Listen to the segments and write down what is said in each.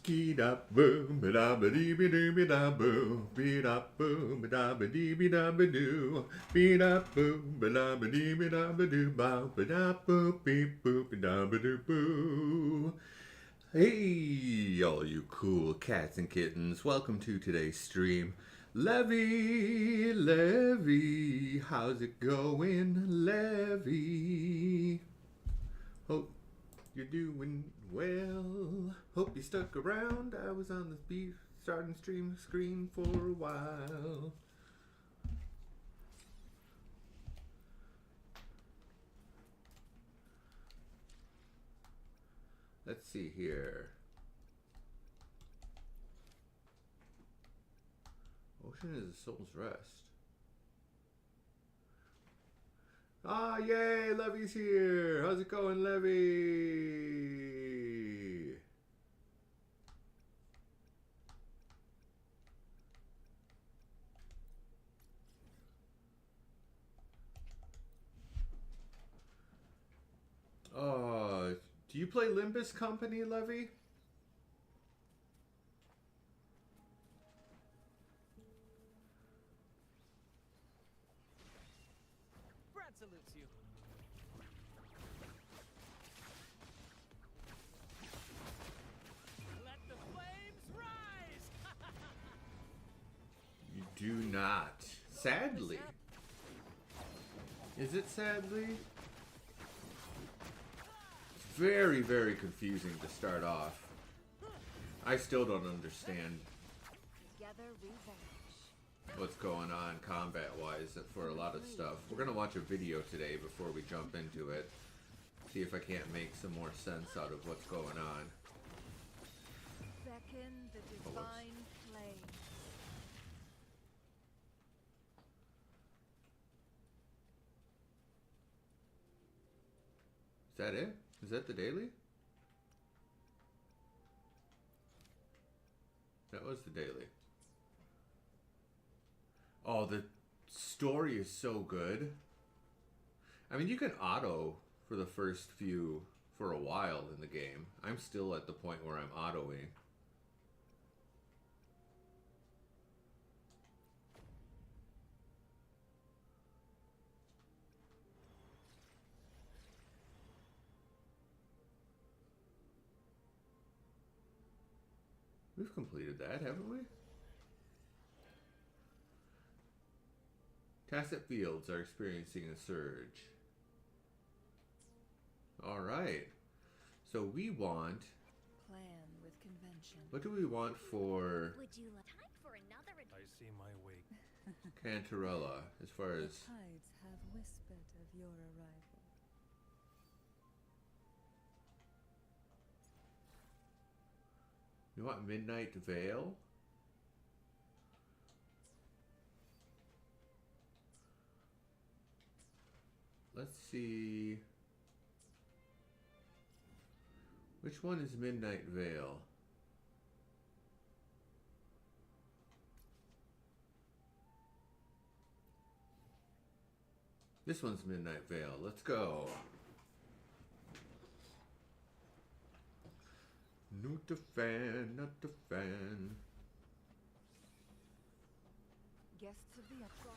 Ski da boom ba da ba dee ba doo ba da boo be da boom ba da ba dee ba da ba doo be da boom ba da ba dee ba da ba doo ba da boo beep boop ba da ba doo boo. Hey, all you cool cats and kittens! Welcome to today's stream. Levy, how's it going, Levy? Hope you're doing well. Hope you stuck around. I was on the starting stream screen for a while. Let's see here. Ocean is a soul's rest. Ah, yay! Levy's here! How's it going, Levy? Do you play Limbus Company, Levy? Brad salutes you. Let the flames rise! You do not. Sadly. Is it sadly? It's very, very confusing to start off. I still don't understand what's going on combat-wise for a lot of stuff. We're going to watch a video today before we jump into it. See if I can't make some more sense out of what's going on. Beckon the divine flame. Is that it? Is that the daily? That was the daily. Oh, the story is so good. I mean, you can auto for the first few for a while in the game. I'm still at the point where I'm autoing. We've completed that, haven't we? Tacet fields are experiencing a surge. Alright. So we want... Plan with convention. What do we want for Would you like time for another I see my wake. Cantarella, as far as... Tides have whispered of your arrival. We want Midnight Veil? Let's see... Which one is Midnight Veil? This one's Midnight Veil. Let's go. Not a fan, not a fan. Guests of the across.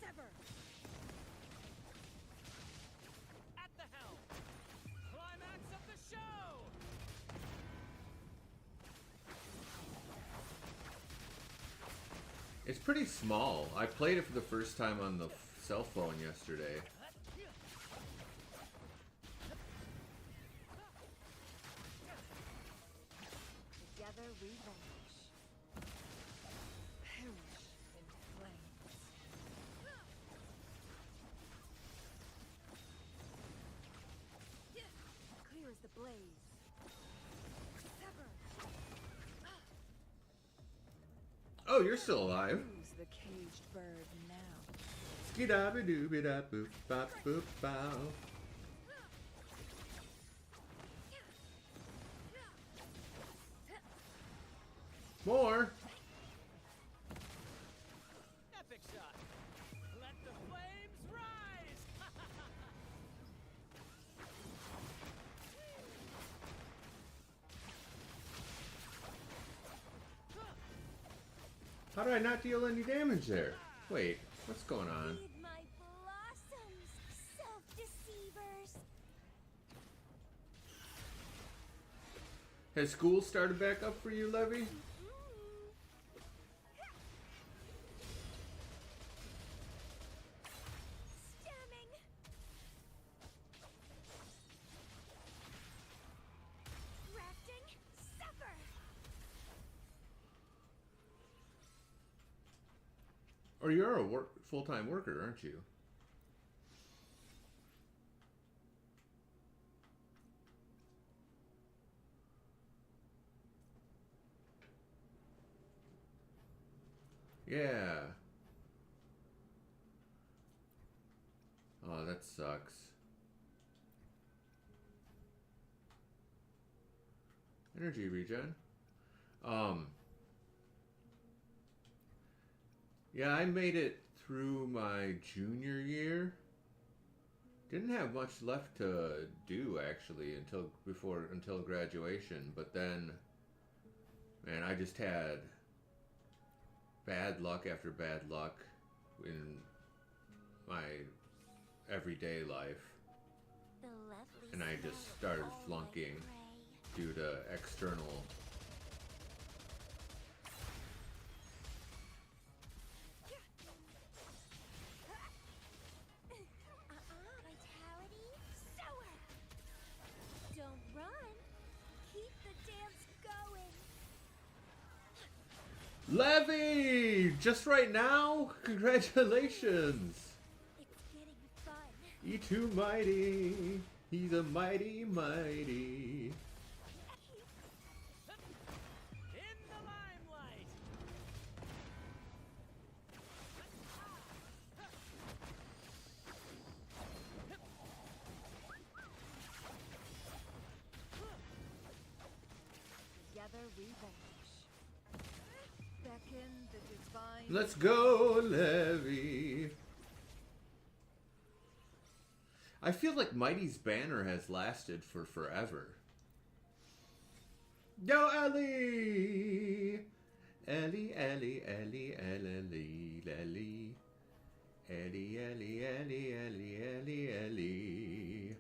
Sever. At the helm! Climax of the show! It's pretty small. I played it for the first time on the cell phone yesterday. Together we vanish. Perish in flames. Clear as the blaze. Sever. Oh, you're still alive. Who's the caged bird now? Skidabba-dooby-da-boop-bop-boop-bow. More. Epic shot! Let the flames rise! How did I not deal any damage there? Wait, what's going on? Feed my blossoms, self-deceivers. Has school started back up for you, Levy? Stemming. Grafting, suffer. Or you're a full-time worker, aren't you? Yeah. Oh, that sucks. Energy regen. Yeah, I made it through my junior year. Didn't have much left to do actually until graduation, but then man, I just had bad luck after bad luck in my everyday life, The lovely and I smell just of started all flunking my due to external. Vitality, sour. Don't run. Keep the dance going. Levy! Just right now? Congratulations! It's getting fun. E2 mighty. He's a mighty, mighty. In the limelight. Together we vanish. Beckon the divine. Let's go, Levy. I feel like Mighty's banner has lasted for forever. Go, Ellie! Ellie, Ellie, Ellie, Ellie, Ellie. Ellie, Ellie, Ellie, Ellie, Ellie, Ellie.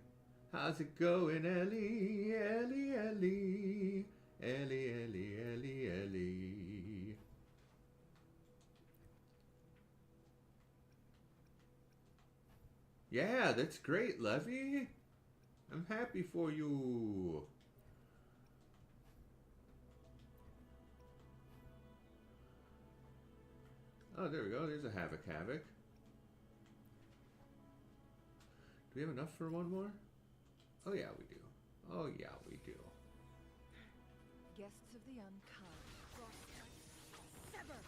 How's it going, Ellie? Ellie, Ellie. Ellie, Ellie, Ellie, Ellie. Yeah, that's great, Levy. I'm happy for you. Oh, there we go. There's a Havoc. Do we have enough for one more? Oh, yeah, we do. Oh, yeah, we do. Guests of the unkind. Sever.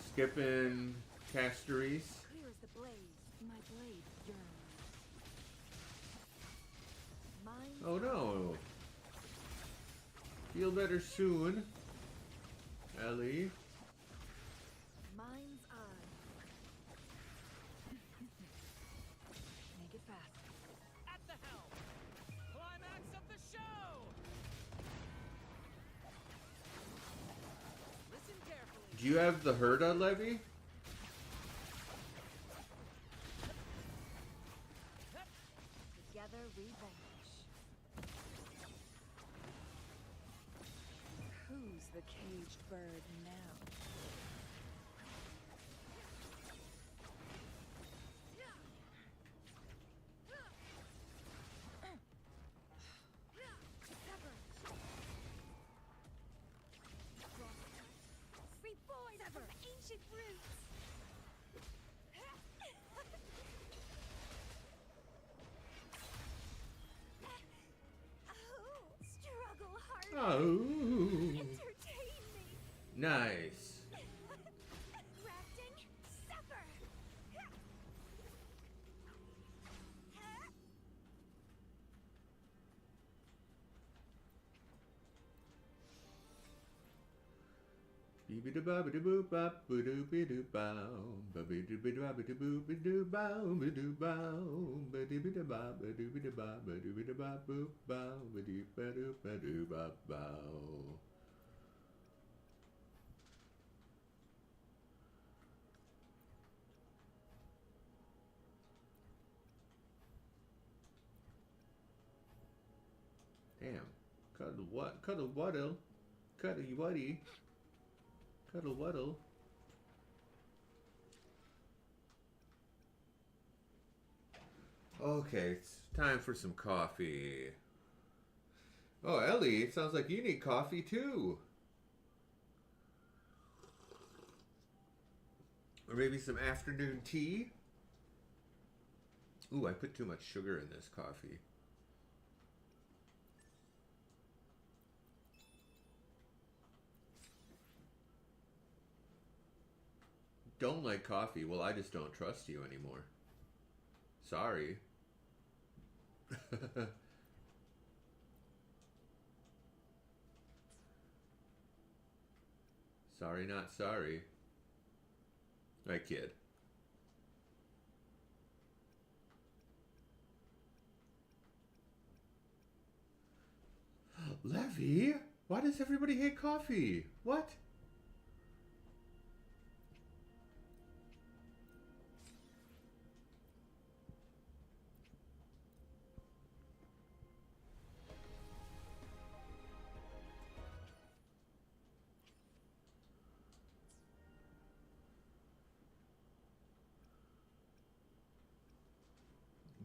Skipping Casteries. Clear as the blaze. My blade yearns. Mine. Oh, no. Feel better soon, Ellie. Mind's eye. Make it fast. At the helm. Climax of the show. Listen carefully. Do you have the Herda, Levy? Together we vanish. Who's the caged bird now? Sever. Reborn from ancient roots. Oh, struggle hard. Oh. Entertain me. Nice. Grafting, suffer. Cuddle what? Cuddle waddle. Cuddle wuddy. Cuddle waddle. Okay, it's time for some coffee. Oh, Ellie, it sounds like you need coffee too. Or maybe some afternoon tea? Ooh, I put too much sugar in this coffee. Don't like coffee? Well, I just don't trust you anymore. Sorry. Sorry, not sorry. I kid. Levy? Why does everybody hate coffee? What?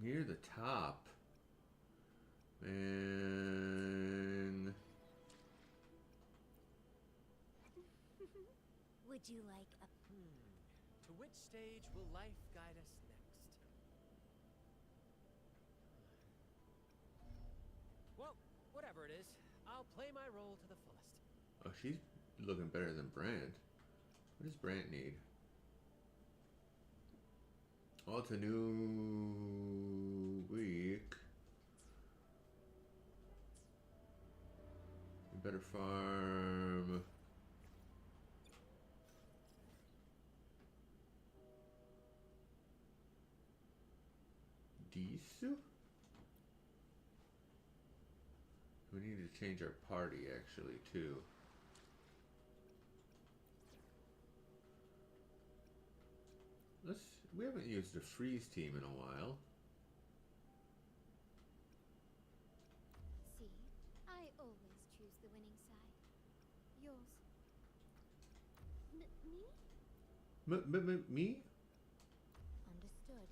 Near the top. And Would you like a To which stage will life guide us next? Well, whatever it is, I'll play my role to the fullest. oh, she's looking better than Brant. What does Brant need? Oh, it's a new week. You better farm. Disu? We need to change our party actually too. We haven't used a freeze team in a while. See, I always choose the winning side. Yours. Me? Understood.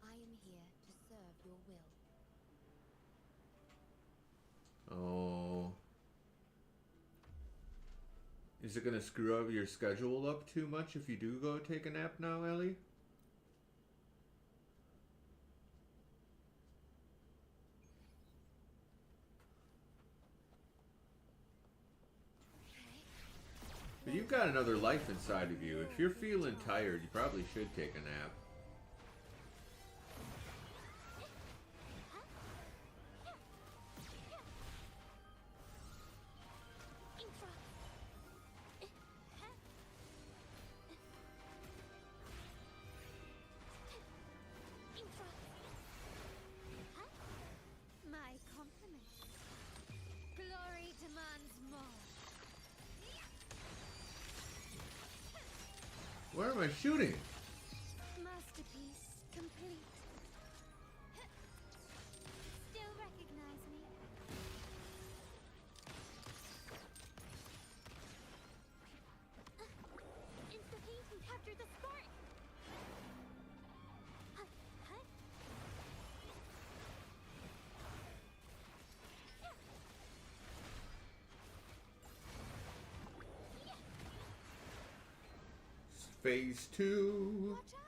I am here to serve your will. Oh. Is it gonna screw up your schedule up too much if you do go take a nap now, Ellie? But you've got another life inside of you. If you're feeling tired, you probably should take a nap. My compliments. Glory demands more. Where am I shooting? Masterpiece complete. Still recognize me? Insta-paint and capture the spark! Phase 2. Watch out!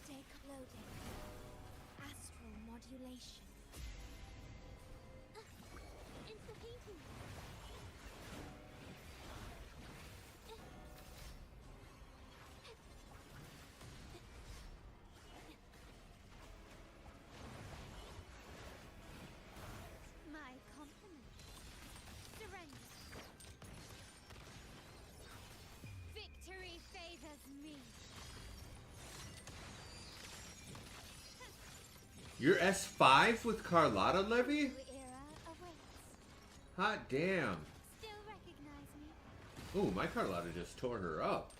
Stay loaded. Astral modulation. Insta-painting. My compliments. Surrender. Victory favors me. You're S5 with Carlotta Levy? New era awaits. Hot damn. Still recognize me? Ooh, my Carlotta just tore her up.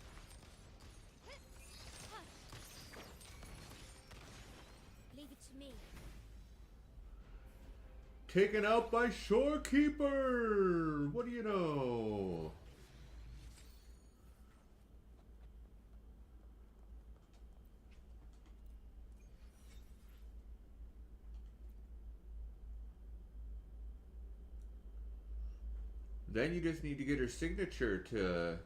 Leave it to me. Taken out by Shorekeeper! What do you know? Then you just need to get her signature to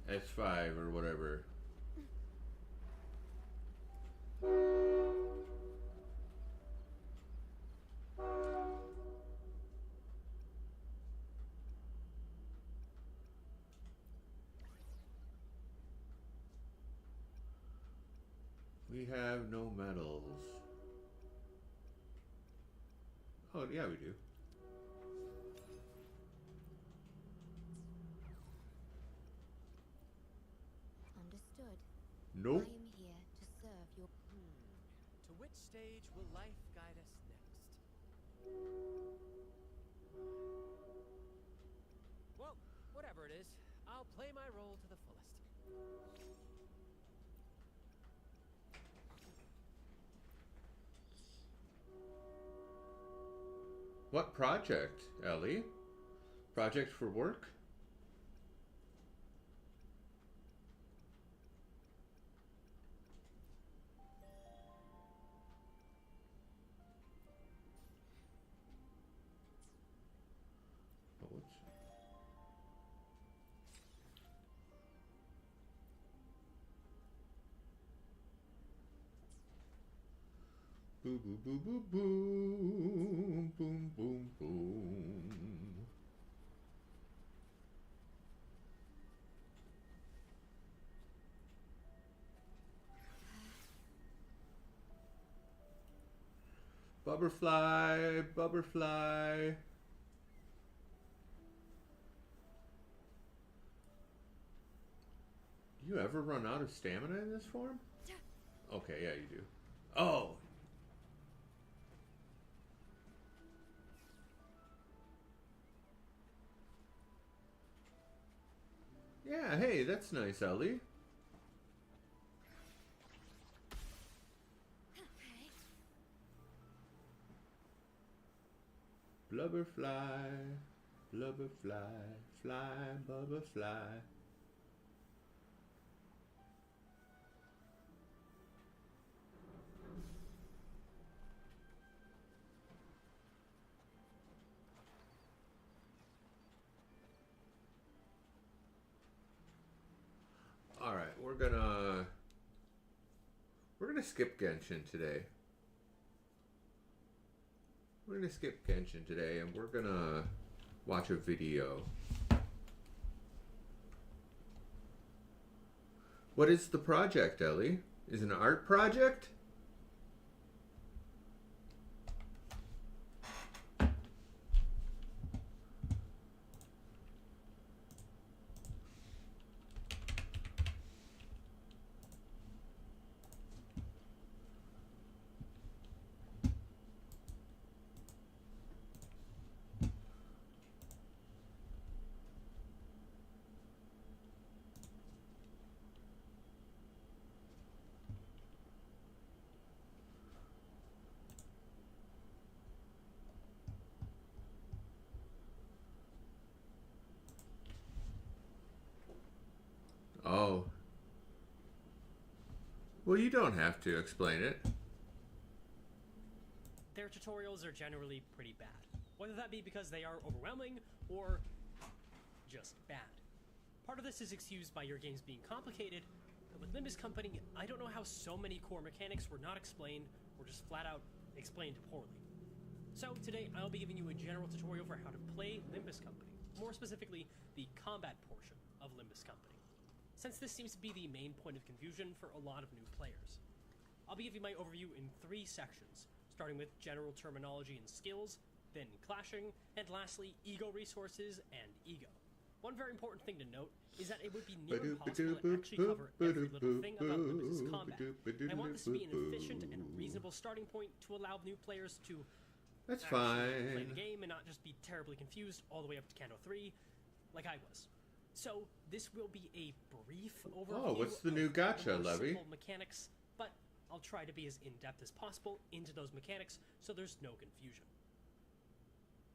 S5 or whatever. We have no medals. Oh, yeah, we do. Understood. Nope. I am here to serve your... To which stage will life guide us next? Well, whatever it is, I'll play my role to the fullest. What project, Ellie? Project for work? Oh, what's... Boo boo boo boo boom boom boom boom. Butterfly, butterfly. Do you ever run out of stamina in this form? Okay, yeah, you do. Oh. Yeah, hey, that's nice, Ellie. Blubberfly, blubberfly, fly, butterfly. All right, we're gonna skip Genshin today. We're gonna skip Genshin today, and we're gonna watch a video. What is the project, Ellie? Is it an art project? Oh. Well, you don't have to explain it. Their tutorials are generally pretty bad. Whether that be because they are overwhelming or just bad. Part of this is excused by your games being complicated, but with Limbus Company, I don't know how so many core mechanics were not explained or just flat out explained poorly. So today I'll be giving you a general tutorial for how to play Limbus Company, more specifically the combat portion of Limbus Company, since this seems to be the main point of confusion for a lot of new players. I'll be giving my overview in 3 sections, starting with general terminology and skills, then clashing, and lastly, ego resources and ego. One very important thing to note is that it would be near impossible to actually cover every little thing about Limbus' combat. I want this to be an efficient and reasonable starting point to allow new players to That's actually fine. play the game and not just be terribly confused all the way up to Kanto 3, like I was. So this will be a brief overview. Oh, what's the of new gacha, more Levy? simple mechanics, but I'll try to be as in-depth as possible into those mechanics so there's no confusion.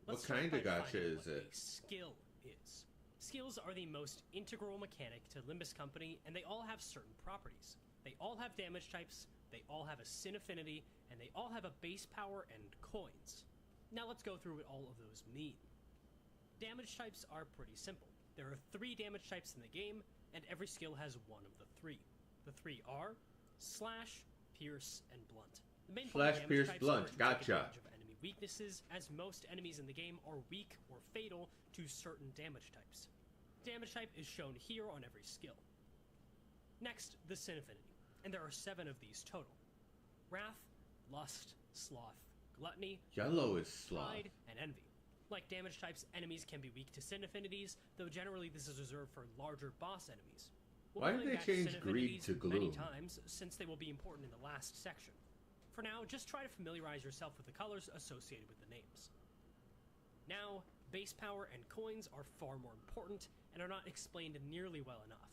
What start kind by of gacha defining is what it? a skill is. Skills are the most integral mechanic to Limbus Company, and they all have certain properties. They all have damage types, they all have a sin affinity, and they all have a base power and coins. Now let's go through what all of those mean. Damage types are pretty simple. There are 3 damage types in the game, and every skill has one of the 3. The 3 are Slash, Pierce, and Blunt. The main point of Slash, damage Pierce, types Blunt. are to take Gotcha. advantage of enemy weaknesses, as most enemies in the game are weak or fatal to certain damage types. Damage type is shown here on every skill. Next, the sin affinity, and there are 7 of these total. Wrath, Lust, Sloth, Gluttony, Yellow is sloth. Pride, and Envy. Like damage types, enemies can be weak to sin affinities, though generally this is reserved for larger boss enemies. We'll Why be did coming they back to change sin greed affinities to many gloom? times, since they will be important in the last section. For now, just try to familiarize yourself with the colors associated with the names. Now, base power and coins are far more important and are not explained nearly well enough.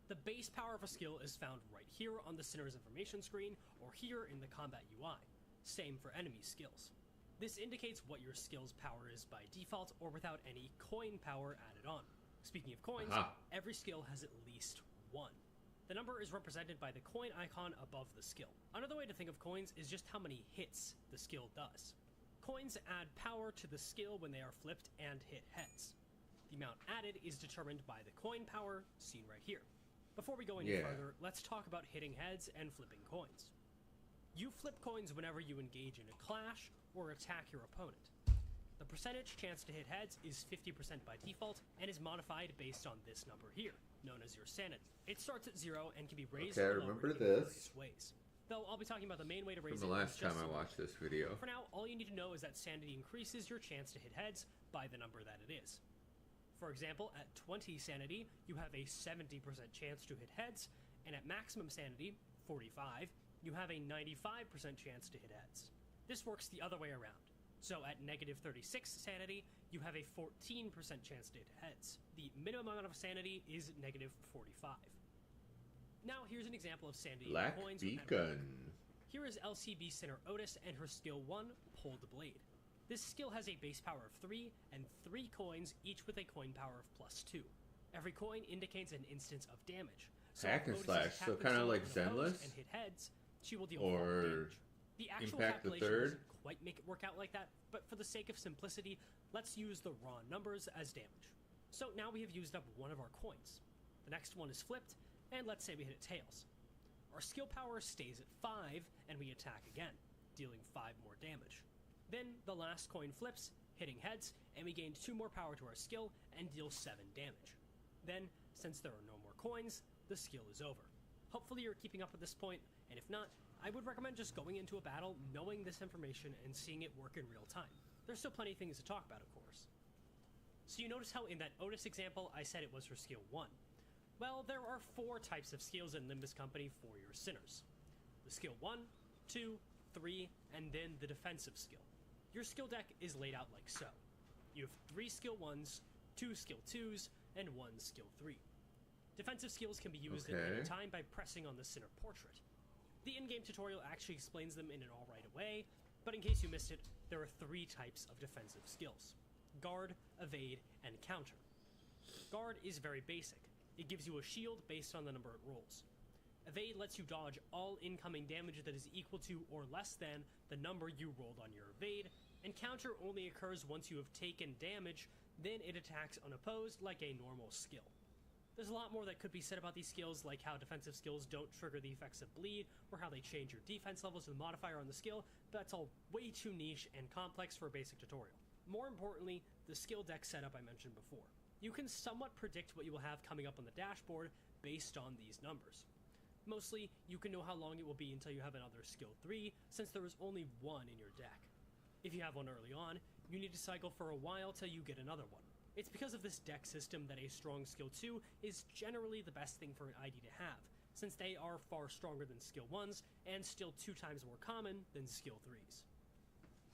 The base power of a skill is found right here on the Sinner's information screen or here in the combat UI. Same for enemy skills. This indicates what your skill's power is by default or without any coin power added on. Speaking of coins, Aha. every skill has at least 1. The number is represented by the coin icon above the skill. Another way to think of coins is just how many hits the skill does. Coins add power to the skill when they are flipped and hit heads. The amount added is determined by the coin power, seen right here. Before we go any further, let's talk about hitting heads and flipping coins. You flip coins whenever you engage in a clash or attack your opponent. The percentage chance to hit heads is 50% by default and is modified based on this number here, known as your sanity. It starts at 0 and can be raised Okay, I or lowered remember in this. various ways. Though I'll be talking about the main way to raise From it the in last time just a I moment. watched this video. For now, all you need to know is that sanity increases your chance to hit heads by the number that it is. For example, at 20 sanity, you have a 70% chance to hit heads, and at maximum sanity, 45, you have a 95% chance to hit heads. This works the other way around. So at negative 36 sanity, you have a 14% chance to hit heads. The minimum amount of sanity is negative 45. Now here's an example of sanity Black coins at work. Beacon. Here is LCB Sinner Otis and her skill 1, Pull the Blade. This skill has a base power of 3 and 3 coins, each with a coin power of +2. Every coin indicates an instance of damage. So Hack and if Otis slash, is so tapping kinda someone like in the post Zenless? and hit heads, she will deal Or 4 damage. The actual Impact the calculation Third? doesn't quite make it work out like that, but for the sake of simplicity, let's use the raw numbers as damage. So now we have used up one of our coins. The next one is flipped, and let's say we hit it tails. Our skill power stays at 5, and we attack again, dealing 5 more damage. Then the last coin flips, hitting heads, and we gain 2 more power to our skill and deal 7 damage. Then, since there are no more coins, the skill is over. Hopefully you're keeping up at this point, and if not, I would recommend just going into a battle, knowing this information, and seeing it work in real time. There's still plenty of things to talk about, of course. So you notice how in that Otis example, I said it was her skill 1. Well, there are 4 types of skills in Limbus Company for your Sinners. The skill 1, 2, 3, and then the defensive skill. Your skill deck is laid out like so. You have 3 skill 1s, 2 skill 2s, and 1 skill 3. Defensive skills can be used at any time by pressing on the Sinner portrait. The in-game tutorial actually explains them in an alright way, but in case you missed it, there are 3 types of defensive skills: Guard, Evade, and Counter. Guard is very basic. It gives you a shield based on the number it rolls. Evade lets you dodge all incoming damage that is equal to or less than the number you rolled on your evade, and Counter only occurs once you have taken damage, then it attacks unopposed like a normal skill. There's a lot more that could be said about these skills, like how defensive skills don't trigger the effects of bleed, or how they change your defense levels to the modifier on the skill, but that's all way too niche and complex for a basic tutorial. More importantly, the skill deck setup I mentioned before. You can somewhat predict what you will have coming up on the dashboard based on these numbers. Mostly, you can know how long it will be until you have another skill 3, since there is only 1 in your deck. If you have one early on, you need to cycle for a while till you get another one. It's because of this deck system that a strong skill 2 is generally the best thing for an ID to have, since they are far stronger than skill 1s and still 2 times more common than skill 3s.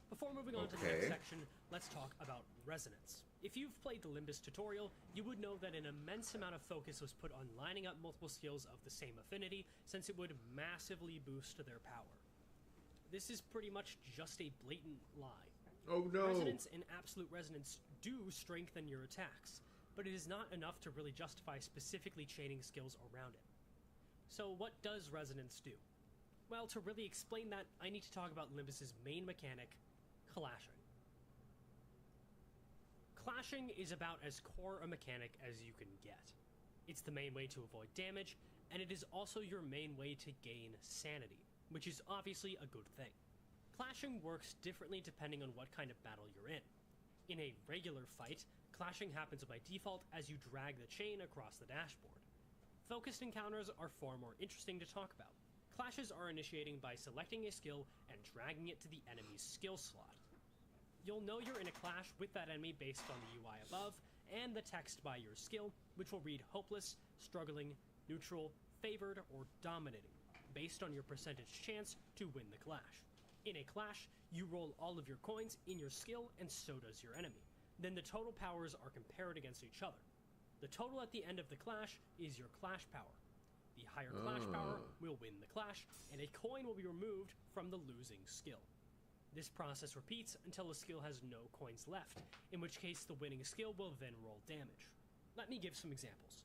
Before moving on to the next section, let's talk about resonance. If you've played the Limbus tutorial, you would know that an immense amount of focus was put on lining up multiple skills of the same affinity, since it would massively boost their power. This is pretty much just a blatant lie. Oh no! Resonance and absolute resonance do strengthen your attacks, but it is not enough to really justify specifically chaining skills around it. So what does resonance do? Well, to really explain that, I need to talk about Limbus's main mechanic, clashing. Clashing is about as core a mechanic as you can get. It's the main way to avoid damage, and it is also your main way to gain sanity, which is obviously a good thing. Clashing works differently depending on what kind of battle you're in. In a regular fight, clashing happens by default as you drag the chain across the dashboard. Focused encounters are far more interesting to talk about. Clashes are initiating by selecting a skill and dragging it to the enemy's skill slot. You'll know you're in a clash with that enemy based on the UI above, and the text by your skill, which will read hopeless, struggling, neutral, favored, or dominating, based on your percentage chance to win the clash. In a clash, you roll all of your coins in your skill, and so does your enemy. Then the total powers are compared against each other. The total at the end of the clash is your clash power. The higher clash power will win the clash, and a coin will be removed from the losing skill. This process repeats until the skill has no coins left, in which case the winning skill will then roll damage. Let me give some examples.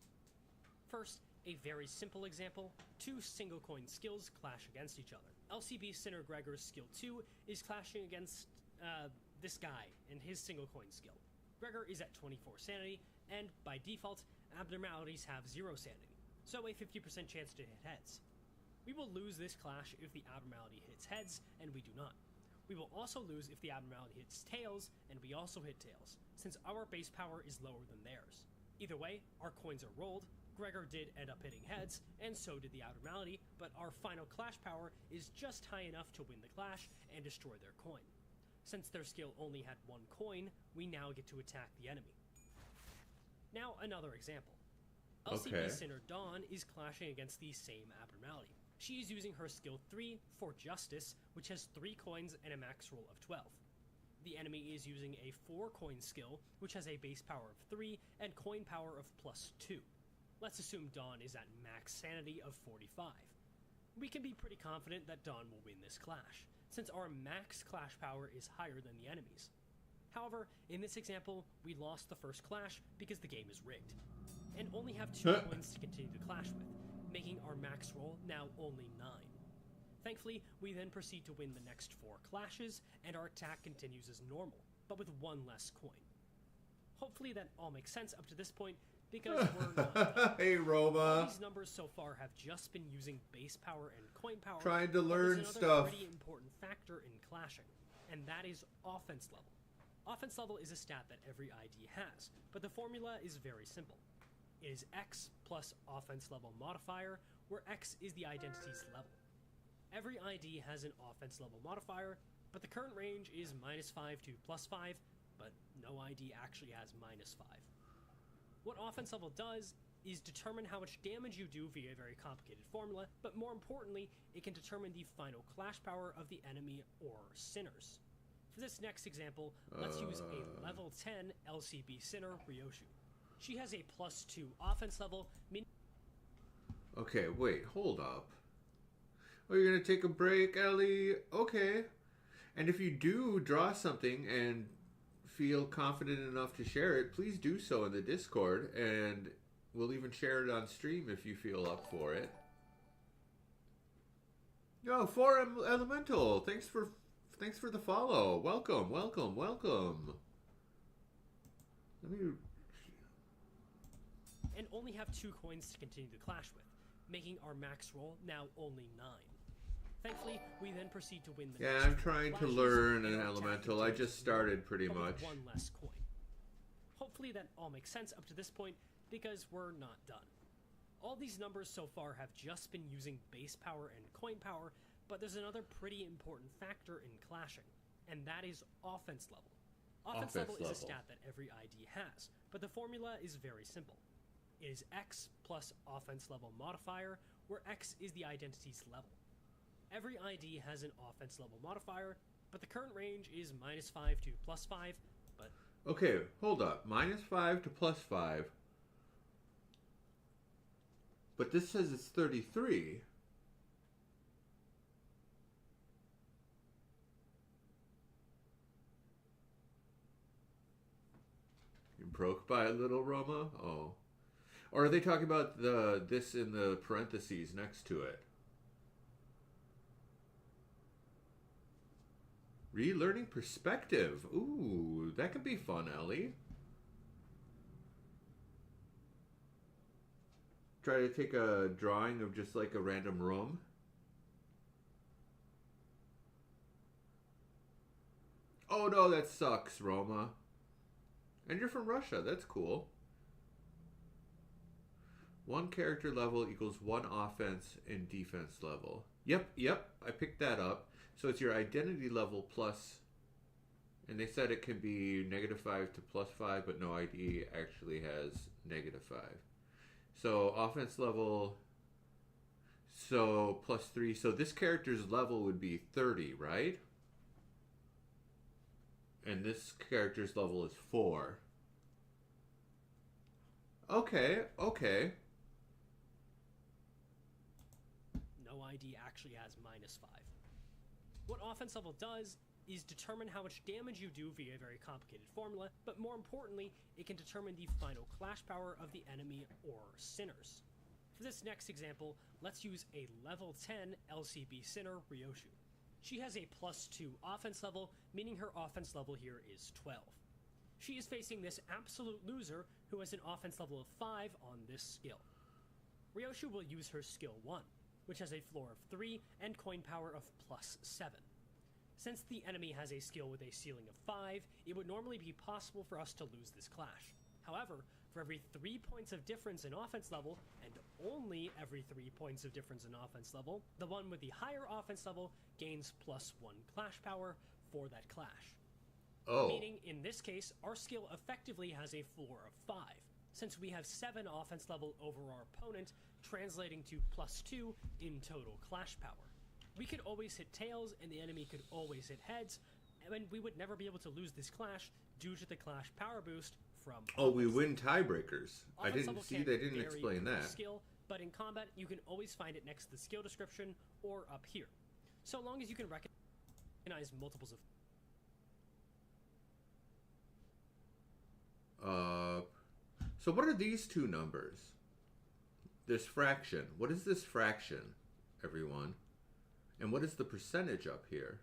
First, a very simple example, two single coin skills clash against each other. LCB Sinner Gregor's skill 2 is clashing against this guy and his single coin skill. Gregor is at 24 sanity, and by default, abnormalities have 0 sanity, so a 50% chance to hit heads. We will lose this clash if the abnormality hits heads, and we do not. We will also lose if the abnormality hits tails, and we also hit tails, since our base power is lower than theirs. Either way, our coins are rolled. Gregor did end up hitting heads, and so did the abnormality, but our final clash power is just high enough to win the clash and destroy their coin. Since their skill only had 1 coin, we now get to attack the enemy. Now another example. LCB Sinner Dawn is clashing against the same abnormality. She is using her skill 3 for Justice, which has 3 coins and a max roll of 12. The enemy is using a 4-coin skill, which has a base power of 3 and coin power of +2. Let's assume Dawn is at max sanity of 45. We can be pretty confident that Dawn will win this clash, since our max clash power is higher than the enemy's. However, in this example, we lost the first clash because the game is rigged, and only have 2 coins to continue the clash with, making our max roll now only 9. Thankfully, we then proceed to win the next 4 clashes, and our attack continues as normal, but with 1 less coin. Hopefully that all makes sense up to this point, because we're not done. Hey, Roma. All these numbers so far have just been using base power and coin power. Trying to but learn there's stuff. another pretty important factor in clashing, and that is offense level. Offense level is a stat that every ID has, but the formula is very simple. It is X plus offense level modifier, where X is the identity's level. Every ID has an offense level modifier, but the current range is -5 to +5, but no ID actually has -5. What offense level does is determine how much damage you do via a very complicated formula, but more importantly, it can determine the final clash power of the enemy or sinners. For this next example, let's use a level 10 LCB Sinner Ryoshu. She has a +2 offense level, meaning... Okay, wait, hold up. Oh, you're gonna take a break, Ellie? Okay. And if you do draw something and feel confident enough to share it, please do so in the Discord, and we'll even share it on stream if you feel up for it. Yo, 4 Elemental, thanks for the follow. Welcome. Let me... and only have 2 coins to continue the clash with, making our max roll now only 9. Thankfully, we then proceed to win the next I'm trying to clashes, learn and an our attack Elemental. I continues just started pretty but with much. 1 less coin. Hopefully that all makes sense up to this point, because we're not done. All these numbers so far have just been using base power and coin power, but there's another pretty important factor in clashing, and that is offense level. Offense level is a stat that every ID has, but the formula is very simple. It is X plus offense level modifier, where X is the identity's level. Every ID has an offense level modifier, but the current range is -5 to +5, but Okay, hold up. -5 to +5. But this says it's 33. You broke by a little, Roma? Oh. Or are they talking about this in the parentheses next to it? Relearning perspective. Ooh, that could be fun, Ellie. Try to take a drawing of just like a random room. Oh no, that sucks, Roma. And you're from Russia, that's cool. 1 character level equals 1 offense and defense level. Yep, I picked that up. So it's your identity level plus, and they said it can be -5 to +5, but no ID actually has -5. So offense level, so +3. So this character's level would be 30, right? And this character's level is 4. Okay. no ID actually has -5. What offense level does is determine how much damage you do via a very complicated formula, but more importantly, it can determine the final clash power of the enemy or sinners. For this next example, let's use a level 10 LCB sinner, Ryoshu. She has a +2 offense level, meaning her offense level here is 12. She is facing this absolute loser who has an offense level of 5 on this skill. Ryoshu will use her skill 1, which has a floor of 3 and coin power of +7. Since the enemy has a skill with a ceiling of 5, it would normally be possible for us to lose this clash. However, for every 3 points of difference in offense level, and only every 3 points of difference in offense level, the one with the higher offense level gains +1 clash power for that clash. Oh. Meaning, in this case, our skill effectively has a floor of 5, since we have 7 offense level over our opponent, translating to +2 in total clash power. We could always hit tails, and the enemy could always hit heads, and we would never be able to lose this clash due to the clash power boost from. Oh, we win tiebreakers. I Offense didn't level see. can They didn't vary explain per that. skill, but in combat, you can always find it next to the skill description or up here, so long as you can recognize multiples of. So what are these two numbers? This fraction. What is this fraction, everyone? And what is the percentage up here?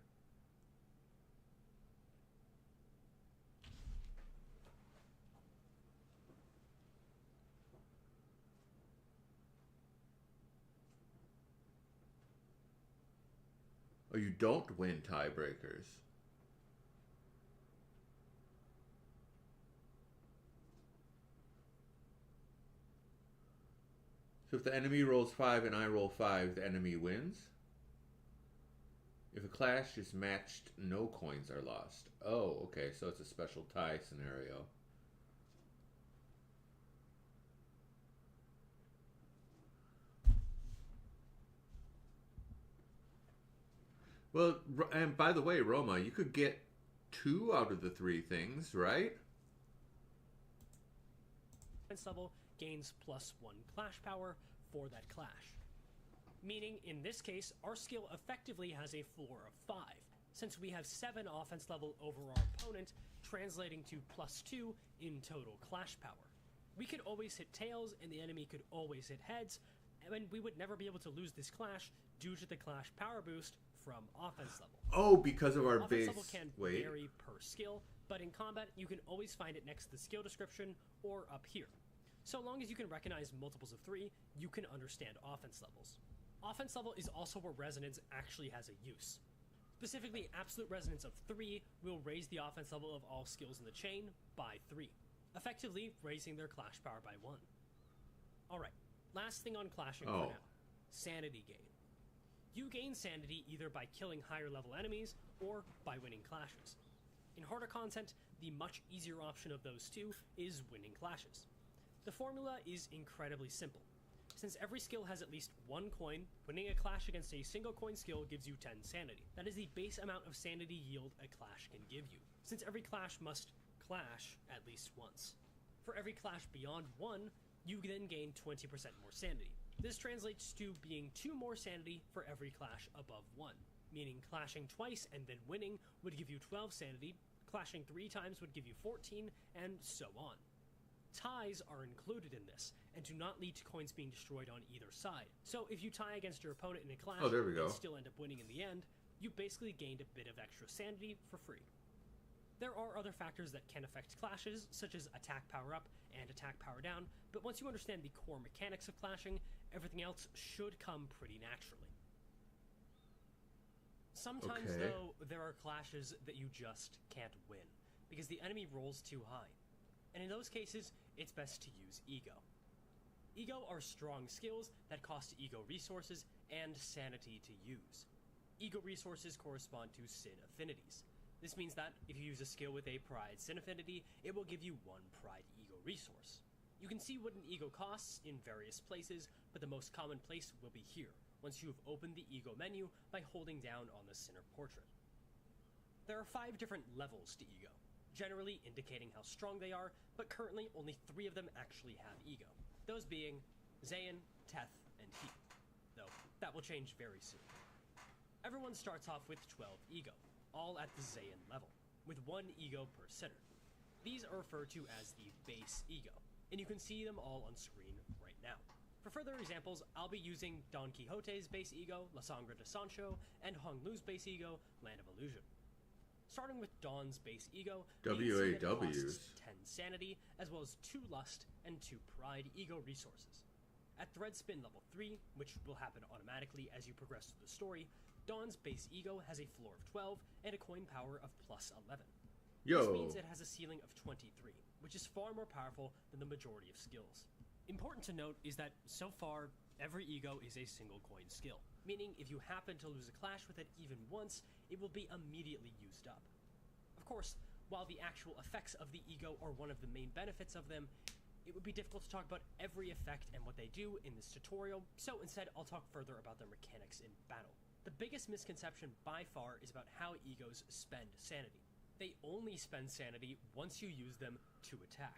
Oh, you don't win tiebreakers. So if the enemy rolls 5 and I roll 5, the enemy wins? If a clash is matched, no coins are lost. Oh, okay, so it's a special tie scenario. Well, and by the way, Roma, you could get 2 out of the 3 things, right? Level gains +1 clash power for that clash. Meaning, in this case, our skill effectively has a floor of 5, since we have 7 offense level over our opponent, translating to +2 in total clash power. We could always hit tails, and the enemy could always hit heads, and we would never be able to lose this clash due to the clash power boost from offense level. Oh, because of our Offense base. level can vary per skill, but in combat, you can always find it next to the skill description or up here. So long as you can recognize multiples of 3, you can understand offense levels. Offense level is also where resonance actually has a use. Specifically, absolute resonance of 3 will raise the offense level of all skills in the chain by 3, effectively raising their clash power by 1. Alright, last thing on clashing for now. Sanity gain. You gain sanity either by killing higher level enemies or by winning clashes. In harder content, the much easier option of those two is winning clashes. The formula is incredibly simple. Since every skill has at least 1 coin, winning a clash against a single coin skill gives you 10 sanity. That is the base amount of sanity yield a clash can give you, since every clash must clash at least once. For every clash beyond 1, you then gain 20% more sanity. This translates to being 2 more sanity for every clash above 1, meaning clashing twice and then winning would give you 12 sanity, clashing 3 times would give you 14, and so on. Ties are included in this, and do not lead to coins being destroyed on either side. So if you tie against your opponent in a clash there we go. and still end up winning in the end, you basically gained a bit of extra sanity for free. There are other factors that can affect clashes, such as attack power up and attack power down, but once you understand the core mechanics of clashing, everything else should come pretty naturally. Sometimes, though, there are clashes that you just can't win, because the enemy rolls too high. And in those cases, it's best to use Ego. Ego are strong skills that cost Ego resources and sanity to use. Ego resources correspond to Sin affinities. This means that if you use a skill with a Pride Sin affinity, it will give you 1 Pride Ego resource. You can see what an Ego costs in various places, but the most common place will be here, once you have opened the Ego menu by holding down on the Sinner portrait. There are 5 different levels to Ego, generally indicating how strong they are, but currently only 3 of them actually have Ego, those being Zayn, Teth, and He, though that will change very soon. Everyone starts off with 12 Ego, all at the Zayn level, with 1 Ego per Sinner. These are referred to as the base Ego, and you can see them all on screen right now. For further examples, I'll be using Don Quixote's base Ego, La Sangre de Sancho, and Hong Lu's base Ego, Land of Illusion. Starting with Dawn's base Ego, WAWs. 10 sanity, as well as 2 lust and 2 pride Ego resources. At Threadspin level 3, which will happen automatically as you progress through the story, Dawn's base Ego has a floor of 12 and a coin power of plus 11. This means it has a ceiling of 23, which is far more powerful than the majority of skills. Important to note is that so far, every Ego is a single coin skill, meaning if you happen to lose a clash with it even once, it will be immediately used up. Of course, while the actual effects of the Ego are one of the main benefits of them, it would be difficult to talk about every effect and what they do in this tutorial, so instead I'll talk further about their mechanics in battle. The biggest misconception by far is about how Egos spend sanity. They only spend sanity once you use them to attack.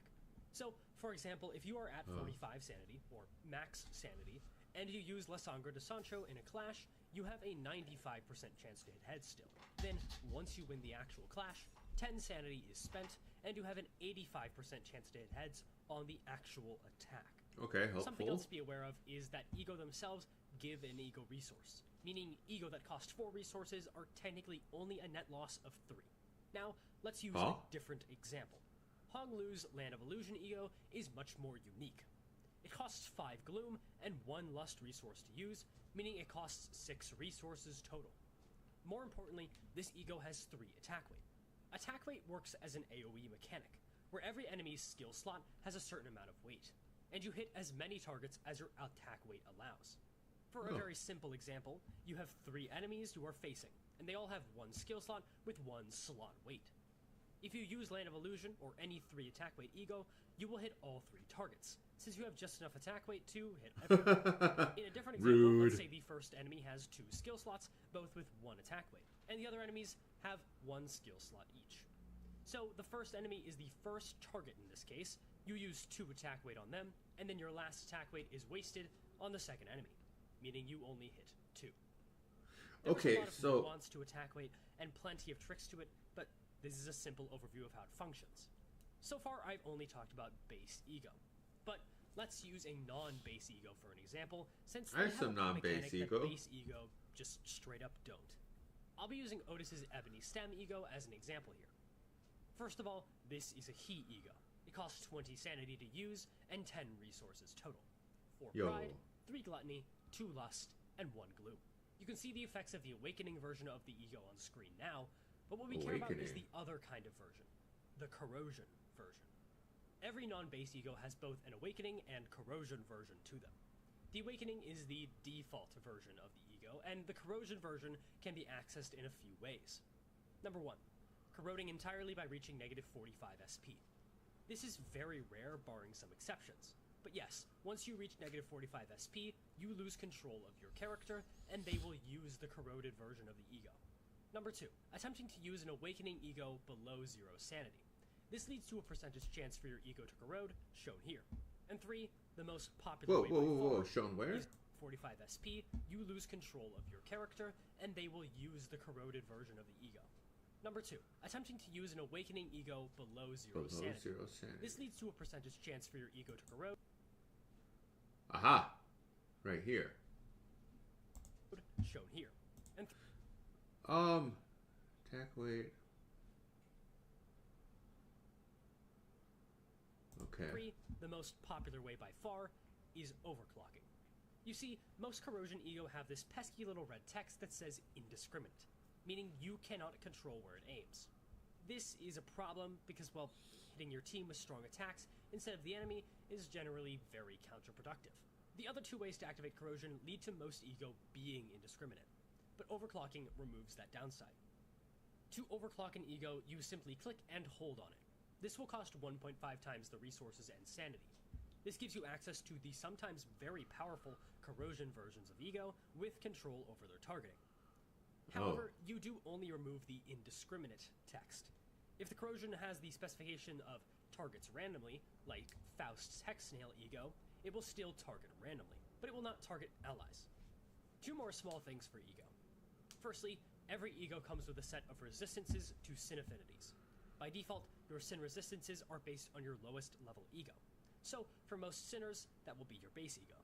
So, for example, if you are at 45 sanity, or max sanity, and you use La Sangre de Sancho in a clash, you have a 95% chance to hit heads still. Then, once you win the actual clash, 10 sanity is spent, and you have an 85% chance to hit heads on the actual attack. Okay, helpful. Something else to be aware of is that Ego themselves give an Ego resource, meaning Ego that cost 4 resources are technically only a net loss of 3. Now, let's use a different example. Hong Lu's Land of Illusion Ego is much more unique. It costs 5 Gloom and 1 Lust resource to use, meaning it costs 6 resources total. More importantly, this Ego has 3 attack weight. Attack weight works as an AoE mechanic, where every enemy's skill slot has a certain amount of weight, and you hit as many targets as your attack weight allows. For a very simple example, you have 3 enemies you are facing, and they all have 1 skill slot with 1 slot weight. If you use Land of Illusion or any 3 attack weight Ego, you will hit all 3 targets, since you have just enough attack weight to hit everyone. In a different example, let's say the first enemy has 2 skill slots, both with 1 attack weight, and the other enemies have 1 skill slot each. So the first enemy is the first target in this case, you use 2 attack weight on them, and then your last attack weight is wasted on the second enemy, meaning you only hit 2. There's a lot of nuance to attack weight and plenty of tricks to it, but this is a simple overview of how it functions. So far, I've only talked about base Ego, but let's use a non-base Ego for an example, since I have some non-base Ego. Base Ego just straight up don't. I'll be using Otis's Ebony Stem Ego as an example here. First of all, this is a He Ego. It costs 20 sanity to use and 10 resources total. 4 pride, 3 gluttony, 2 lust, and 1 gloom. You can see the effects of the awakening version of the Ego on screen now, but what we care about is the other kind of version, the corrosion version. Every non-base Ego has both an awakening and corrosion version to them. The awakening is the default version of the Ego, and the corrosion version can be accessed in a few ways. Number 1, corroding entirely by reaching negative 45 SP. This is very rare, barring some exceptions. But yes, once you reach negative 45 SP, you lose control of your character, and they will use the corroded version of the ego. Number 2, attempting to use an awakening ego below 0 sanity. This leads to a percentage chance for your ego to corrode, shown here. And 3, the most popular way by far shown where? is 45 SP, you lose control of your character, and they will use the corroded version of the ego. Number 2, attempting to use an awakening ego below 0 sanity. 0 sanity. This leads to a percentage chance for your ego to corrode, Aha! Right here. shown here. And attack weight. Okay. 3, the most popular way by far, is overclocking. You see, most corrosion ego have this pesky little red text that says indiscriminate, meaning you cannot control where it aims. This is a problem because, well, hitting your team with strong attacks instead of the enemy is generally very counterproductive. The other 2 ways to activate corrosion lead to most ego being indiscriminate, but overclocking removes that downside. To overclock an ego, you simply click and hold on it. This will cost 1.5 times the resources and sanity. This gives you access to the sometimes very powerful corrosion versions of ego with control over their targeting. However, you do only remove the indiscriminate text. If the corrosion has the specification of targets randomly, like Faust's Hex Snail ego, it will still target randomly, but it will not target allies. 2 more small things for ego. Firstly, every ego comes with a set of resistances to sin affinities. By default, your sin resistances are based on your lowest level ego. So, for most sinners, that will be your base ego.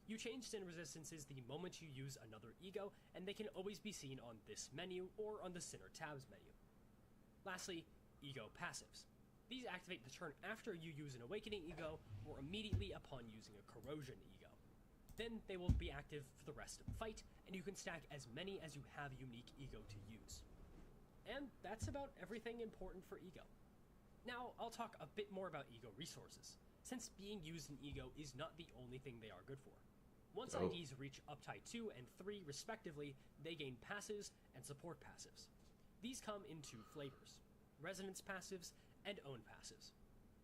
You change sin resistances the moment you use another ego, and they can always be seen on this menu or on the Sinner tabs menu. Lastly, ego passives. These activate the turn after you use an awakening ego or immediately upon using a corrosion ego. Then they will be active for the rest of the fight, and you can stack as many as you have unique ego to use. And that's about everything important for ego. Now, I'll talk a bit more about ego resources, since being used in ego is not the only thing they are good for. Once IDs reach Uptide 2 and 3 respectively, they gain passives and support passives. These come in 2 flavors: resonance passives and own passives.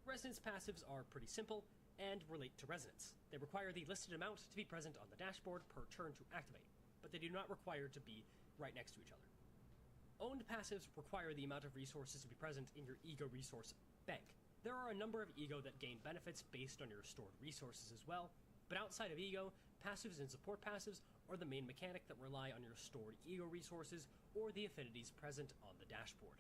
Resonance passives are pretty simple and relate to resonance. They require the listed amount to be present on the dashboard per turn to activate, but they do not require to be right next to each other. Owned passives require the amount of resources to be present in your ego resource bank. There are a number of ego that gain benefits based on your stored resources as well, but outside of ego, passives and support passives are the main mechanic that rely on your stored ego resources or the affinities present on the dashboard.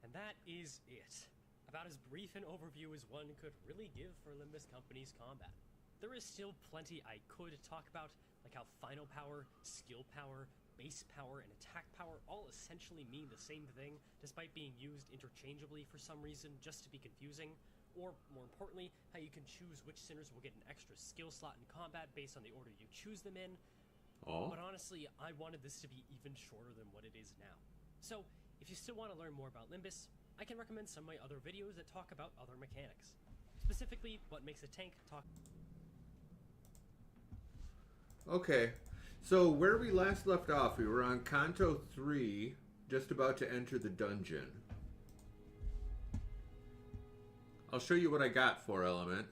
And that is it. About as brief an overview as one could really give for Limbus Company's combat. There is still plenty I could talk about, like how final power, skill power, base power, and attack power all essentially mean the same thing, despite being used interchangeably for some reason just to be confusing, or, more importantly, how you can choose which sinners will get an extra skill slot in combat based on the order you choose them in. But honestly, I wanted this to be even shorter than what it is now. So, if you still want to learn more about Limbus, I can recommend some of my other videos that talk about other mechanics. Specifically, what makes a tank talk. Okay, so where we last left off, we were on Kanto 3, just about to enter the dungeon. I'll show you what I got for Element.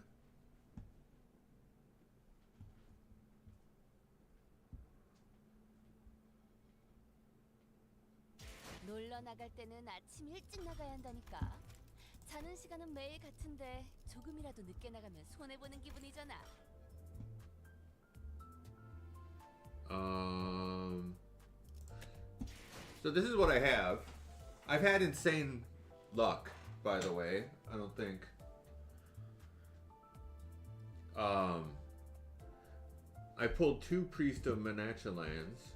놀러 나갈 때는 아침 일찍 나가야 한다니까. 자는 시간은 매일 같은데 조금이라도 늦게 나가면 손해 보는 기분이잖아. So this is what I have. I've had insane luck, by the way. I don't think. I pulled 2 Priest of Menachelans.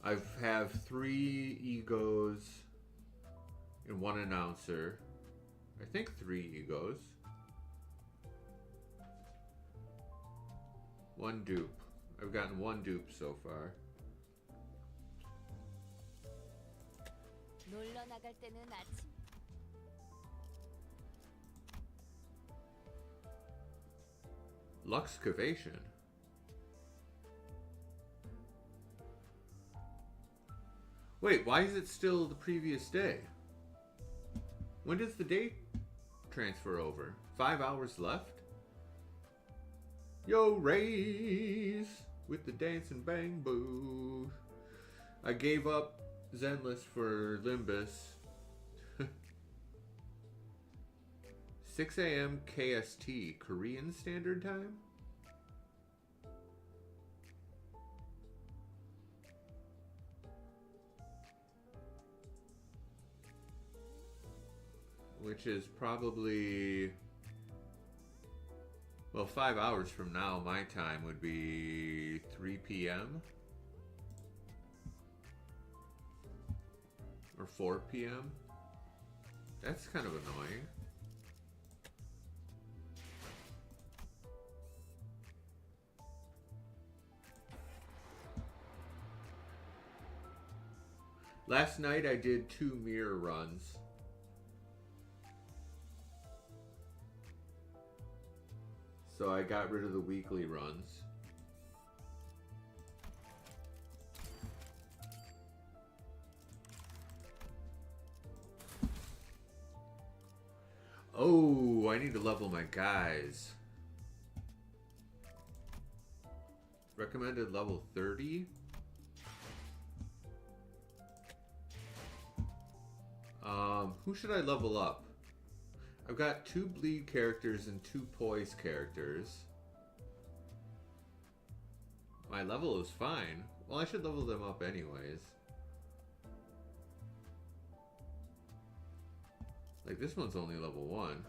I have 3 egos and 1 announcer. I think 3 egos. 1 dupe. I've gotten 1 dupe so far. 놀러 나갈 때는 아침 Luxcavation. Wait, why is it still the previous day? When does the day transfer over? 5 hours left? Yo, Rays with the dancing bang boo. I gave up Zenless for Limbus. 6 a.m. KST, Korean Standard Time? Which is probably, well, 5 hours from now, my time would be 3 p.m. or 4 p.m. That's kind of annoying. Last night I did 2 mirror runs. So I got rid of the weekly runs. Oh, I need to level my guys. Recommended level 30. Who should I level up? I've got 2 bleed characters and 2 poise characters. My level is fine. Well, I should level them up anyways. Like, this one's only level 1.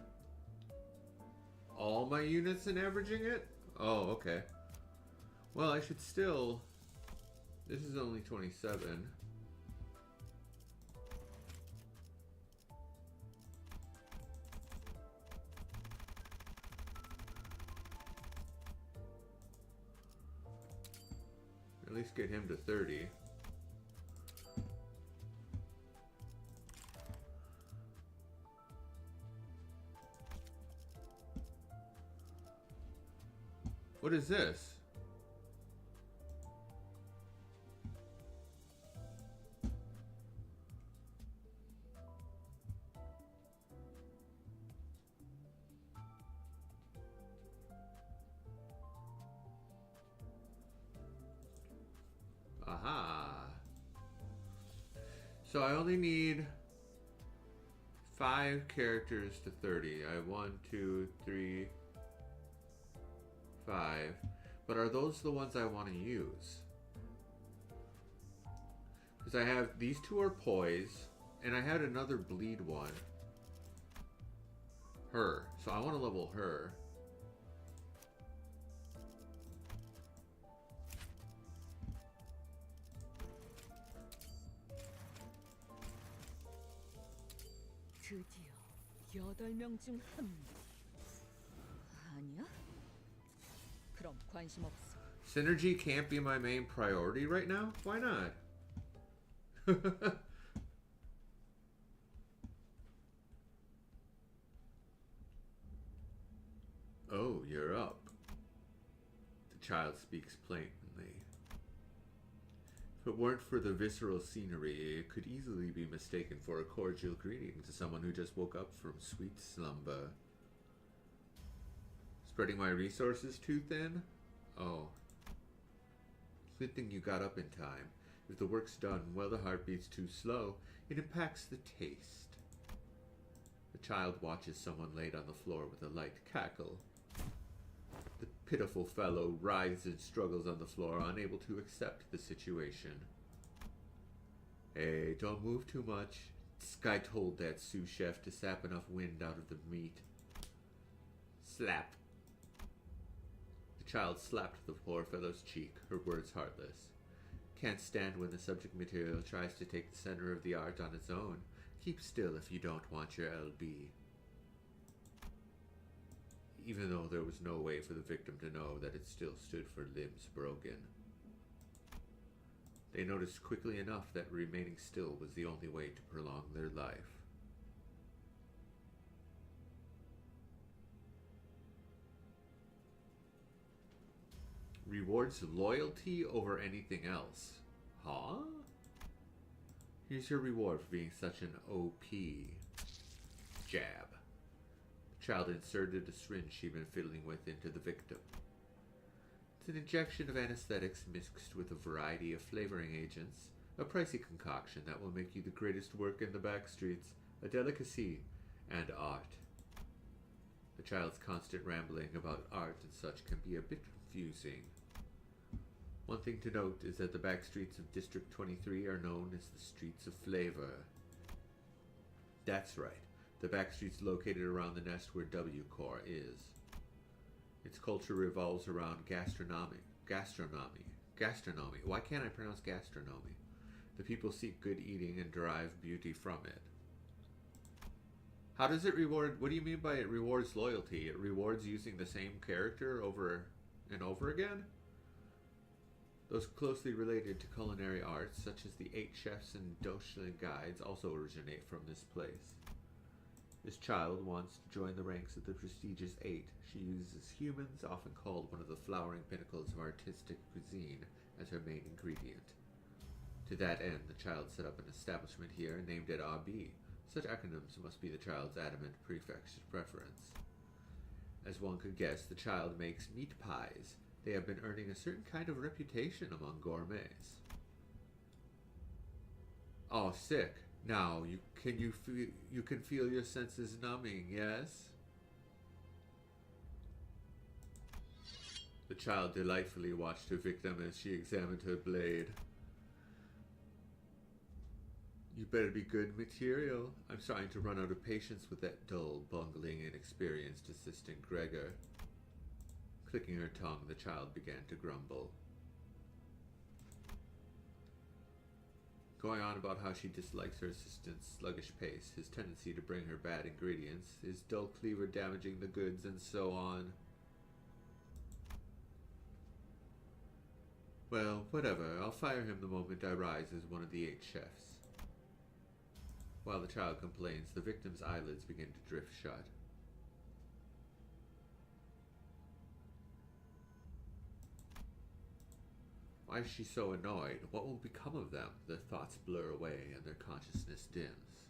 All my units and averaging it? Oh, okay. Well, I should still... This is only 27. At least get him to 30. What is this? Aha. So I only need 5 characters to 30. I have 1, 2, 3, 5. But are those the ones I want to use? Because I have, these 2 are poise, and I had another bleed one. Her. So I want to level her. 드디어 8명 중 한 명. 아니야? 그럼 관심 없어. Synergy can't be my main priority right now? Why not? Oh, you're up. The child speaks plainly. If it weren't for the visceral scenery, it could easily be mistaken for a cordial greeting to someone who just woke up from sweet slumber. Spreading my resources too thin? Oh. Good thing you got up in time. If the work's done while the heartbeat's too slow, it impacts the taste. The child watches someone laid on the floor with a light cackle. The pitiful fellow writhes and struggles on the floor, unable to accept the situation. Hey, don't move too much. This guy told that sous chef to sap enough wind out of the meat. Slap. The child slapped the poor fellow's cheek, her words heartless. Can't stand when the subject material tries to take the center of the art on its own. Keep still if you don't want your LB. Even though there was no way for the victim to know that it still stood for limbs broken. They noticed quickly enough that remaining still was the only way to prolong their life. Rewards loyalty over anything else. Huh? Here's your reward for being such an OP. jab. The child inserted a syringe she'd been fiddling with into the victim. It's an injection of anesthetics mixed with a variety of flavoring agents, a pricey concoction that will make you the greatest work in the back streets, a delicacy, and art. The child's constant rambling about art and such can be a bit confusing. One thing to note is that the back streets of District 23 are known as the Streets of Flavor. That's right, the back streets located around the nest where W Corps is. Its culture revolves around gastronomy. Why can't I pronounce gastronomy? The people seek good eating and derive beauty from it. How does it reward? What do you mean by it rewards loyalty? It rewards using the same character over and over again? Those closely related to culinary arts, such as the 8 chefs and Doshling guides, also originate from this place. This child wants to join the ranks of the prestigious 8. She uses humans, often called one of the flowering pinnacles of artistic cuisine, as her main ingredient. To that end, the child set up an establishment here and named it RB. Such acronyms must be the child's adamant prefix preference. As one could guess, the child makes meat pies. They have been earning a certain kind of reputation among gourmets. Oh, sick. Now, you can feel your senses numbing, yes? The child delightfully watched her victim as she examined her blade. You better be good material. I'm starting to run out of patience with that dull, bungling, inexperienced assistant Gregor. Clicking her tongue, the child began to grumble. Going on about how she dislikes her assistant's sluggish pace, his tendency to bring her bad ingredients, his dull cleaver damaging the goods, and so on. Well, whatever. I'll fire him the moment I rise as one of the 8 chefs. While the child complains, the victim's eyelids begin to drift shut. Why is she so annoyed? What will become of them? Their thoughts blur away and their consciousness dims.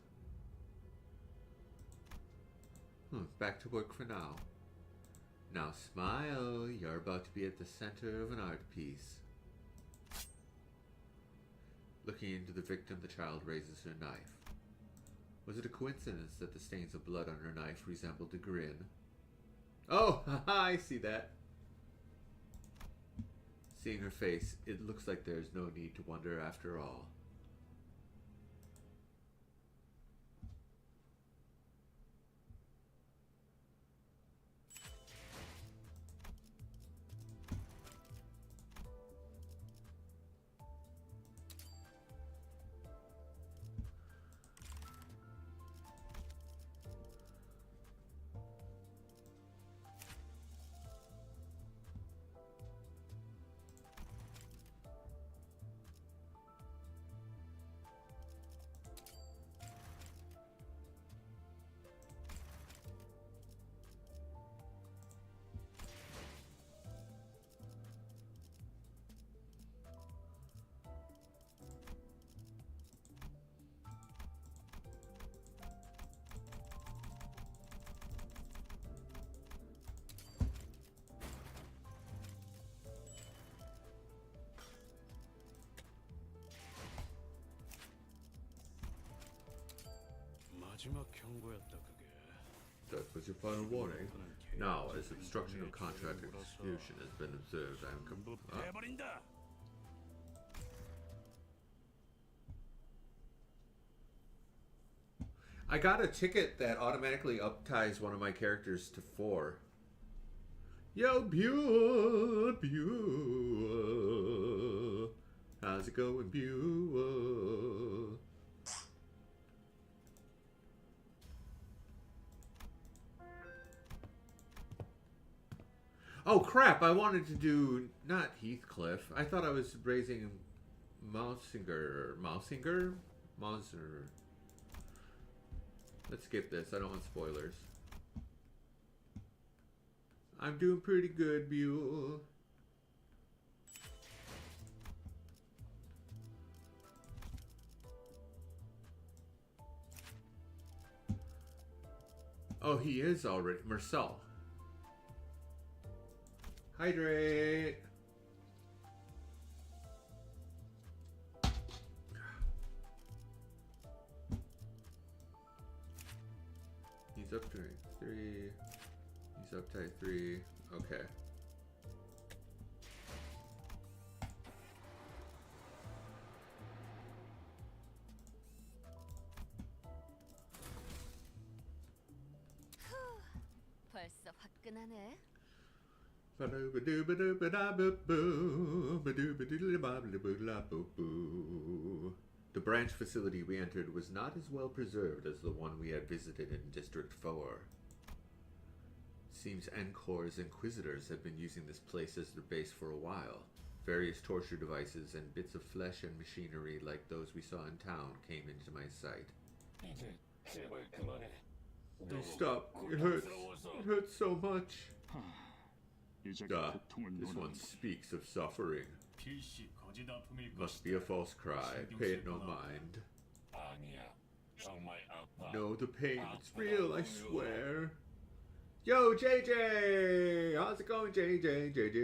Back to work for now. Now smile. You're about to be at the center of an art piece. Looking into the victim, the child raises her knife. Was it a coincidence that the stains of blood on her knife resembled a grin? Oh, haha, I see that. Seeing her face, it looks like there's no need to wonder after all. That was your final warning. Now, as obstruction of contract execution has been observed, I am I got a ticket that automatically upties one of my characters to 4. Yo, Beulah, Beulah. How's it going, Beulah? Oh crap, I wanted to do not Heathcliff. I thought I was raising Mausinger. Let's skip this. I don't want spoilers. I'm doing pretty good, Buell. Oh, he is already. Marcel. Hydrate. He's up to 3. He's up to 3. Okay. 벌써 화끈하네. The branch facility we entered was not as well preserved as the one we had visited in District 4. Seems Encore's Inquisitors have been using this place as their base for a while. Various torture devices and bits of flesh and machinery like those we saw in town came into my sight. Please stop. It hurts. It hurts so much. This one speaks of suffering. Must be a false cry. Pay it no mind. No, the pain. It's real, I swear. Yo, JJ! How's it going, JJ? Did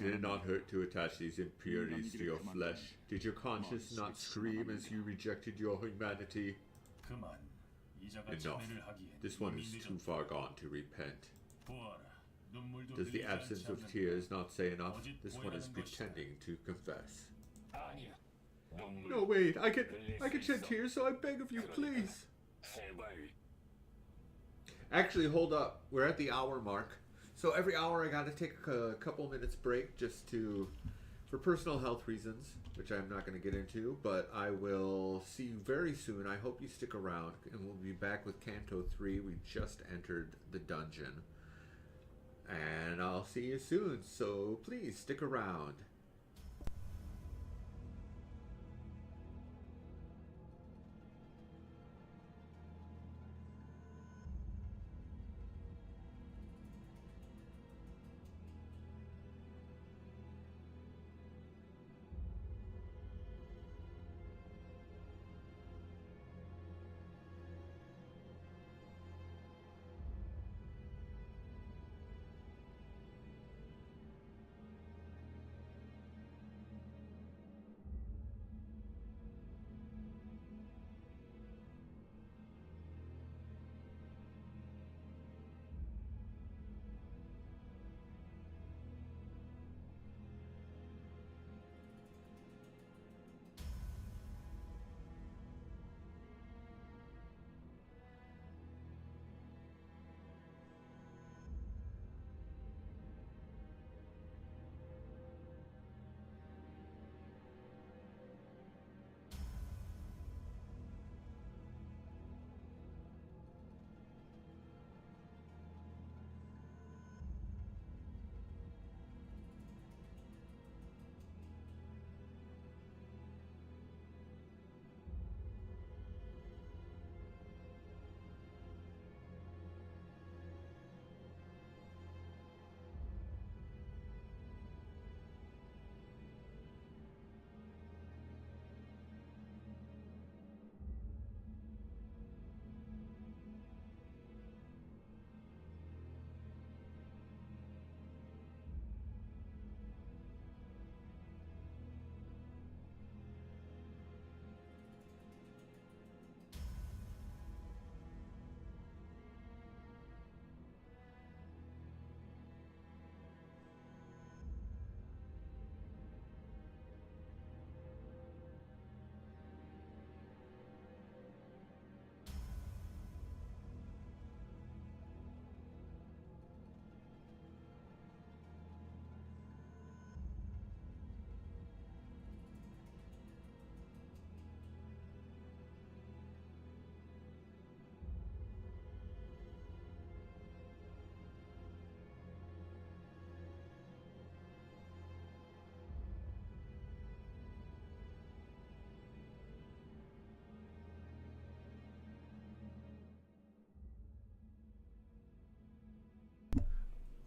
it not hurt to attach these impurities to your flesh? Did your conscience not scream as you rejected your humanity? Enough. This one is too far gone to repent. Does the absence of tears not say enough? This one is pretending to confess. No, wait. I can shed tears, so I beg of you, please. Actually, hold up. We're at the hour mark. So every hour I gotta take a couple minutes break just for personal health reasons, which I'm not going to get into, but I will see you very soon. I hope you stick around, and we'll be back with Canto 3. We just entered the dungeon. And I'll see you soon, so please stick around.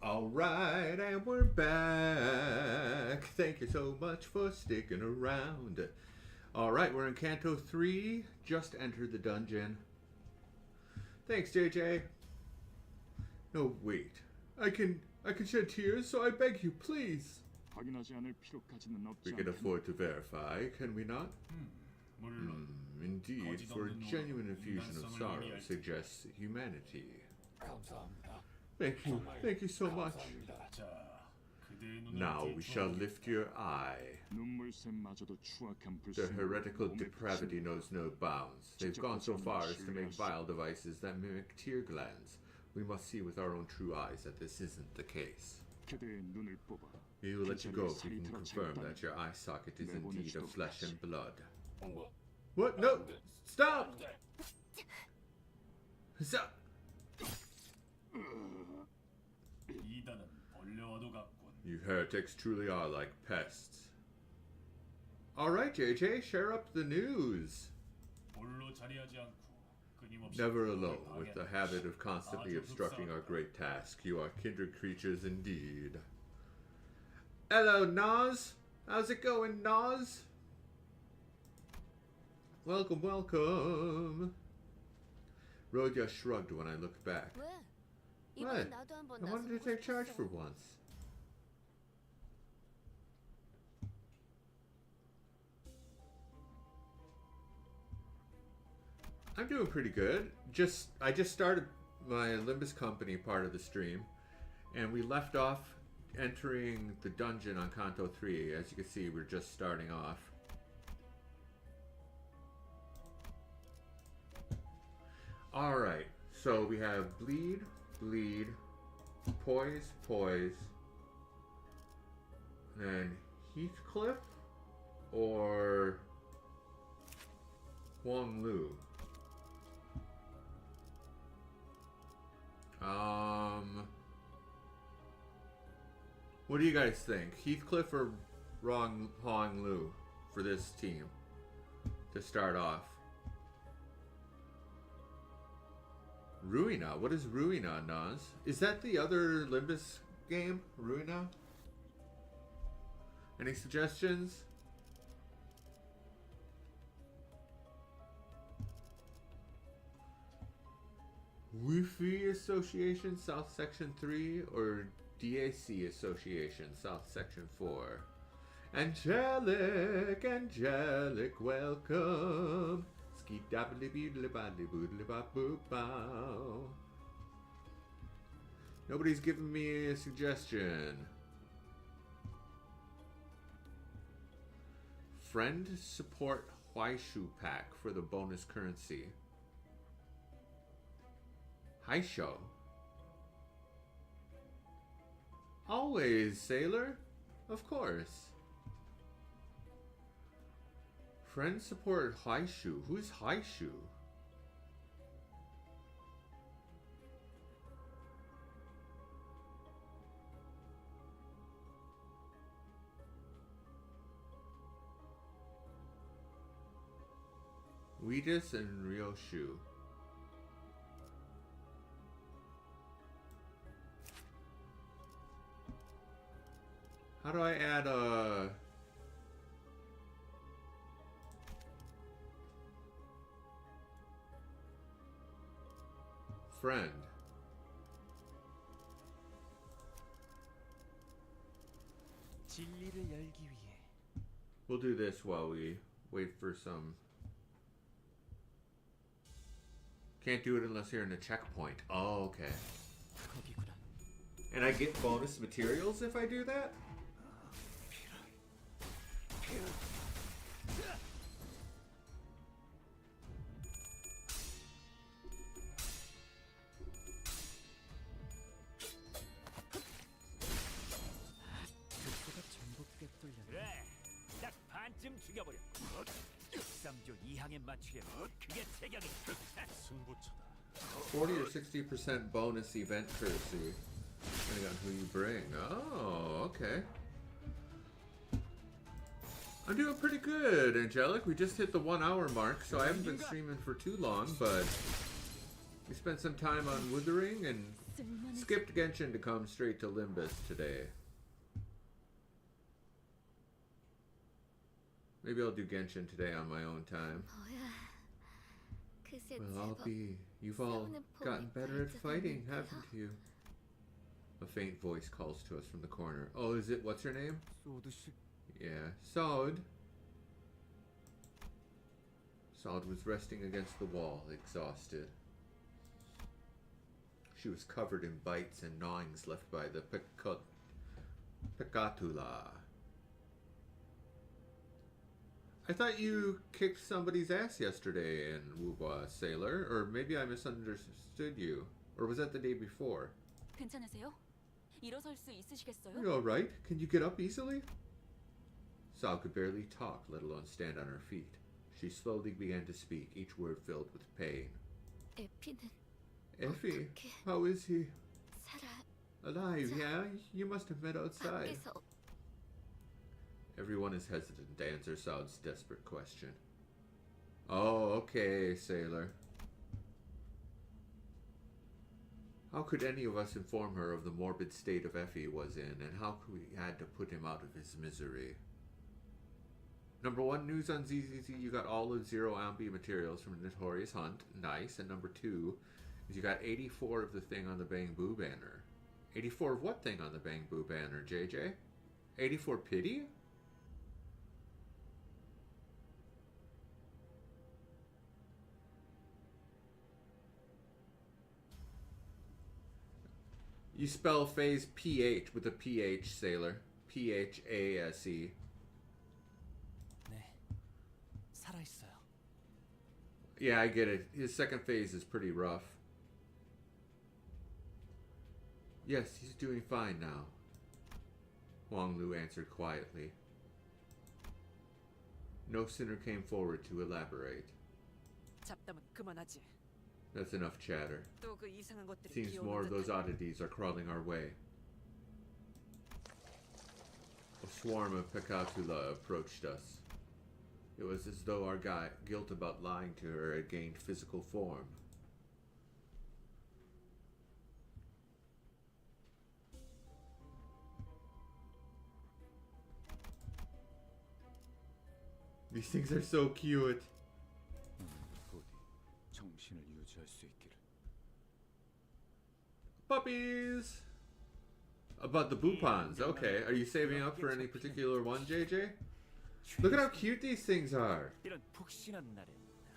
Alright, and we're back. Thank you so much for sticking around. Alright, we're in Canto 3. Just entered the dungeon. Thanks, JJ. No, wait. I can shed tears, so I beg you, please. 확인하지 않을 필요까지는 We 없지 can 않겠나? afford to verify, can we not? 물론 Indeed, for a genuine infusion of sorrow suggests humanity. 감사합니다. Thank you so much. 자, 그대의 눈을 Now we shall lift your eye. 눈물샘마저도 추악한 Their 불순물을 heretical 몸에 depravity 비친다. knows no bounds. They've gone so far as to make vile devices that mimic tear glands. We must see with our own true eyes that this isn't the case. 그대의 눈을 뽑아 We will let you go if you can 살이 confirm 들어 that your eye socket is indeed of flesh and blood. 뭐, What? No! Stop! Stop! 이단은 벌레와도 같군. You heretics truly are like pests. Alright, JJ, share up the news. 홀로 자리하지 않고 끊임없이 Never 공격을 alone, with the 방해하는 habit of constantly obstructing our great task. You are kindred creatures indeed. Hello, Nas! How's it going, Nas? Welcome, welcome. Rodya shrugged when I looked back. 왜? What? 이번엔 나도 한번 I wanted to 나서보고 take charge 싶었어. for once. I'm doing pretty good. I just started my Limbus company part of the stream, and we left off entering the dungeon on Kanto 3. As you can see, we're just starting off. Alright, so we have bleed, bleed, poise, poise, and then Heathcliff or Huang Lu. What do you guys think? Heathcliff or Huang Lu for this team to start off? Ruina. What is Ruina, Nas? Is that the other Limbus game? Ruina? Any suggestions? Wi-Fi Association South Section 3 or DAC Association South Section 4? Angelic, angelic, welcome. Nobody's giving me a suggestion. Friend support Huaishu pack for the bonus currency. Haisho. Always, sailor. Of course. Friend support Haishu. Who's Haishu? Weedus and Ryoshu. How do I add a... friend? 진리를 열기 위해 We'll do this while we wait for some... Can't do it unless you're in a checkpoint. Oh, okay. 거기구나. And I get bonus materials if I do that? 독소가 전부 꿰뚫렸네. 그래, 딱 반쯤 죽여버려. 3조 2항에 맞추려면 그게 제격이야. 승부처다. 40 or 60% bonus event courtesy, depending on who you bring. Oh, okay. I'm doing pretty good, Angelic. We just hit the 1 hour mark, so I haven't been streaming for too long, but we spent some time on Withering and skipped Genshin to come straight to Limbus today. Maybe I'll do Genshin today on my own time. 뭐야? 그새 Well, I'll 제법 be. You've all 싸우는 gotten 폼이 better at fighting, 발전했는데요? haven't you? A faint voice calls to us from the corner. Oh, is it? What's her name? 소드씨. Yeah, Saud. Saud was resting against the wall, exhausted. She was covered in bites and gnawings left by the Pecatula. I thought you kicked somebody's ass yesterday in Wuwa, Sailor. Or maybe I misunderstood you. Or was that the day before? 괜찮으세요? 일어설 수 있으시겠어요? Are you alright? Can you get up easily? Sao could barely talk, let alone stand on her feet. She slowly began to speak, each word filled with pain. 에피는 Effie, 어떻게 how is he? 살아? Alive, yeah? You must have met outside. 밖에서 Everyone is hesitant to answer Saud's desperate question. Oh, okay, Sailor. How could any of us inform her of the morbid state of Effie was in, and how could we had to put him out of his misery? Number 1, news on ZZZ, you got all of 0 Ambi materials from Notorious Hunt. Nice. And number 2 is you got 84 of the thing on the Bang Boo banner. 84 of what thing on the Bang Boo banner, JJ? 84 pity? You spell phase PH with a PH, Sailor. PHASE. 네. 살아있어요. Yeah, I get it. His second phase is pretty rough. Yes, he's doing fine now. Huang Lu answered quietly. No sooner came forward to elaborate. 잡담은 그만하지. That's enough chatter. 또 그 이상한 것들이 Seems more 기어오는 of those 듯한. oddities are crawling our way. A swarm of Pecatula approached us. It was as though our guilt about lying to her had gained physical form. These things are so cute. 부디 정신을 유지할 수 있기를. Puppies! About the Bupons. Okay. Are you saving up for any particular one, JJ? Look at how cute these things are. 이런 푹신한 날엔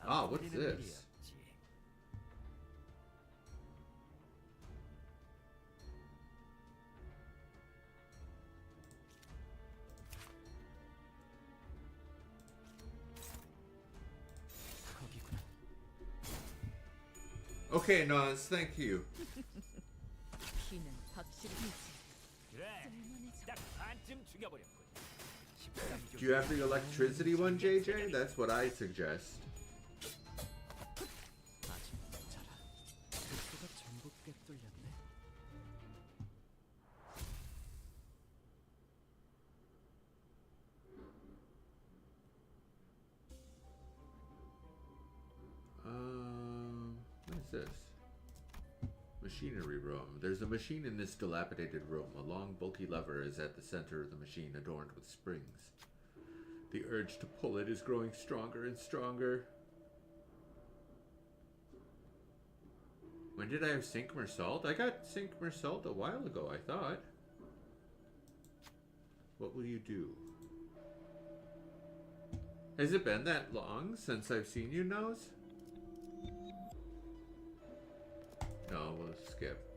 Ah, 안 what's 풀리는 this? 일이었지. 거기구나. Okay, Nas, thank you. 피는 확실히 그래. 딱 반쯤 죽여버렸군. 13조 Do you have the electricity one, JJ? That's what I suggest. 아직 모자라. 복수가 전부 꿰뚫렸네. What is this? Machinery room. There's a machine in this dilapidated room. A long, bulky lever is at the center of the machine, adorned with springs. The urge to pull it is growing stronger and stronger. When did I have Sync Mersault? I got Sync Mersault a while ago, I thought. What will you do? Has it been that long since I've seen you, Nose? No, we'll skip.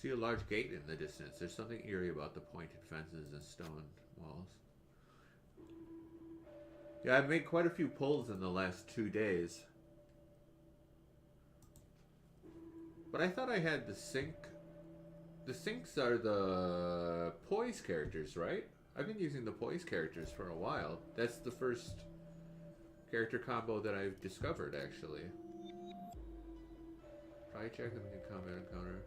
See a large gate in the distance. There's something eerie about the pointed fences and stone walls. Yeah, I've made quite a few pulls in the last 2 days. But I thought I had the sync. The syncs are the poise characters, right? I've been using the poise characters for a while. That's the first character combo that I've discovered, actually. Try check them in combat encounter.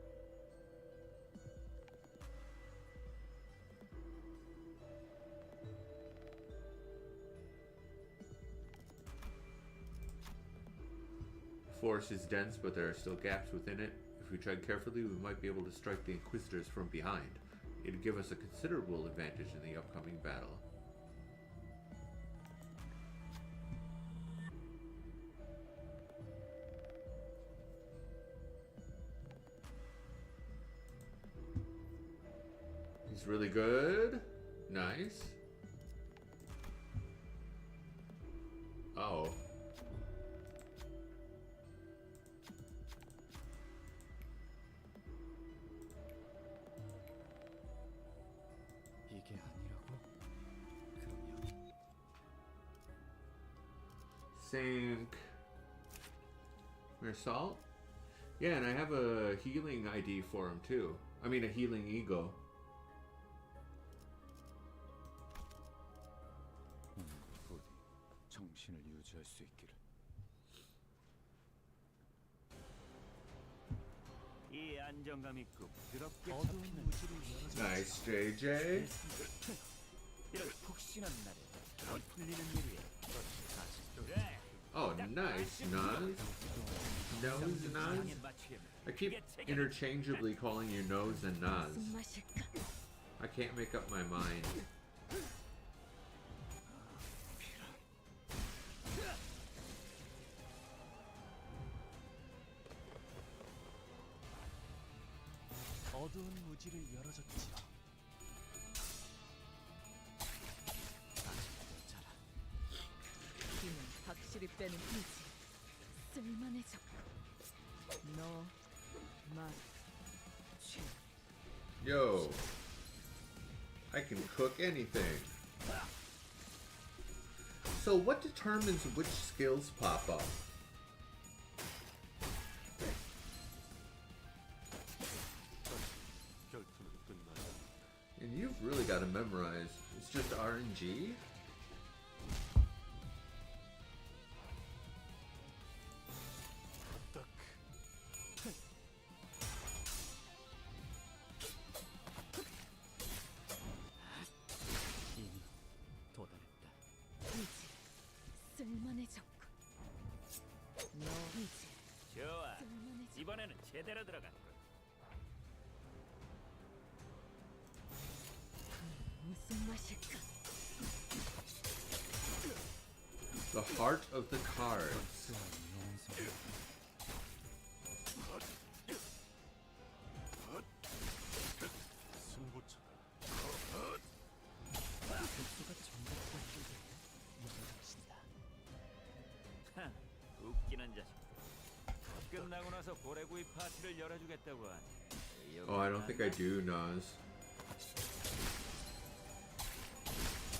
force is dense, but there are still gaps within it. If we tread carefully, we might be able to strike the Inquisitors from behind. It'd give us a considerable advantage in the upcoming battle. He's really good. Nice. Oh. 이게 아니라고? 그러면 Sink. Salt? Yeah, and I have a healing ID for him too. I mean, a healing ego. 부디 정신을 유지할 수 있기를. 이 안정감 있고 부드럽게 잡히는 Nice, JJ. 이런 푹신한 날에 돈 풀리는 일 위해 그래. Oh, nice, Nuz. Nose, Nuz. I keep interchangeably calling you Nose and Nuz. 무슨 맛일까? I can't make up my mind. 어두운 무지를 열어줬지. 피는 확실히 빼는 이지. 쓸만해져. 너, 맛, 취. Yo. I can cook anything. So what determines which skills pop up? And you've really got to memorize. It's just RNG? 이미 도달했다. 이제 쓸만해졌군. 너, 이제 좋아. 쓸만해져. 이번에는 제대로 들어갔군. 무슨 맛일까? The heart of the cards. 하, 웃기는 자식. 끝나고 나서 고래구이 파티를 열어주겠다고 하네. Oh, I don't think I do, Naz.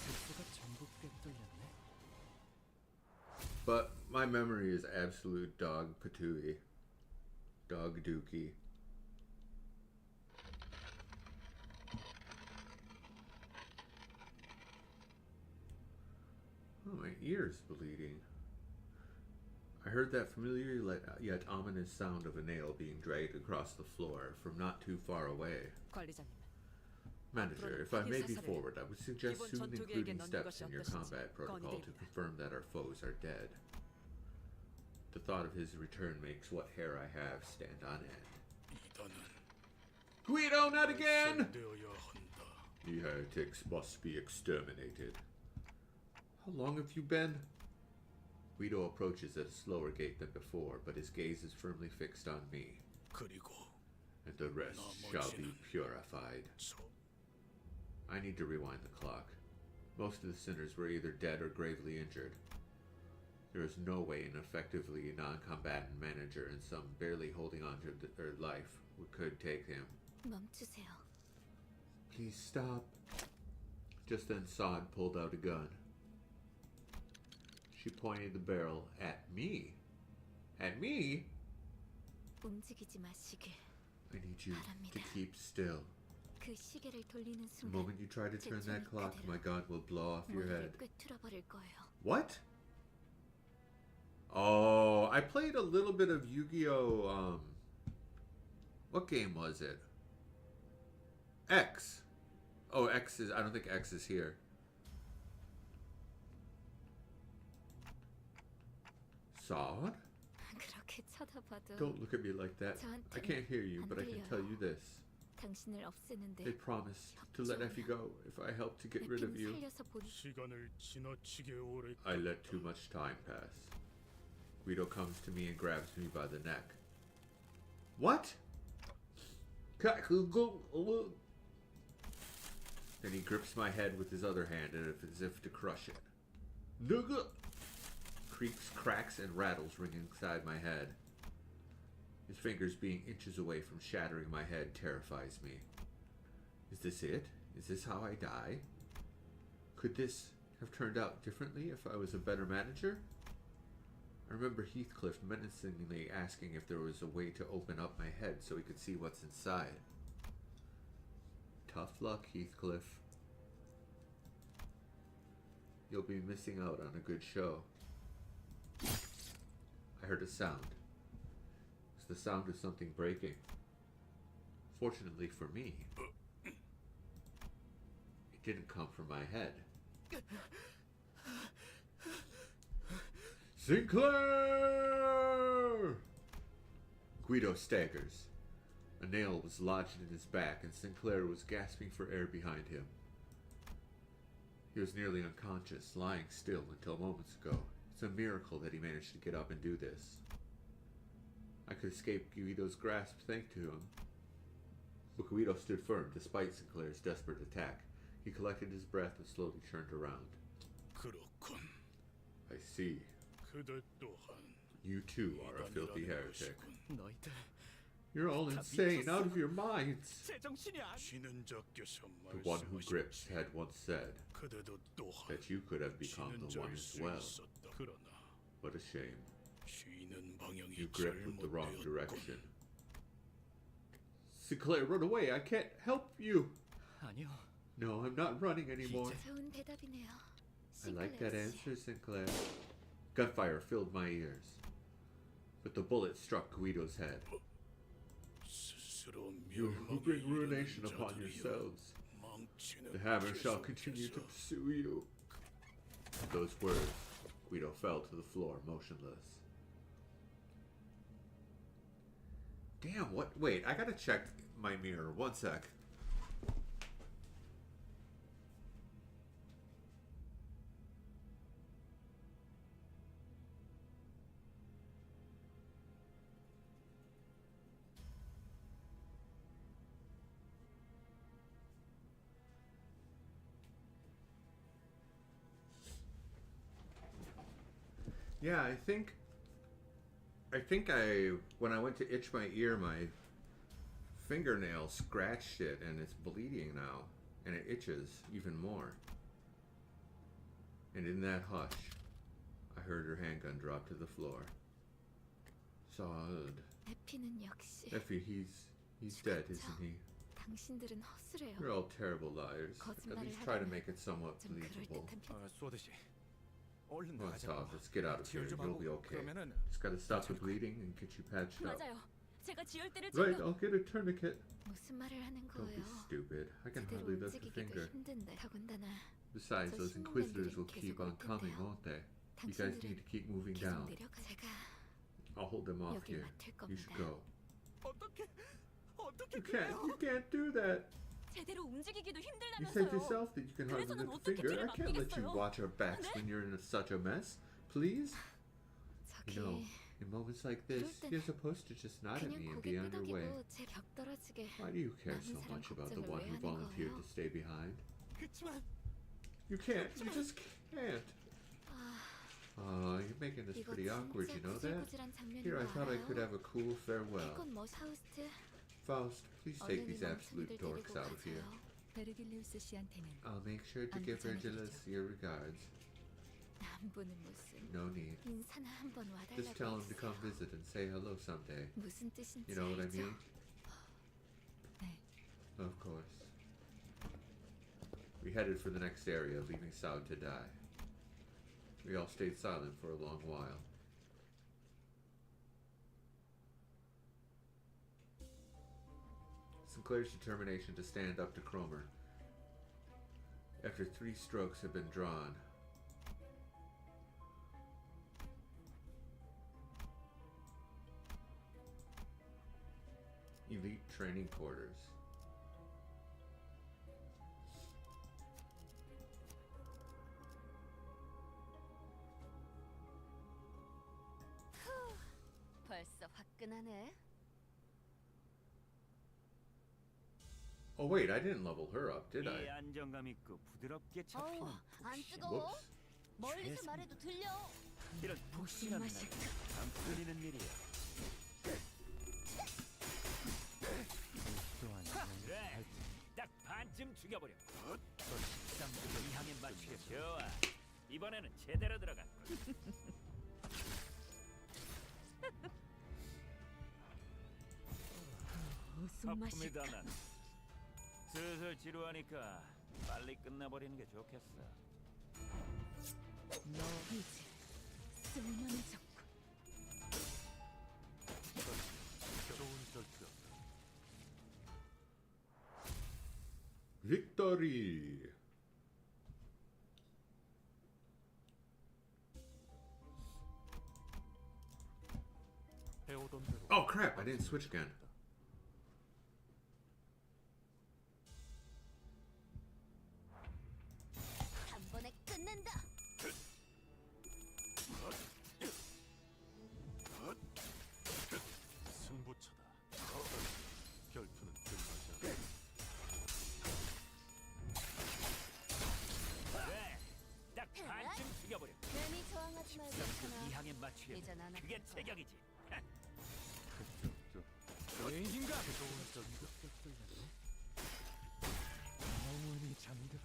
복수가 전부 꿰뚫렸네. But my memory is absolute dog patooey. Dog dookie. Oh, my ear's bleeding. I heard that familiar yet ominous sound of a nail being dragged across the floor from not too far away. 관리자님. Manager, if I may be forward, I would suggest soon including steps in your combat protocol to confirm that our foes are dead. The thought of his return makes what hair I have stand on end. Guido, not again! The heretics must be exterminated. How long have you been? Guido approaches at a slower gait than before, but his gaze is firmly fixed on me. And the rest shall be purified. I need to rewind the clock. Most of the sinners were either dead or gravely injured. There is no way an effectively non-combatant manager and some barely holding on to their life could take him. 멈추세요. Please stop. Just then Sod pulled out a gun. She pointed the barrel at me. At me? 움직이지 마시길. I need you to 바랍니다. keep still. 그 시계를 돌리는 The 순간 moment you try to turn that clock, my god will blow off your 머리를 head. 꿰뚫어 버릴 거예요. What? Oh, I played a little bit of Yu-Gi-Oh! What game was it? X. Oh, X is... I don't think X is here. Sod? 그렇게 봐도 Don't look at me like that. I can't hear you, but I can tell you this. 당신을 없애는데 They promised to let Effie go if I helped to get rid of you. 살려서 보내. 시간을 지나치게 오래 I let too much time pass. Guido comes to me and grabs me by the neck. What? Then he grips my head with his other hand as if to crush it. Creaks, cracks, and rattles ring inside my head. His fingers being inches away from shattering my head terrifies me. Is this it? Is this how I die? Could this have turned out differently if I was a better manager? I remember Heathcliff menacingly asking if there was a way to open up my head so he could see what's inside. Tough luck, Heathcliff. You'll be missing out on a good show. I heard a sound. It was the sound of something breaking. Fortunately for me, it didn't come from my head. Sinclair! Guido staggers. A nail was lodged in his back, and Sinclair was gasping for air behind him. He was nearly unconscious, lying still until moments ago. It's a miracle that he managed to get up and do this. I could escape Guido's grasp thanks to him. But Guido stood firm despite Sinclair's desperate attack. He collected his breath and slowly turned around. 그렇군. I see. 그대 또한 You too are a filthy heretic. 너희들 You're all insane, out of your minds. 제정신이야. 지는 자께서 The one who grips had once said 그대도 또한 that you could have become 지는 the one 자일 as 수 well. 있었다. 그러나 What a shame. 쉬는 방향이 You gripped with the wrong 잘못되었군. direction. Sinclair, run away. I can't help you. 아니요. No, I'm not running anymore. 좋은 대답이네요. I like that 싱클레어 씨. answer, Sinclair. Gunfire filled my ears. But the bullet struck Guido's head. 스스로 You who bring 멸망에 ruination 이르는 upon 자들이여, yourselves. 망치는 The hammer shall 계속해서 continue to pursue you. With those words, Guido fell to the floor, motionless. Damn, what? Wait, I gotta check my mirror. One sec. Yeah, I think when I went to itch my ear, my fingernail scratched it and it's bleeding now and it itches even more. And in that hush, I heard her handgun drop to the floor. Sad. 에피는 역시 Effie, he's dead, isn't he? 당신들은 허술해요. You're all terrible liars. At least try to make it somewhat 좀 believable. 그럴듯한 편. 쏘듯이. 얼른 Well, 나가자고. Sav, let's get out of here. 지혈 좀 You'll 하고 be okay. 그러면은 Just gotta stop the bleeding and get you patched up. 맞아요. 제가 지혈대를 Right, 챙겨. I'll get a tourniquet. 무슨 말을 하는 Don't be 거예요? stupid. I can 제대로 hardly lift a 움직이기도 finger. 힘든데 더군다나 Besides, those inquisitors will keep on coming, 텐데요. won't they? You guys need to keep moving 계속 down. 내려가. 제가 I'll hold them off 여길 here. 맡을 You should 겁니다. go. 어떻게 You can't do that. 제대로 움직이기도 You 힘들다면서요. said yourself that you can hardly 그래서는 lift a 어떻게 finger. 뒤를 I can't let you 맡기겠어요? watch our backs when you're in such a mess. Please? 저기 You know, in moments like this, 그럴 땐 you're supposed to just nod at 그냥 me and 고개 be on your way. 끄덕이고 제 벽 떨어지게. Why do you care 남은 so 사람 much about the 걱정을 one 왜 who 하는 volunteered 거예요? to stay behind? 그치만 You can't. You just can't. You're making this 이거 pretty awkward, 진짜 you know that? 구질구질한 장면인 Here, I 거 thought I could 알아요? have a cool farewell. 이건 뭐 사우스트? Faust, please take 얼른 these 이 absolute 멍청이들 dorks 데리고 out of here. 가세요. 베르길리우스 씨한테는 I'll make sure to 안 give 전해드리죠. Virgilus your regards. 남부는 무슨 No need. 인사나 한번 Just tell 와달라고 him to come 했어요. visit and say hello someday. 무슨 뜻인지 You know what I 알죠? mean? 네. Of course. We headed for the next area, leaving Saud to die. We all stayed silent for a long while. Sinclair's determination to stand up to Cromer. After 3 strokes had been drawn, Elite training quarters. 벌써 화끈하네. Oh wait, I didn't level her up, did 이 I? 안정감 있고 부드럽게 잡히는 어우, 안 뜨거워? Whoops. 멀리서 최선. 말해도 들려. 이런 푹신한 날 안 풀리는 일이야. 그래, 딱 반쯤 죽여버려. 13조 이항에 맞추게. 좋아, 이번에는 제대로 들어갔군. 무슨 하품이 맛일까? 다 나. 슬슬 지루하니까 빨리 끝내버리는 게 좋겠어. 너 이제 쓸만해졌군. Victory! Oh crap, I didn't switch again. 한 번에 끝낸다. 승부처다. 결투는 끝나지 않아. 그래, 딱 반쯤 죽여버려. 괜히 저항하지 말고 13조 있잖아. 이항에 맞추게. 예전 안 그게 아플 거야. 체격이지. 왜인가? 영원히 잠들어.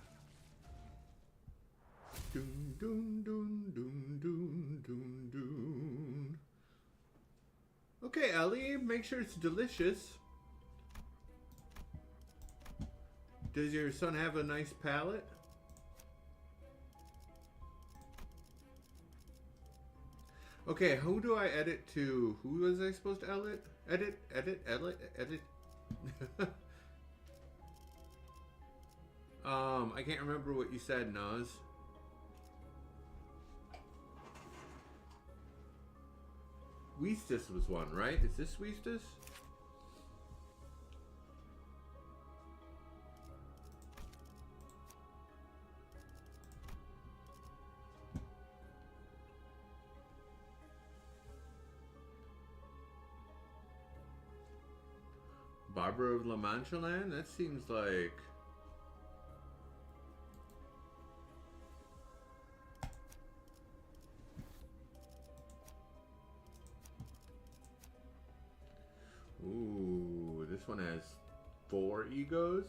Dun dun dun dun dun dun dun. Okay, Ellie, make sure it's delicious. Does your son have a nice palate? Okay, who do I edit to? Who was I supposed to edit? Edit. I can't remember what you said, Naz. Weestus was one, right? Is this Weestus? Barbara of La Mancha Land? That seems like... Ooh, this one has 4 egos?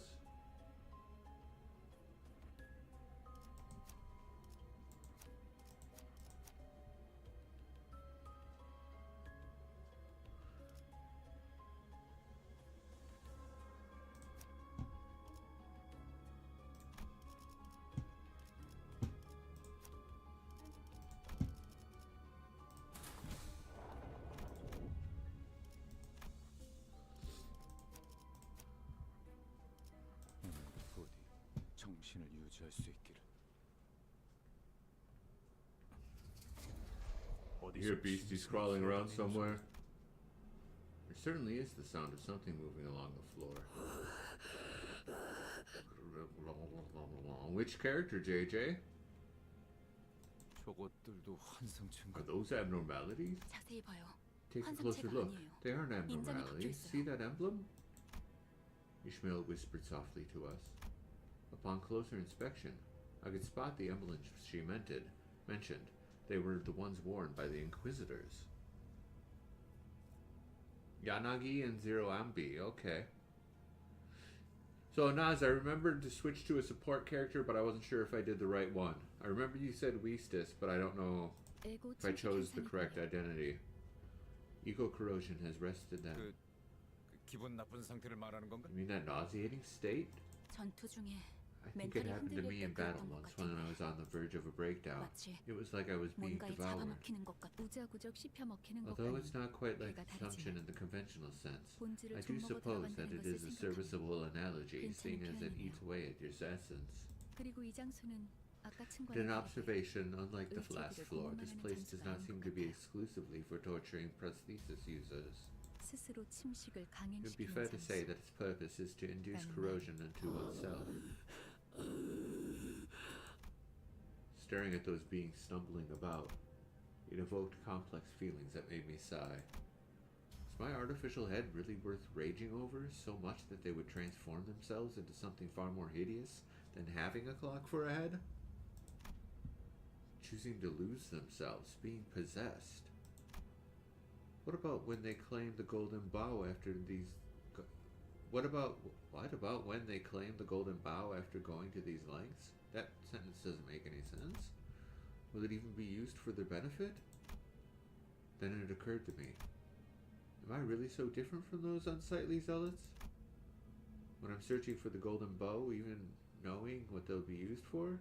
부디 정신을 유지할 수 있기를. You hear beasties crawling around somewhere? There certainly is the sound of something moving along the floor. Which character, JJ? 저것들도 환상층가. Are those abnormalities? 자세히 봐요. Take a closer look. 아니에요. They aren't 인장이 박혀 abnormalities. 있어요. See that emblem? Ishmael whispered softly to us. Upon closer inspection, I could spot the emblems she mentioned. They were the ones worn by the Inquisitors. Yanagi and Zero Ambi, okay. So Naz, I remembered to switch to a support character, but I wasn't sure if I did the right one. I remember you said Weestus, but I don't know 에고 if I chose the 침체 correct 현상이 identity. Eco corrosion has rested them. 그 기분 나쁜 상태를 말하는 건가? You mean that nauseating state? 전투 중에 I think it 멘탈이 happened to me in 흔들릴 때 battle 그랬던 것 once when I was on the verge of a breakdown. 마치 It was like I was being 뭔가에 devoured. 잡아먹히는 것 같. 우자구적 씹혀먹히는 것 Although 같은 it's not quite like 배가 consumption 다르지만 in the conventional sense, 본질을 I do 좀 먹어 suppose that 들어간다는 it is 것을 a 생각하면 serviceable analogy, 괜찮은 seeing as it 표현이네요. eats away at your essence. 그리고 이 장소는 아까 But in 층과는 다르게 observation, unlike the last 의지들을 floor, this 공허만하는 place does not 장소가 seem 아닌 to 것 be 같아요. exclusively for torturing prosthesis users. 스스로 침식을 It would be 강행시키는 fair to say 장소. that its purpose is to induce corrosion into oneself. Staring at those beings stumbling about, it evoked complex feelings that made me sigh. Is my artificial head really worth raging over so much that they would transform themselves into something far more hideous than having a clock for a head? Choosing to lose themselves, being possessed. What about when they claim the golden bow after these... What about when they claim the golden bow after going to these lengths? That sentence doesn't make any sense. Will it even be used for their benefit? Then it occurred to me. Am I really so different from those unsightly zealots? When I'm searching for the golden bow, even knowing what they'll be used for?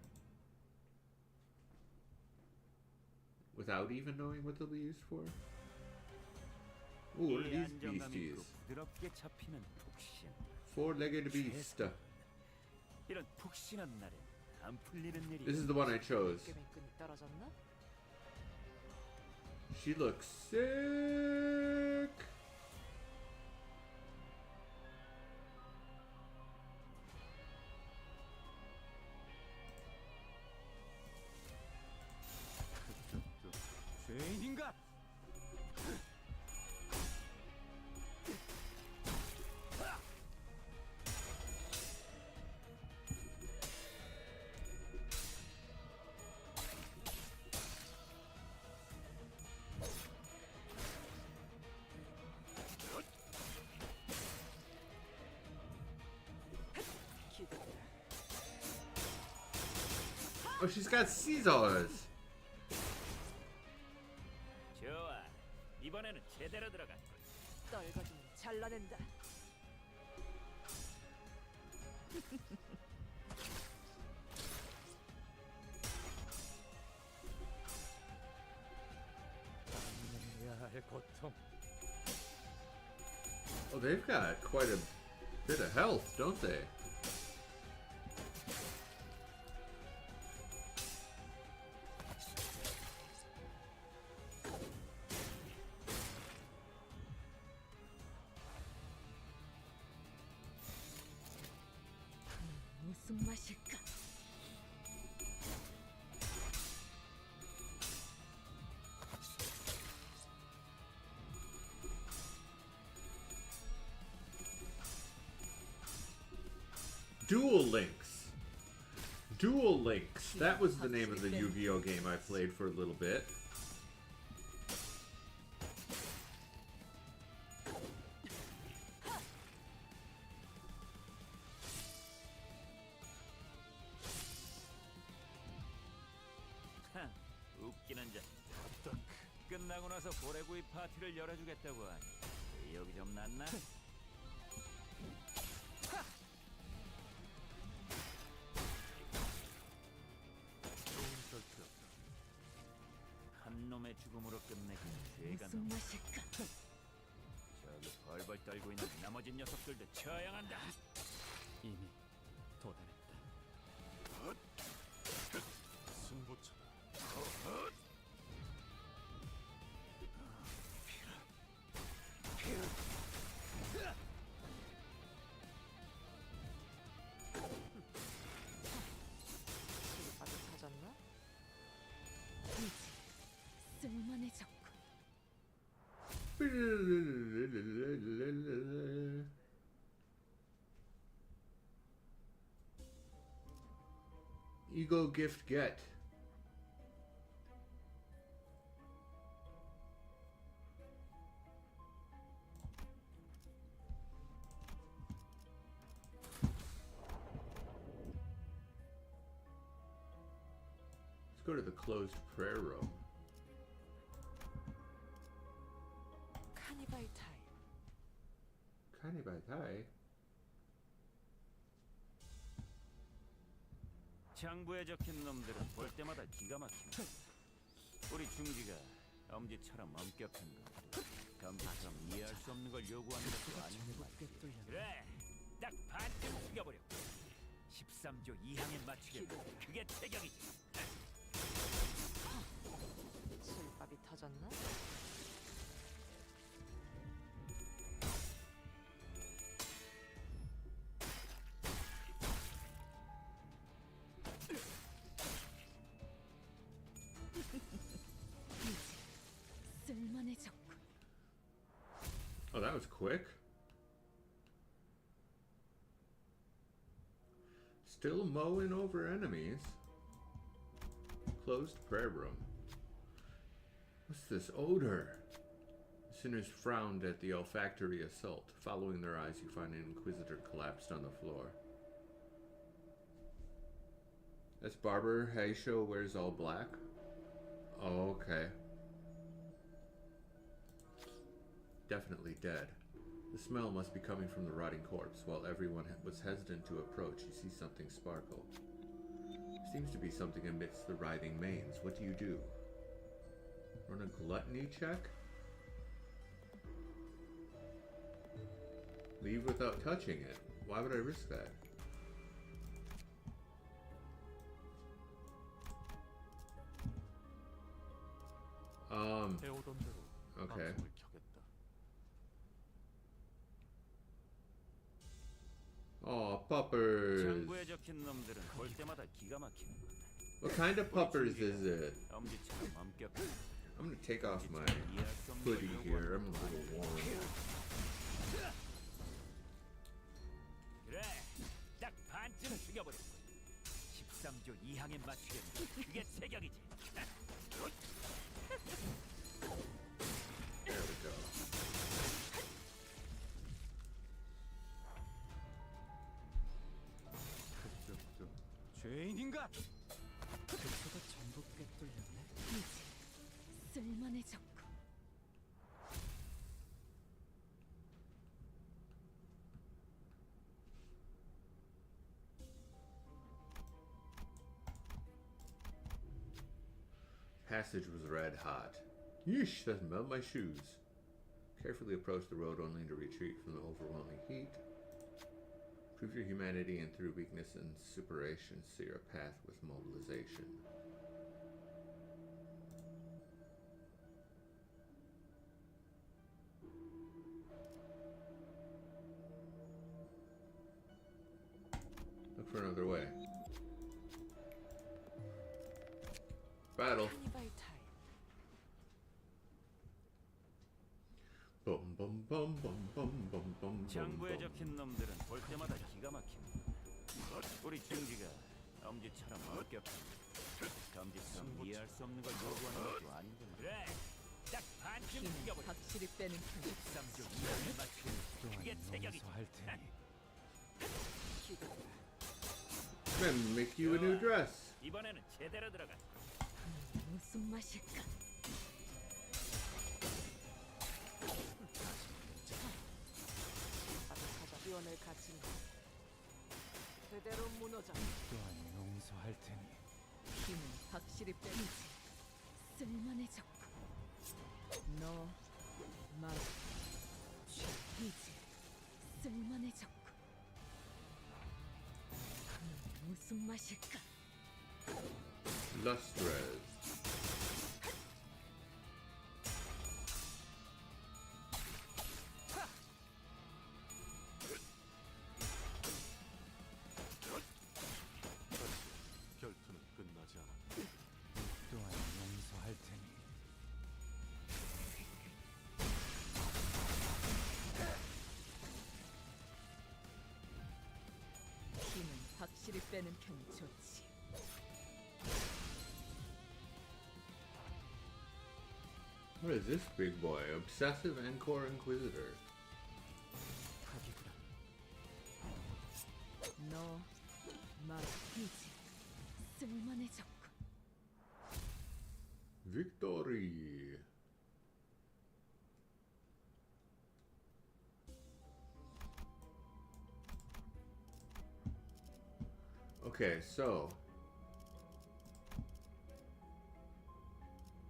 Without even knowing what they'll be used for? Ooh, what are 이 these 안정감 있고 beasties? 부드럽게 잡히는 푹신. Four-legged beast. 이런 푹신한 날엔 안 풀리는 일이. This is the one I chose. 매끈이 떨어졌나? She looks sick. 죄인인가? Oh, she's got scissors. 좋아. 이번에는 제대로 들어갔군. 떨거지는 잘라낸다. 해야 할 고통. Oh, they've got quite a bit of health, don't they? 무슨 맛일까? Duel Links. Duel Links. That was the name of the Yu-Gi-Oh game I played for a little bit. 웃기는 자. 끝나고 나서 고래구이 파티를 열어주겠다고 하니 의욕이 좀 났나? 한 놈의 죽음으로 끝내기 죄가 무슨 넘어. 맛일까? 저기 벌벌 떨고 있는 나머지 녀석들도 처형한다. 이미 도달했다. 승부처. 아직 찾았나? 이제 쓸만해졌군. Ego gift get. Let's go to the closed prayer room. 카니발 타임. 카니발타이. 장부에 적힌 놈들은 볼 때마다 기가 막힌다. 우리 중지가 엄지처럼 엄격한 거, 검지처럼 이해할 수 없는 걸 요구하는 것도 아니고 말이지. 그래, 딱 반쯤 죽여버려. 13조 2항에 맞추려면 그게 태경이지. 술밥이 터졌나? Oh, that was quick. Still mowing over enemies. Closed prayer room. What's this odor? The sinners frowned at the olfactory assault. Following their eyes, you find an inquisitor collapsed on the floor. That's Barber Haisho wears all black? Oh, okay. Definitely dead. The smell must be coming from the rotting corpse. While everyone was hesitant to approach, you see something sparkle. Seems to be something amidst the writhing manes. What do you do? Run a gluttony check? Leave without touching it. Why would I risk that? 배우던 대로 Okay. 방송을 켜겠다. Oh, puppers. 창구에 적힌 놈들은 볼 때마다 기가 막히는 거다. What kind of puppers is it? 엄지처럼 엄격한. I'm gonna take off my 이해할 수 없는 걸 hoodie here. I'm 요구하는 a little warm. 그래, 딱 반쯤 죽여버렸어. 13조 2항에 맞추겠네. 그게 체격이지. There we go. 그쪽도 죄인인가? 그보다 전부 꿰뚫렸네. 이제 쓸만해졌고. Passage was red hot. Yeesh, that melted my shoes. Carefully approach the road only to retreat from the overwhelming heat. Prove your humanity and through weakness and superation, sear a path with mobilization. Look for another way. Battle. Bum bum bum bum bum bum bum 창구에 bum. 적힌 놈들은 볼 때마다 기가 막힌다. 우리 중지가 엄지처럼 엄격한. 엄지처럼 이해할 수 없는 걸 요구하는 것도 아니구나. 그래, 딱 반쯤 죽여버렸어. 확실히 빼는 편. 13조 2항에 맞추겠네. 그게 체격이지. 용서할 테니. Then make you a new dress. 이번에는 제대로 들어가. 무슨 맛일까? 위원을 가진 그대로 무너져. 또한 용서할 테니. 힘은 확실히 빼는 쓸만해졌고. 너 말. 이제 쓸만해졌고. 무슨 맛일까? Lustrous. 결투는 끝나지 않았다. 또한 용서할 테니. 힘은 확실히 빼는 편이 좋지. What is this big boy? Obsessive Encore Inquisitor. 각이구나. 너 말. 이제 쓸만해졌고. Victory. Okay, so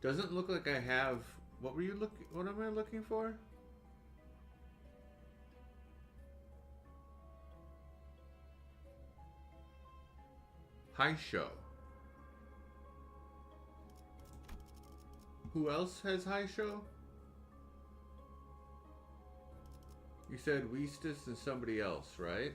doesn't look like I have. What were you looking? What am I looking for? High show. Who else has high show? You said Weestus and somebody else, right?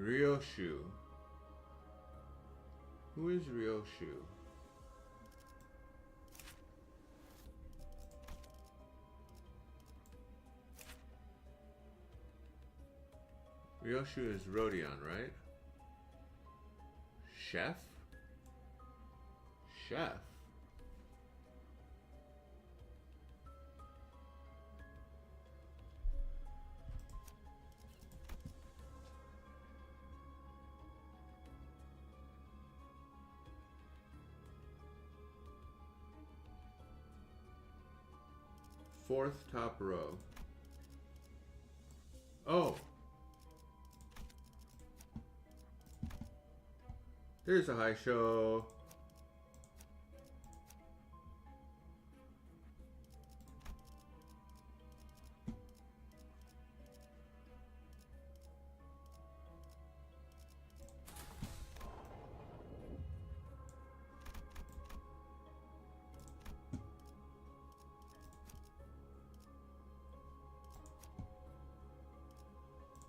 Ryoshu. Who is Ryoshu? Ryoshu is Rodion, right? Chef? Chef? Fourth top row. Oh! There's a high show.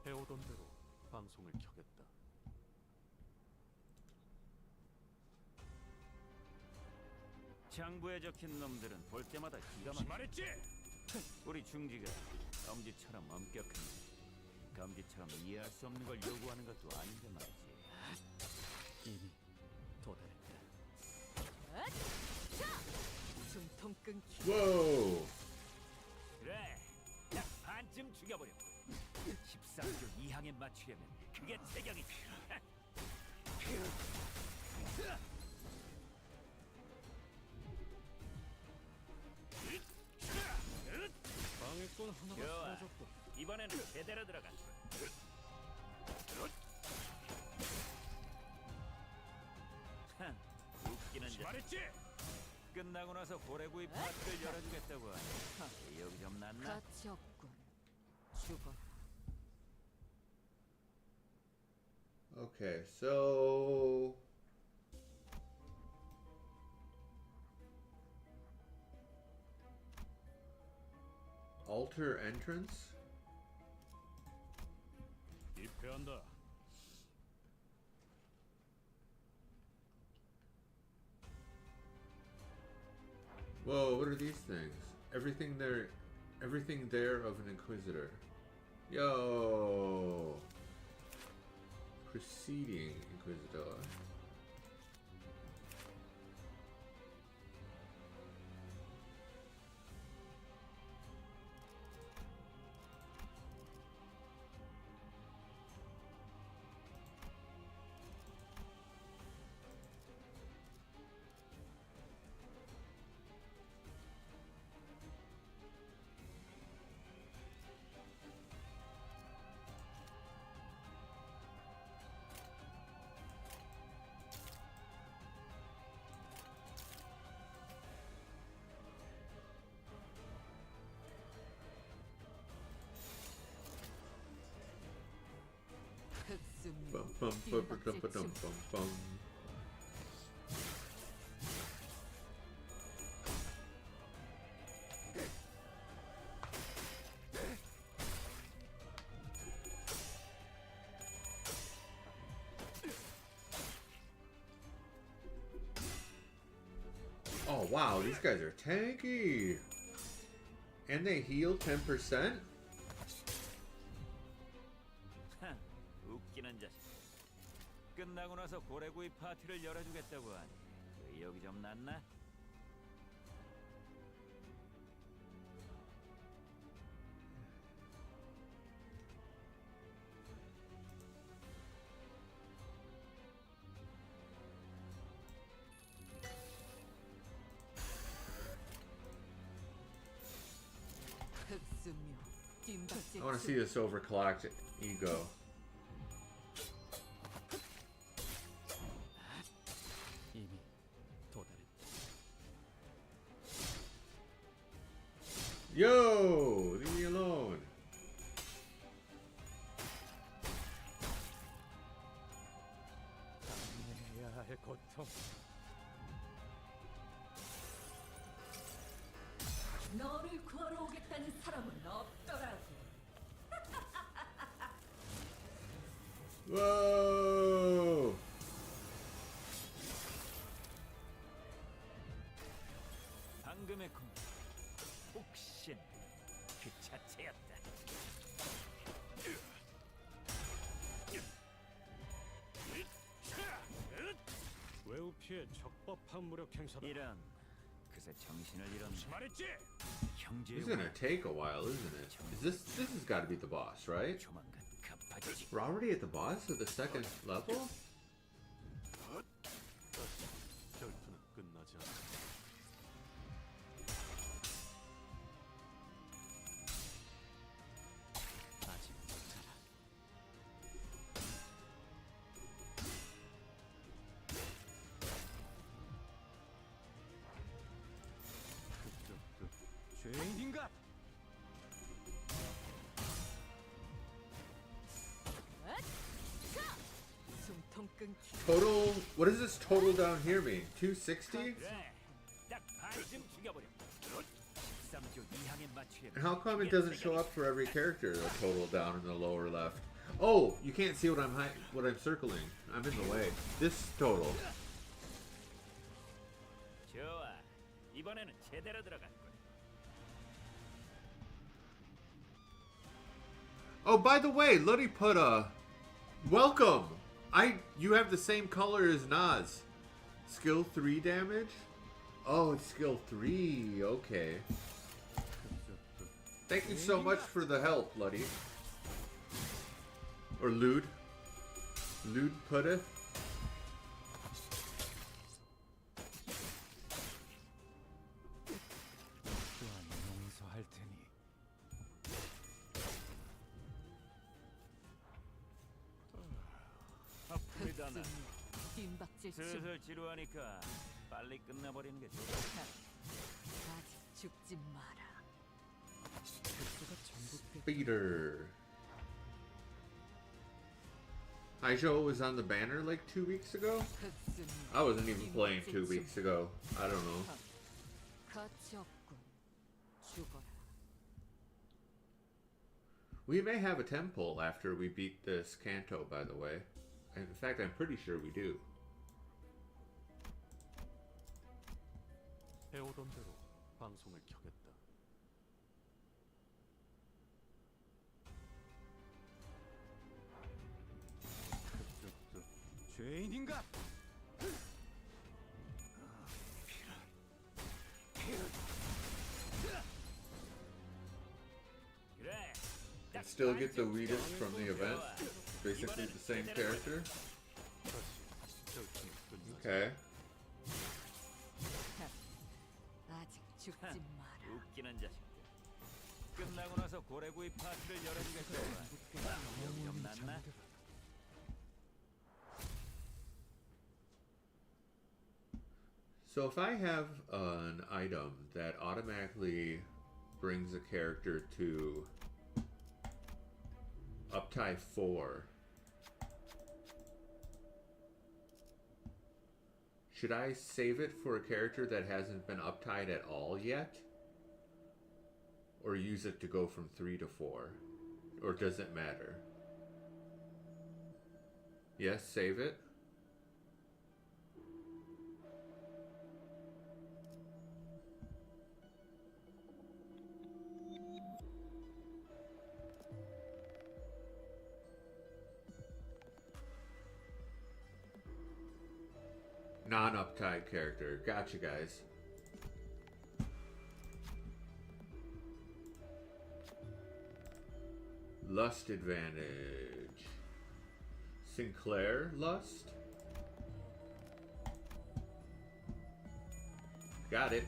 해오던 대로 방송을 켜겠다. 장부에 적힌 놈들은 볼 때마다 기가 막. 말했지. 우리 중지가 엄지처럼 엄격한, 감지처럼 이해할 수 없는 걸 요구하는 것도 아닌데 말이지. 이미 도달했다. 숨통 끊기. Whoa! 그래, 딱 반쯤 죽여버려. 13조 2항에 맞추려면 그게 태경이지. 방해꾼 하나가 좋아. 사라졌고. 이번에는 제대로 들어갔어. 한, 웃기는 자. 말했지. 끝나고 나서 고래구이 파티를 열어주겠다고 하네. 여기 좀 낫나? 가치 없군. 죽어. Okay, so... Altar entrance? 입회한다. Whoa, what are these things? Everything there of an Inquisitor. Yo! Preceding Inquisitor. 흑수미. Bum bum bum bum bum bum bum. Oh wow, these guys are tanky. And they heal 10%? 웃기는 자식. 끝나고 나서 고래구이 파티를 열어주겠다고 하니 의욕이 좀 났나? 흑수미. 뒷박질. I want to see this overclocked ego. 이미 도달했다. Yo! Leave me alone. 당해야 할 고통. 너를 구하러 오겠다는 사람은 없더라고. 공 혹신 그 자체였다. 외우 피해 적법한 무력 행사다. 이런 그새 정신을 잃었네. 말했지? 형제의 This is gonna take a while, isn't it? This has got to be the boss, right? 조만간 갚아주지. We're already at the boss of the second level? 결투는 끝나지 않아. 아직 못하라. 죄인인가? 숨통 끊기. Total, what does this total down here mean? 260? 그래, 딱 반쯤 죽여버려. 13조 2항에 맞추려면 And how come it doesn't show up for every character, the total down in the lower left? Oh, you can't see what I'm circling. I'm in the way. This total. 좋아, 이번에는 제대로 들어갈 거야. Oh, by the way, Luddy put a welcome. You have the same color as Nas. Skill 3 damage? Oh, it's skill 3. Okay. Thank you so much for the help, Luddy. Or Lude. Lude put it. 또한 용서할 테니. 아프다 나. 뒷박질 중. 슬슬 지루하니까 빨리 끝내버리는 게 좋다. 아직 죽지 마라. Speeder. Haijo was on the banner like 2 weeks ago? 흑순. I wasn't even playing 2 weeks ago. I don't know. 가치 없군. 죽어라. We may have a temple after we beat this Kanto, by the way. In fact, I'm pretty sure we do. 해오던 대로 방송을 켜겠다. 죄인인가? 그래. And still get the Wheatus from the event. Basically the same character. 결투는 끝나지 Okay. 아직 죽지 마라. 웃기는 자식들. 끝나고 나서 고래구이 파티를 열어주겠다. 좀 낫나? So if I have an item that automatically brings a character to uptie 4, should I save it for a character that hasn't been uptied at all yet? Or use it to go from 3 to 4? Or does it matter? Yes, save it. Non-uptied character. Gotcha, guys. Lust advantage. Sinclair Lust. Got it.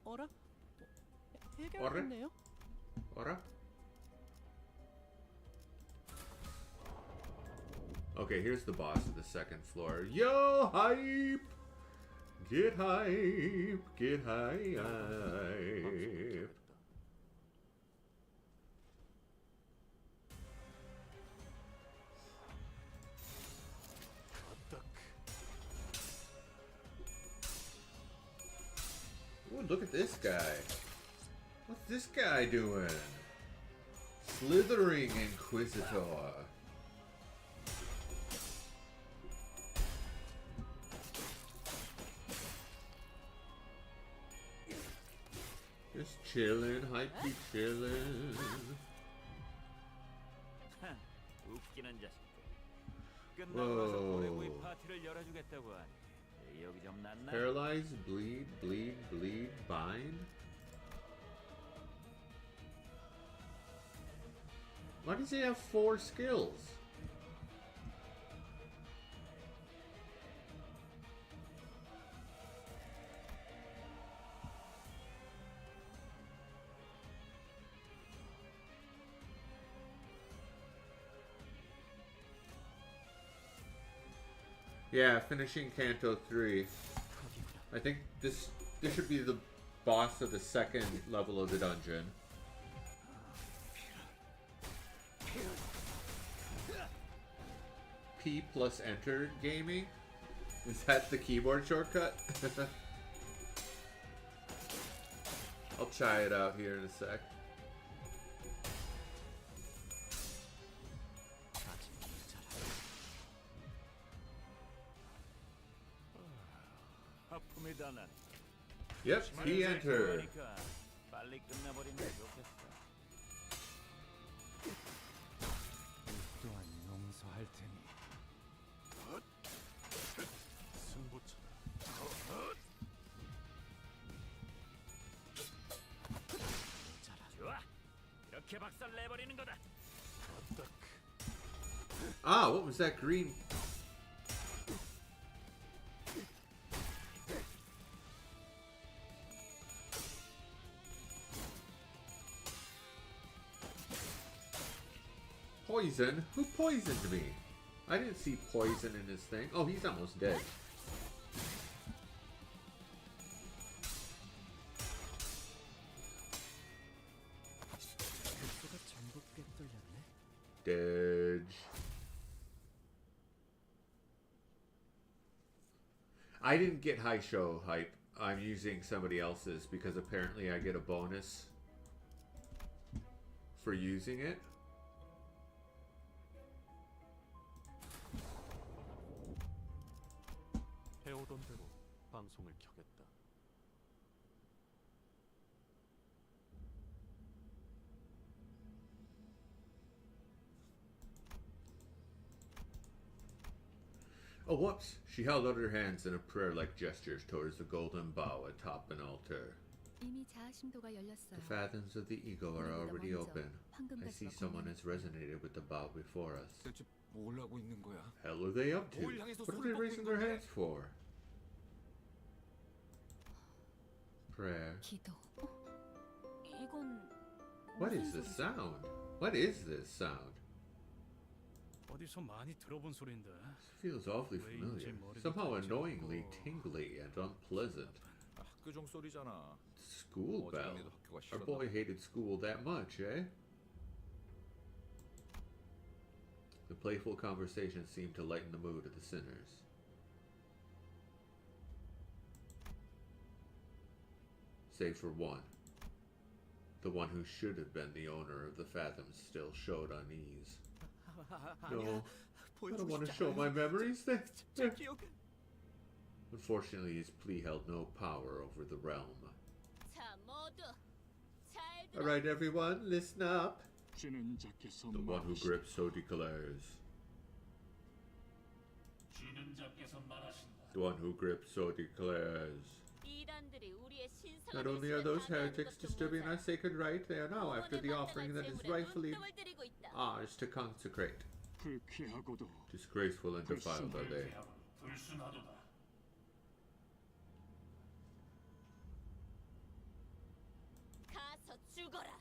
어라? 해결했네요. Ora? Okay, here's the boss of the second floor. Yo, hype! Get hype! Get hype! Ooh, look at this guy. What's this guy doing? Slithering Inquisitor. Just chillin', hypey chillin'. 웃기는 자식들. 끝나고 나서 Whoa. 고래구이 파티를 열어주겠다고 하니 여기 좀 낫나? Paralyze, bleed, bleed, bleed, bind? Why does he have 4 skills? Yeah, finishing Canto 3. I think this should be the boss of the second level of the dungeon. P plus enter gaming? Is that the keyboard shortcut? I'll try it out here in a sec. 아픔이다 난. Yep, P enter. 그러니까 빨리 끝나버리면 좋겠어. 또한 용서할 테니. 승부처다. 좋아. 이렇게 박살 내버리는 거다. Ah, what was that green? Poison? Who poisoned me? I didn't see poison in his thing. Oh, he's almost dead. Dead. I didn't get high show hype. I'm using somebody else's because apparently I get a bonus for using it. 해오던 대로 방송을 켜겠다. Oh, whoops. She held out her hands in a prayer-like gestures towards the golden bow atop an altar. 이미 자아심도가 열렸어요. The fathoms of the ego are already open. I see someone has resonated with the bow before us. 대체 뭘 하고 있는 거야? Hell are they up to? What are they raising their hands for? Prayer. 기도. 이건 What is this sound? What is this sound? 어디서 많이 들어본 소리인데. This feels awfully familiar. Somehow annoyingly tingly and unpleasant. 학교 종소리잖아. School bell. Our boy hated school that much, eh? The playful conversation seemed to lighten the mood of the sinners. Save for one. The one who should have been the owner of the fathoms still showed unease. No, I don't want to show my memories. Unfortunately, his plea held no power over the realm. 자, 모두 잘 들어. Alright, everyone, listen up. 쥐는 자께서 The one who grips so declares. 쥐는 자께서 말하신다. The one who grips so declares. 이단들이 우리의 신성한 Not only are 의식을 those 파괴하는 heretics 것도 disturbing our 모자라. sacred right, they are now after the offering that is rightfully 눈독을 들이고 있다. ours to consecrate. 불쾌하고도 Disgraceful and defiled are they. 불순하도다. 가서 죽어라.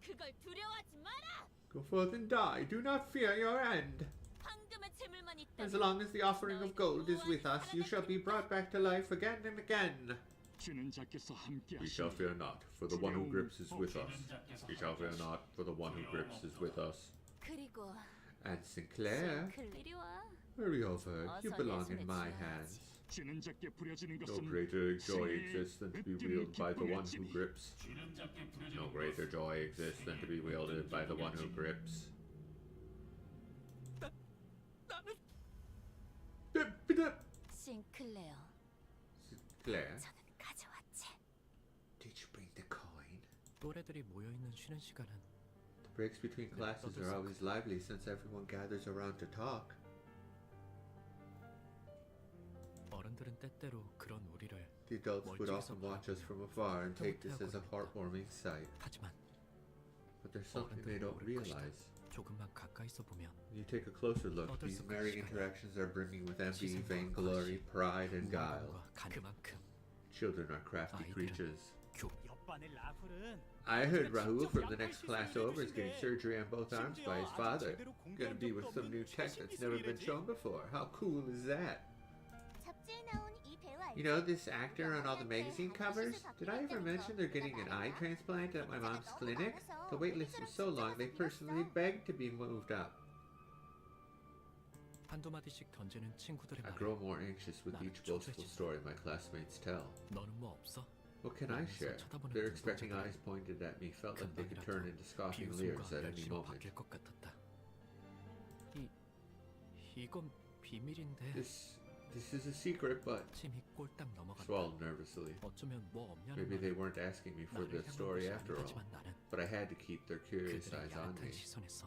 그걸 두려워하지 마라. Go forth and die. Do not fear your end. 황금의 재물만 있다. As long as the offering of gold is with us, you shall be brought back to life again and again. 쥐는 자께서 함께 We shall fear not, for the one who grips is with us. We shall fear not, for the one who grips is with us. 그리고 And Sinclair, 이리 와. hurry over. You belong in my hands. 쥐는 자께 부려지는 No 것은 greater joy exists than to be wielded by the one who grips. No greater joy exists than to be wielded by the one who grips. 싱클레어. Sinclair, 저는 가져왔지. did you bring the coin? 또래들이 모여 있는 쉬는 시간은 The breaks between classes are always lively since everyone gathers around to talk. 어른들은 때때로 그런 우리를 The adults would often watch us from afar and take this as a heartwarming sight. 하지만 But there's something they don't realize. 조금만 가까이서 보면 When you take a closer look, these marrying interactions are brimming with envy, vainglory, pride, and guile. 그만큼 Children are crafty creatures. 옆반의 라훌은 I heard Rahul from the next class over is getting surgery on both arms by his father. Gonna be with some new tech that's never been shown before. How cool is that? 잡지에 나온 이 배우 알지? You know this actor on all the magazine covers? Did I ever mention they're getting an eye transplant at my mom's clinic? The wait list was so long they personally begged to be moved up. 한두 마디씩 던지는 친구들의 I 말에 grow more anxious with each boastful story my classmates tell. 너는 뭐 없어? What can I share? Their expecting eyes pointed at me felt like they could turn into scoffing leers at any 멸시로 moment. 바뀔 것 같았다. 이건 비밀인데. This is a secret, but 침이 꼴딱 넘어간다. swallowed nervously. 어쩌면 뭐 없냐는 Maybe they 말로 weren't asking me for 나를 the 향한 story 것이 after all. 아니지만 나는 But I had to keep their curious 그들의 eyes on 야릇한 me. 시선에서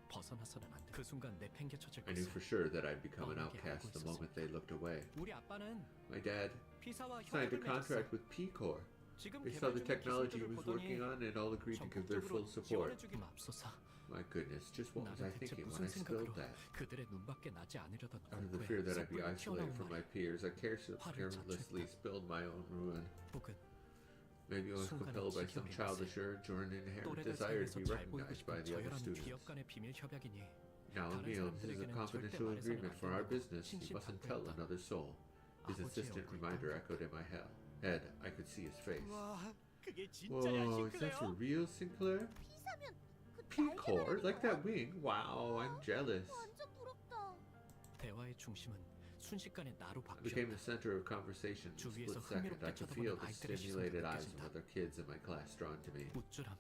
벗어나서는 안 돼. 그 순간 내팽개쳐질 I knew 것을. for sure that I'd become an outcast the moment they looked away. 우리 아빠는 My dad 피사와 signed a 협약을 contract 맺었어. with P-Corps. 지금 They saw the 개발 중인 technology he 기술들을 was 보더니 working on and all agreed to give their full 적극적으로 support. 지원해주기 맙소사. My goodness, just what was I 나는 대체 thinking when 무슨 I spilled 생각으로 that? 그들의 눈밖에 나지 않으려던 Out of the 공포에 fear that I'd be 섣불리 isolated 튀어나온 from my 말. peers, I 화를 carelessly 자초했다. spilled my own ruin. 혹은 Maybe I was 순간에 compelled by some 지겨운 childish urge or an inherent 또래들 desire to 사이에서 be 잘 보이고 recognized by 싶은 the other 저열한 students. 기업 간의 비밀 협약이니 Now, 다른 Neil, this is a 사람들에게는 confidential 절대 agreement for our 말해서는 안 business. 된다고 You mustn't tell 신신당부했다. another soul. His 아버지의 insistent 얼굴 reminder 땀. echoed in my head. I could see his face. 와, 그게 진짜야, Whoa, is that for 싱클레어? real, Sinclair? 피사면 그 P-Core? 날개만 Like that wing? Wow, I'm jealous. 완전 부럽다. 대화의 중심은 순식간에 나로 I became the 바뀌었다. center of conversation. In a 주위에서 split second, I 흥미롭게 could feel 쳐다보는 the 아이들의 stimulated 시선이 eyes of 느껴진다. other kids in my class drawn to me. 우쭐함,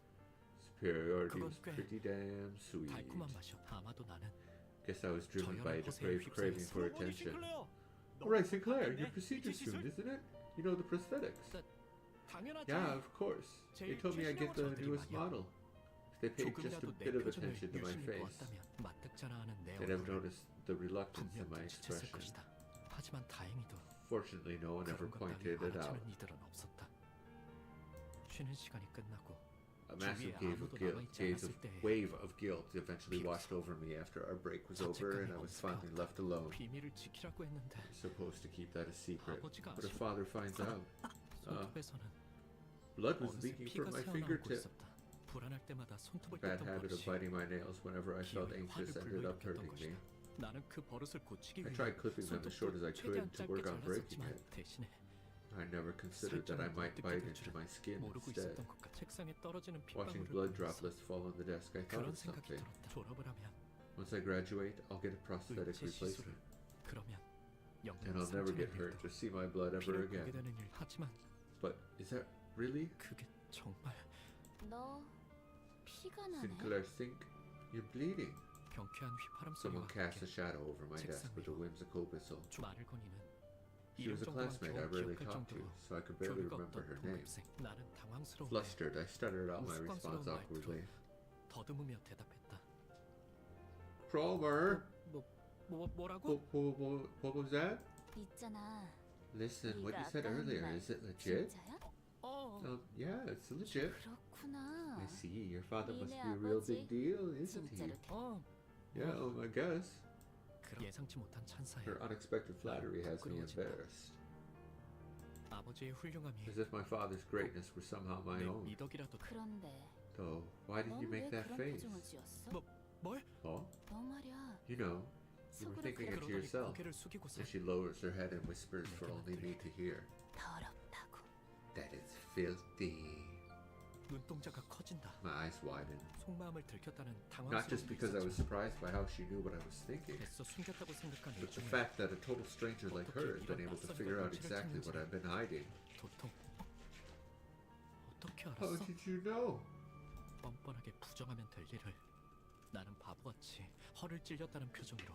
Superiority 그건 was 꽤 pretty damn sweet. 달콤한 맛이었. 아마도 나는 Guess I was driven 저열한 by a 허세에 depraved craving for 그러고 보니 attention. 싱클레어, 너 Alright, Sinclair, 똑같네. your procedure's 이제 soon, 시술? isn't it? You know the prosthetics. 당연하지. Yeah, of course. They told me I'd get the newest model. If they paid just a 조금이라도 내 bit of 표정을 attention to my 유심히 face, 보았다면 마뜩잖아하는 내 they'd have 얼굴을 noticed the reluctance in 분명 my 눈치챘을 expression. 것이다. 하지만 다행히도 Fortunately, no one ever 그런 것 pointed 따위 it out. 알아채는 이들은 없었다. 쉬는 시간이 끝나고 A massive 주위에 wave of 아무도 guilt, 남아있지 않았을 때에 wave of guilt eventually washed over me after our break was over and I was finally left alone. 비밀을 지키라고 했는데 I'm supposed to keep that a secret. 아버지가 But if 아시고 father finds out, 손톱에서는 blood was 어느새 leaking 피가 from my 새어나오고 fingertip. 있었다. 불안할 때마다 손톱을 Bad 뜯던 habit of 버릇이 biting my nails whenever I felt 기어이 anxious 화를 ended up 불러일으켰던 hurting me. 것이다. 나는 그 버릇을 고치기 I 위해 tried clipping them as short as I could 손톱도 to 최대한 work 짧게 on breaking 잘랐었지만 it. 대신에 I never considered that I might bite into my skin 모르고 instead. 있었던 것과 책상에 떨어지는 Watching 핏방울을 blood 보면서 droplets fall on the desk, I thought 그런 of 생각이 something. 들었다. 졸업을 하면 Once I graduate, I'll get a prosthetic 의체 시술을 replacement. 그러면 And 영영 I'll never get 상처를 hurt 입도 to see my blood ever 피를 보게 again. 되는 일 하지만 But is that really? 그게 정말 너 피가 나네. Sinclair, think you're bleeding. 경쾌한 휘파람 소리와 Someone cast a 함께 shadow over my desk with a whimsical whistle. 말을 거니는 She 이름 was a 정도만 classmate I 겨우 rarely 기억할 talked to, 정도로 so I could barely 교류가 remember 없던 her name. 동급생. 나는 당황스러워 Flustered, I stuttered out my 우스꽝스러운 response 말투로 awkwardly. 더듬으며 대답했다. Cromer! 뭐라고? What was that? 있잖아. Listen, what you 네가 said 아까 한 earlier, 말 is it legit? 진짜야? Yeah, it's legit. 그렇구나. I see, your father must 니네 be a real 아버지 big deal, isn't he? 진짜로 Yeah, I guess. 그런 예상치 못한 찬사에 Her unexpected flattery has me embarrassed. 아버지의 훌륭함이 As if my father's greatness were somehow my 내 own. 미덕이라도 그런데 Though, why did you 넌 왜 make that 그런 face? 표정을 지었어? 뭘? Oh, 너 말이야. you know, you were 속으로 thinking 그래. it to 그러더니 yourself. 고개를 숙이고서 And she lowers her head and whispers for only me to hear. 더럽다고. That is filthy. 눈동자가 커진다. My eyes widen. 속마음을 들켰다는 Not just 당황스러움이 because I was 있었지만 surprised by how she knew what I was thinking, 애써 숨겼다고 생각한 but the 일종의 fact that a total stranger like her has been able to figure out exactly what I've been hiding. 도통. 어떻게 How 알았어? did you know? 뻔뻔하게 부정하면 될 일을 나는 바보같이 허를 찔렸다는 표정으로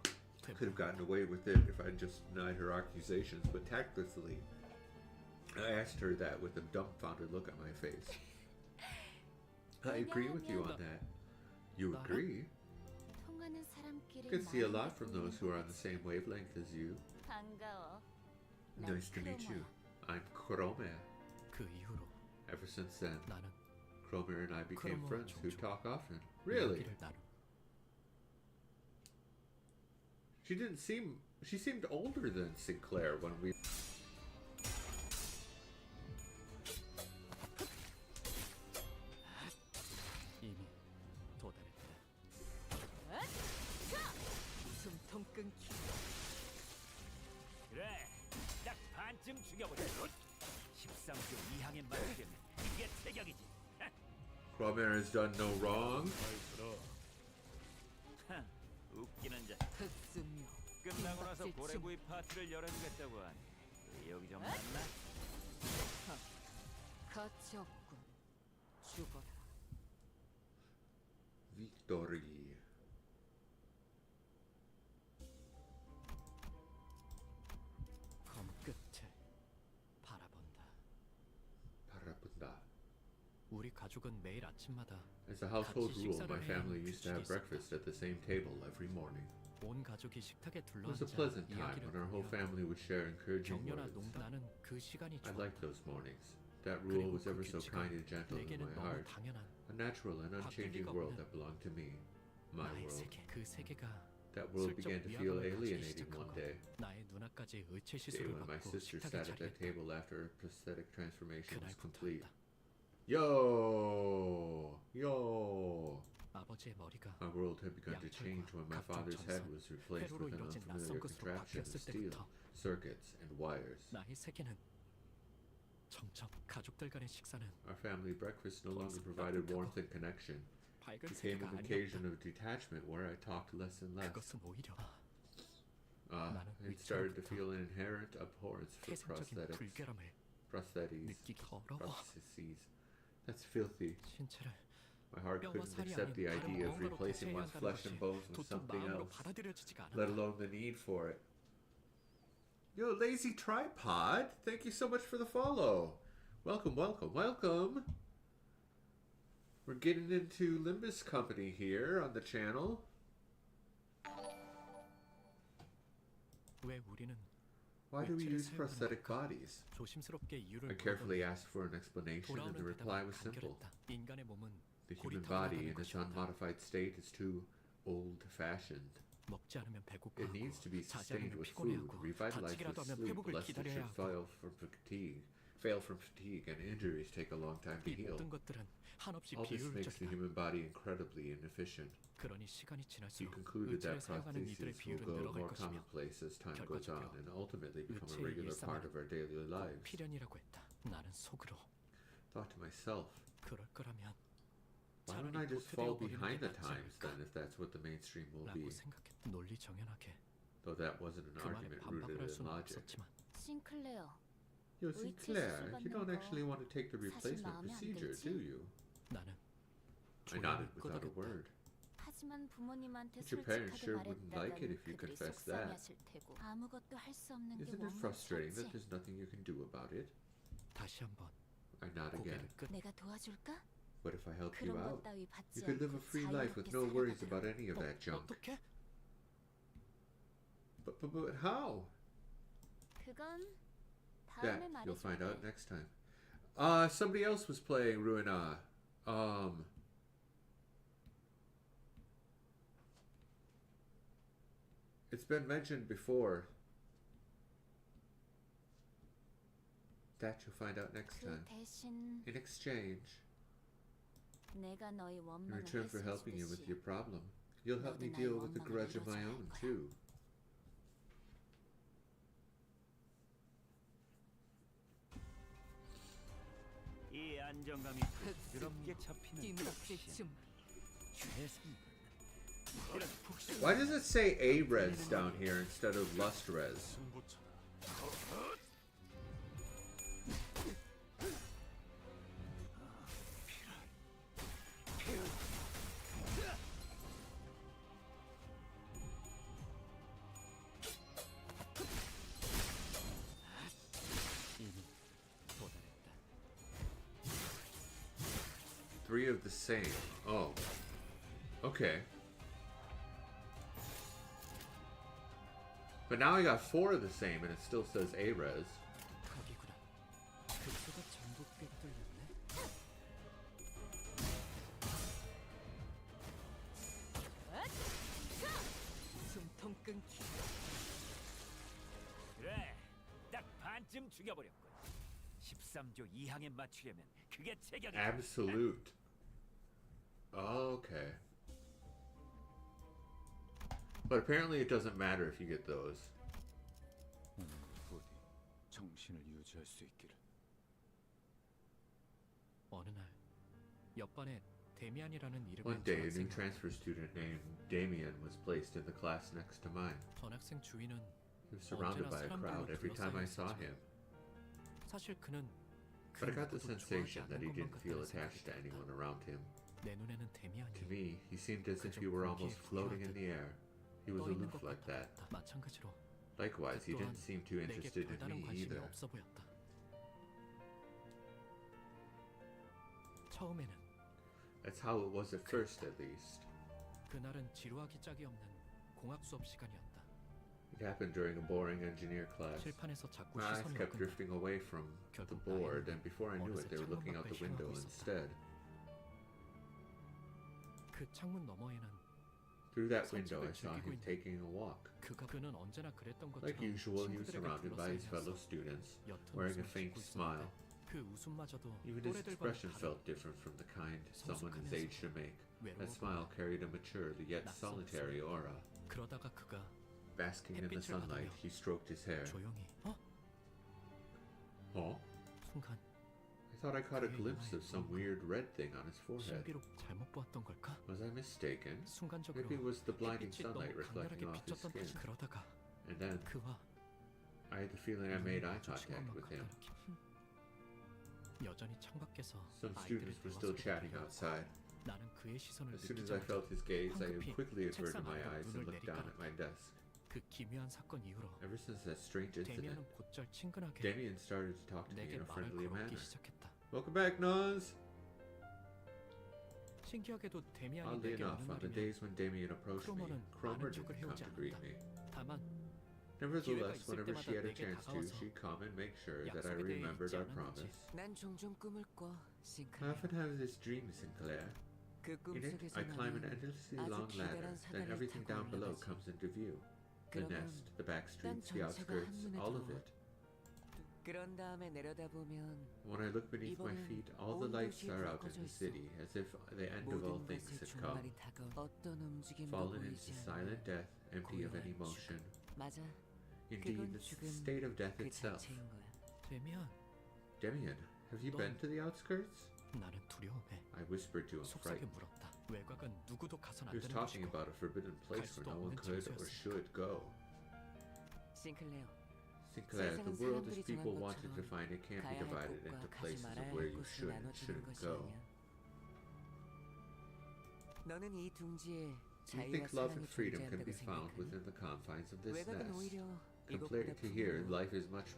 Could have gotten away with it if I'd just denied her accusations, but tactlessly, I asked her that with a dumbfounded look on my face. I agree with you on that. You agree? 통하는 사람끼리 I can see a lot 마음이 from those who are on the 뚫리는 same wavelength as you. 거지. 반가워. 난 Nice to meet you. 크로모야. I'm Chrome. 그 이후로 Ever since then, 나는 Cromer and I became Chromo friends who 종종 talk often. Really? 이야기를 나누. She seemed older than Sinclair when we... 이미 도달했다. 숨통 끊기. 그래, 딱 반쯤 죽여보자. 13조 이항에 맞추면 이게 태격이지. Cromer has done no wrong. 하, 웃기는 자. 흑수묘. 끝나고 나서 김밥집 고래구이 파티를 열어주겠다고 하니 의욕이 좀 났나? 가치 없군. 죽어라. Victory. 검 끝을 바라본다. 바라본다. 우리 가족은 매일 아침마다 As a household 같이 rule, my 식사를 family 해야 used to have 규칙이 breakfast at the same table every morning. 온 가족이 식탁에 It was a 둘러앉아 pleasant time 이야기를 when our whole 나누며 family would share encouraging 격려나 words. 농담. 나는 그 시간이 I 좋아. liked those mornings. That rule 그리고 was 그 ever so 규칙은 kind and gentle in 내게는 my 너무 heart. 당연한 A natural and unchanging 리가 world 없는 that belonged to me. My 나의 world. 세계. 그 세계가 That world 슬쩍 began to feel 위화감을 가지기 alienating 시작한 one 거. day. 나의 누나까지 의체 Day 시술을 when my 받고 sister 식탁에 sat at that 자리했다. table after her prosthetic transformation was complete. 그날부터였다. Yo! 아버지의 머리가 My world had begun to 양철과 change when my 각종 father's head 전선, was replaced 회로로 with an 이루어진 unfamiliar 낯선 것으로 contraption of 바뀌었을 steel, 때부터 circuits, and wires. 나의 세계는 점점 가족들 간의 식사는 Our family breakfast no longer 더 provided 따뜻하고 warmth and connection. 밝은 Became 세계가 an occasion 아니었다. of detachment where I talked less and less. 그것은 오히려 나는 It started to 위치로부터 feel an inherent abhorrence for 태생적인 불결함을 prostheses. 느끼기 어려워. Prostheses. That's filthy. 신체를 My heart 뼈와 couldn't 살이 accept the 아닌 다른 idea of 무언가로 replacing 대체해야 one's 한다는 flesh and 것이 bones with 도통 something 마음으로 else, 받아들여지지가 let 않아. alone the need for it. Yo, Lazy Tripod, thank you so much for the follow. Welcome, welcome, welcome. We're getting into Limbus company here on the channel. 왜 우리는 Why do we 위치를 use 사용하는 prosthetic 걸까? bodies? 조심스럽게 이유를 I carefully 물어보니 asked for an explanation, and the 돌아오는 reply 대답은 was simple. 간결했다. 인간의 몸은 The human body in its 고리타분하다는 것이었다. unmodified state is too old-fashioned. 먹지 않으면 배고파 It needs to be 자지 sustained 않으면 with food, 피곤해하고 revitalized 다치기라도 with 하면 sleep, 회복을 lest it 기다려야 should 하고 fail from fatigue, and injuries take a long time to 이 heal. 모든 것들은 한없이 All this makes the 비효율적이다. human body incredibly inefficient. 그러니 시간이 He 지날수록 concluded that 의체를 사용하는 이들의 prostheses will 비율은 go 늘어갈 more 것이며 commonplace as time goes on and ultimately become a 의체의 regular part 일상은 of our daily 꼭 lives. 필연이라고 했다. 나는 속으로 Thought to myself, 그럴 거라면 why don't 차라리 I just fall 도태되어 버리는 behind 게 the 낫지 times 않을까? then if that's what the mainstream will 라고 be? 생각했다. 논리 정연하게 Though that wasn't an 그 말에 argument 반박을 rooted 할 in 수는 logic. 없었지만 싱클레어, Yo, 의체 Sinclair, 수술 you don't 받는 actually 거 want to take the 사실 replacement 마음에 안 procedure, 들지? do you? 나는 I nodded without a word. 하지만 부모님한테 But your parents 솔직하게 sure wouldn't like it 말했다가는 if you 그들이 confessed that. 속상해하실 테고 아무것도 할 수 없는 게 Isn't it 원망스럽지. frustrating that there's nothing you can do about it? 다시 한번 I nod again. 고개를 끝 내가 도와줄까? What if I helped you 그런 것 out? 따위 You 받지 could live a 않고 free life with no 자유롭게 worries 살아가도록. about any of that junk. 어떻게? But how? 그건 That 다음에 you'll find out 말해줄게. next time. Somebody else was playing Ruina. It's been mentioned before. That you'll find out next 그 time. 대신 In exchange, 내가 너희 in 원망을 return for helping you with 해소해주듯이 your problem, you'll help me 너도 deal 나의 with the 원망을 grudge of my 이뤄줘야 own 할 거야. too. 이 안정감이 부드럽게 잡히는 김밥집 덕신. 준비. 최상급. 이런 푹신 Why does it say A-res down here instead of Lust-res? 이미 도달했다. 3 3 of the same. Oh. Okay. But now I got 4 of the same and it still says A-res. 거기구나. 그쪽가 전부 꿰뚫렸네. 숨통 끊기. 그래, 딱 반쯤 죽여버렸군. 13조 2항에 맞추려면 그게 제격이야. Absolute. Okay. But apparently it doesn't matter if you get those. 오늘 부디 정신을 유지할 수 있기를. 어느 날 옆반에 데미안이라는 이름의 One day, a new 전학생이 transfer student named Damien was placed in the class next to mine. 전학생 주위는 He was surrounded by a crowd every time I saw him. 사실 그는 But I got the 누구도 sensation 좋아하지 that he 않는 didn't 것만 feel 같다는 attached to 생각이 anyone 들었다. around him. 내 눈에는 데미안이 To me, he seemed as if he were almost floating in the air. He was 떠 있는 aloof 것 like that. 같았다. 마찬가지로 Likewise, he 그 또한 didn't seem too 내게 interested in 별다른 me 관심이 either. 없어 보였다. 처음에는 That's how it was at first, at least. 그날은 지루하기 짝이 없는 공학 수업 시간이었다. It happened during a boring engineer class. 칠판에서 자꾸 My eyes 시선이 kept 어끈다. drifting away from the board, and before I knew it, they were looking out the window instead. 그 창문 너머에는 Through that window, I saw him taking a walk. 그는 언제나 그랬던 Like 것처럼 usual, he was 친구들에게 surrounded by his 둘러싸여 fellow 있었어. students, 옅은 wearing a 웃음을 faint 짓고 smile. 있었는데 그 웃음마저도 Even his 또래들과는 expression 다르고 felt different from the kind someone his age should make. That 외로워 smile carried a mature yet solitary aura. 그러다가 그가 Basking in the sunlight, he stroked his hair. 조용히 Oh? 순간 I thought I caught a glimpse of some weird red thing on his forehead. 신비로 잘못 보았던 걸까? Was I mistaken? 순간적으로 Maybe it was the blinding 햇빛이 너무 sunlight reflecting 강렬하게 off his 비쳤던 skin. 탓이 그러다가 And then 그와 I had the feeling I made eye 마주친 contact 것만 with him. 같다는 여전히 창밖에서 Some 아이들의 students were 대화 still 소리가 chatting 들려. outside. 나는 그의 시선을 As soon as I felt his gaze, I 황급히 quickly averted 책상 my 아래로 eyes and 눈을 looked down at my desk. 그 기묘한 사건 이후로 Ever since that strange incident, 데미안은 곧잘 친근하게 Damien started to talk to me 내게 in a 말을 friendly 걸어오기 manner. 시작했다. Welcome back, Nons! 신기하게도 데미안이 Oddly 내게 enough, 오는 on the 날이면 days when Damien approached me, 크로머는 Cromer 많은 척을 didn't come 해오지 to greet 않았다. me. 다만 Nevertheless, 있을 whenever she had a 때마다 내게 chance to, 다가와서 she'd come and make sure that I 약속에 대해 remembered 잊지 our 않았는지. promise. 난 종종 꿈을 꿔, I 싱클레어. often have this dream, Sinclair. 그 In it, 꿈속에서 I climb an 나는 endlessly 아주 long ladder, 기다란 then 사다리를 everything 타고 down below 올라가지. comes into view. The 그러면 nest, the back 난 streets, the 전체가 outskirts, 한눈에 all of 들어와. it. 그런 다음에 내려다보면 When I look beneath my 이번엔 feet, all the 온 lights 도시에 are out in 불 the 꺼져 city, as if the end of all 모든 things 것의 had come. 종말이 다가온 어떤 움직임도 Fallen 보이지 into 않는 silent death, empty of any 고요한 motion. 맞아, Indeed, 그건 the 죽음 state of death 그 itself. 자체인 거야. 데미안, Damien, have you been to the outskirts? 나는 두려움에 I whispered to him, 속삭여 frightened. 물었다. 외곽은 누구도 가선 He 안 was 되는 talking 곳이고 about a forbidden place where no one could or should go. 싱클레어, Sinclair, the 세상은 world as 사람들이 people 정한 wanted to 것처럼 find it can't be 가야 할 divided 곳과 into 가지 places of 말아야 where 할 you 곳으로 should and 나눠지는 shouldn't 것이 go. 아니야. 너는 이 둥지에 You 자유와 think love 사랑이 and freedom can 존재한다고 be found 생각하니? within the confines of this 외곽은 nest. 오히려 Compared 이것보다 to here, 풍요로워. life is much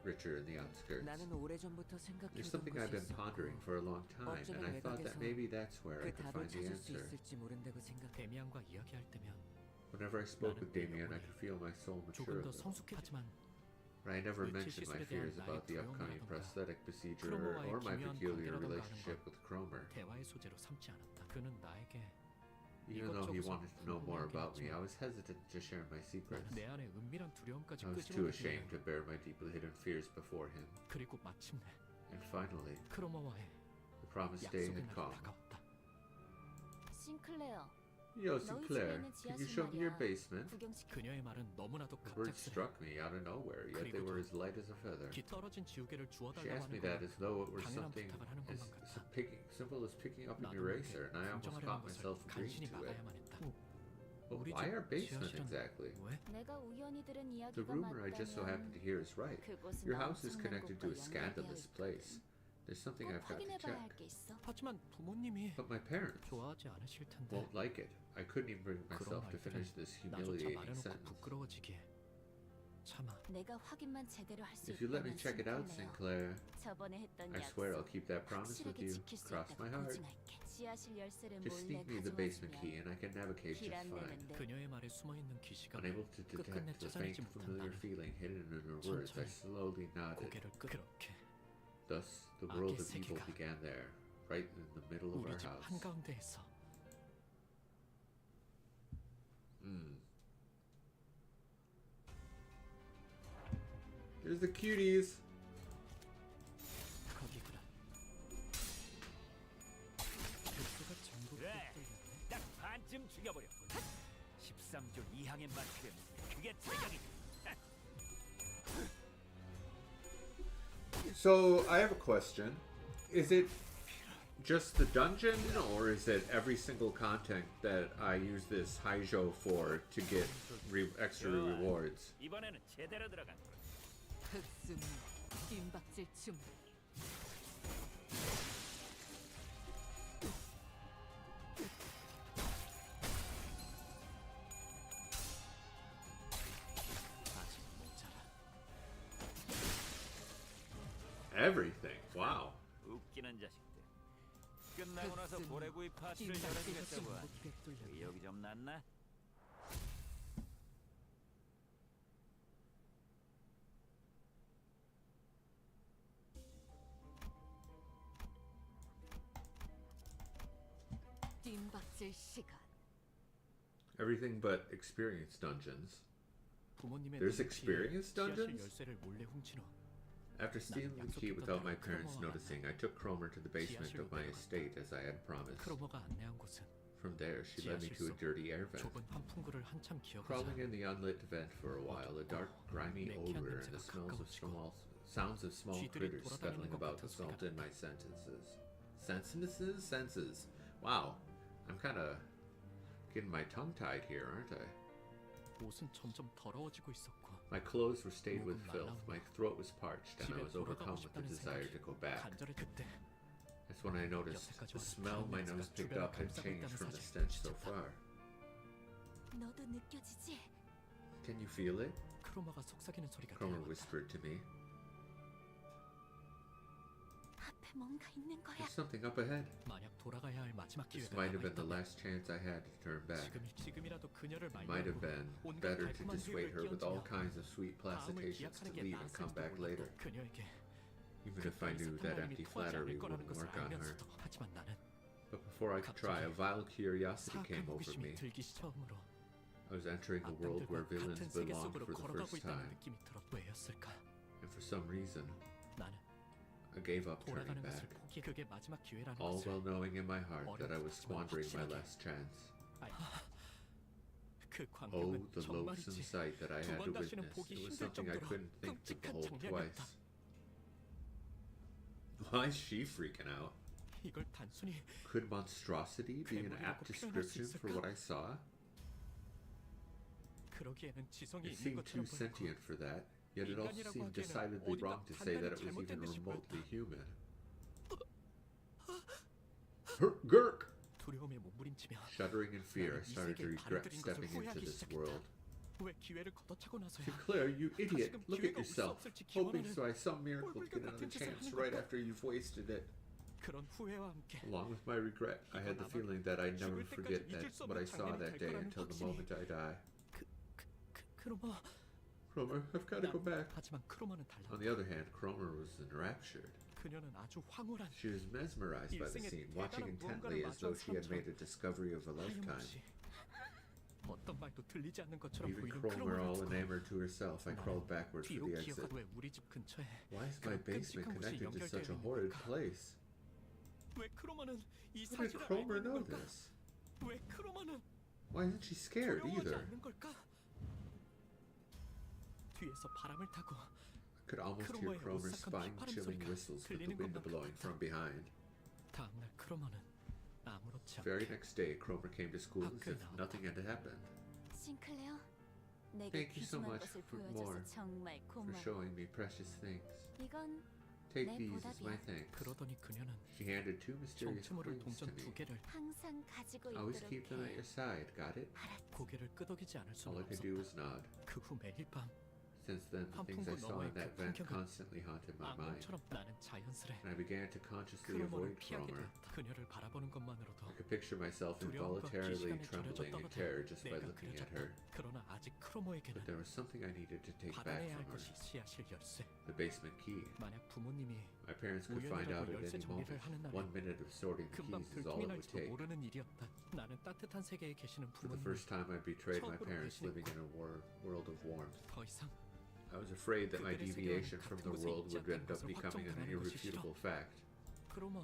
richer in the outskirts. 나는 오래전부터 There's 생각해오던 something I've 것이 been pondering 있었고 for a long time, and I thought that 외곽에서 maybe that's where I 그 could 답을 find the 찾을 수 answer. 있을지 모른다고 생각해. 데미안과 이야기할 때면 Whenever I spoke 나는 with 내 Damien, I 영혼이 could feel my soul mature 조금 a 더 little. 성숙해지만 But I never 물질 mentioned my 시술에 대한 fears 나의 about the upcoming 두려움이라던가 prosthetic procedure 크로머와의 or my 기묘한 peculiar 관계라던가 relationship 하는 with Cromer. 대화의 소재로 삼지 않았다. 그는 나에게 Even though he 이것저것 wanted to know more 궁금하긴 about me, I 했지만 was hesitant to share my secrets. 내 안에 은밀한 두려움까지 I was too 끄집어내기에 ashamed to bear my deeply hidden fears before him. 그리고 마침내 And finally, 크로머와의 the promised day 약속의 had 날이 come. 다가왔다. 싱클레어, Yo, 너희 Sinclair, 집에 있는 can you 지하실 show me your 말이야. basement? 구경시켜. 그녀의 말은 너무나도 The words 갑작스레 struck me out of nowhere, yet they were as light as a feather. 기 떨어진 지우개를 She 주워달라고 asked me 하는 that 건 as though it were 당연한 something 부탁을 하는 as 것만 같아. simple as picking up an 나도 eraser, 모르게 and I almost 긍정하려는 caught 것을 myself agreeing 간신히 to it. 막아야만 했다. But 우리 why 집 our basement 지하실은 exactly? 왜? 내가 우연히 들은 The 이야기가 rumor I just so happened to 맞다면 hear is right. 그곳은 Your house is 엄청난 connected to a 곳과 scandalous 연결되어 place. 있거든. There's something 꼭 I've got to 확인해봐야 check. 할 게 있어. 하지만 부모님이 But my parents 좋아하지 않으실 텐데 won't like it. I couldn't even bring 그런 myself to 말들은 finish this 나조차 humiliating 말해놓고 sentence. 부끄러워지기에 참아. 내가 확인만 제대로 할 수 If you let me 있다면 check it out, 심플해요. Sinclair, 저번에 했던 I swear I'll 약속 keep that promise with 확실하게 you. 지킬 수 Cross my 있다고 heart. 보증할게. 지하실 열쇠를 Just 몰래 sneak me the basement key 가져와주면 and I can navigate 길 just fine. 안내는 내 그녀의 말에 숨어있는 기시감을 Unable to 끝끝내 detect the faint, 찾아내지 못한 familiar 나는 feeling hidden in her words, I 천천히 slowly nodded. 고개를 그렇게 Thus, the world 악의 of evil 세계가 began there, right in the middle of 우리 our 집 house. 한가운데에서 Here's the cuties. 거기구나. 뱃수가 전부 그래. 뚫렸네. 딱 반쯤 죽여버렸군. 13조 2항에 맞추면 그게 제격이지. So, I have a question. Is it just the dungeon, or is it every single content that I use this Haijo for to get extra rewards? 이번에는 제대로 들어간 거. 흑순 뒷박질 춤. 아직 모자라. Everything. Wow. 웃기는 자식들. 끝나고 나서 흑순 고래구이 파티를 뒷박질 열어주겠다고 하니 춤. 뚫렸네. 의욕이 좀 났나? 뒷박질 시간. Everything but experience dungeons. 부모님의 There's 눈에 experience 지하실 dungeons? 열쇠를 몰래 훔친 후 After stealing the key without my parents noticing, I took Cromer to the basement of my estate as I had promised. 크로머가 안내한 곳은 From there, she led me to a dirty air vent. 좁은 환풍구를 한참 기어가자 Crawling in the unlit vent for a while, a dark, grimy odor and the sounds of small critters scuttling about assaulted my senses. Senses? Wow, I'm kind of getting my tongue tied here, aren't I? 옷은 점점 더러워지고 있었고 My clothes were stained with filth, my throat was parched, and I 집에 was overcome 돌아가고 with the 싶다는 desire to 생각이 go back. 간절히 그때 That's when I noticed the smell my nose picked up had changed from the stench so far. 너도 느껴지지? Can you feel it? 크로머가 속삭이는 소리가 Cromer 들려왔다. whispered to me. 앞에 뭔가 있는 거야. There's something up ahead. 만약 돌아가야 할 마지막 This 기회가 might have been the 남아있다면 last chance I had to turn back. 지금이라도 그녀를 It might have 말려고 been 온갖 better to 달콤한 dissuade her 회유를 with all 끼얹으며 kinds of sweet 다음을 placitations to 기약하는 게 leave and come back 낫을지도 later, 몰랐던 그녀에게 even if I knew that empty flattery wouldn't 것을 work on her. 알면서도 하지만 나는 But before I could try, a vile curiosity came 사악한 over 호기심이 me. 들기 처음으로 I was entering a world where 악당들과 villains 같은 세계 belonged 속으로 for the 걸어가고 first 있다는 time, 느낌이 들어. 왜였을까? and for some reason, 나는 I gave up turning 돌아가는 back, 것을 포기. 그게 마지막 기회라는 all 것을 while knowing in my heart that I was squandering my last chance. 그 Oh, 광경은 the loathsome 정말이지 sight that I had to 두번 다시는 witness. 보기 It was 힘들 something I 정도로 couldn't think to 끔찍한 behold twice. 장면이었다. Why is she freaking out? 이걸 단순히 Could monstrosity be an apt description for what I saw? 그러기에는 지성이 It 있는 seemed too 것처럼 보였고 sentient for that, yet it also seemed decidedly wrong to say that it was even remotely human. Gurk! 두려움에 몸부림치며 Shuddering in fear, I started to regret stepping into this world. 왜 기회를 걷어차고 나서야 Sinclair, you idiot! 다시금 Look at 기회가 yourself, 없을지 hoping 기원하는 by some miracle to get another 같은 짓을 chance 하는 right 걸까? after you've wasted it. 그런 후회와 함께 Along with my regret, I had the feeling that I'd never 죽을 forget 때까지 잊을 that 수 what I 없는 saw 장면이 that 될 day 거라는 until the 확신이. moment I die. 크로머 Cromer, I've got to go back. 하지만 크로머는 On 달라. the other hand, Cromer was enraptured. 그녀는 아주 황홀한 She was mesmerized by the scene, watching intently as though she had made a discovery of a lifetime. 하염없이 어떤 말도 들리지 않는 것처럼 Even 보이는 Cromer, all 크로머를 enamored to herself, I crawled backwards for 뒤로 the exit. 기어가도 왜 우리 집 근처에 Why is my 그런 basement 끔찍한 곳이 connected to such a 연결되어 horrid 있는 걸까? place? 왜 크로머는 이 How did 사실을 알고 Cromer 있는 know 걸까? this? 왜 크로머는 Why isn't she scared 두려워하지 either? 않는 걸까? 뒤에서 바람을 타고 I could almost hear 크로머의 Cromer's 오싹한 spine-chilling 휘파람 whistles with the 들리는 wind 것만 blowing from behind. 다음날 크로머는 아무렇지 Very 않게 next day, Cromer came to school as if nothing had happened. 싱클레어, 내게 Thank you so 귀중한 much 것을 for more, 보여줘서 정말 for 고마워. showing me precious things. 이건 Take 내 these as my 보답이야. thanks. 그러더니 그녀는 She handed two mysterious 정체모를 coins to 동전 me. 2개를 항상 가지고 Always 있도록 keep them at 해. your side, got it? 알았지? 고개를 끄덕이지 않을 All 수는 I could do 없었다. was nod. 그 후 매일 밤 Since then, the things I saw in that vent constantly haunted my mind, 악몽처럼 나는 자연스레 and I began to consciously 크로머를 avoid 피하게 Cromer. 되었다. 그녀를 바라보는 것만으로도 I could picture myself 두려움과 involuntarily 기시감에 trembling 절여져 in terror 떨어져 just by 내가 looking at 그려졌다. her. 그러나 아직 크로머에게는 But there was something I needed to take back 받아내야 할 from her. 것이 씨앗일 열쇠. The basement key. 만약 부모님이 My parents could find out at any moment. 1 minute of sorting the 금방 keys is all it would 들통이 take. 날지도 모르는 일이었다. 나는 따뜻한 세계에 계시는 For the 부모님이 first time, I betrayed my 처음으로 parents 배신했고, living in a world of warmth. 더 이상 I was afraid that my 그들의 deviation 세계와는 from 같은 the 곳에 world 있지 would 않다는 end up 것을 becoming an 확정당하는 것이 싫어. irrefutable fact. 크로머,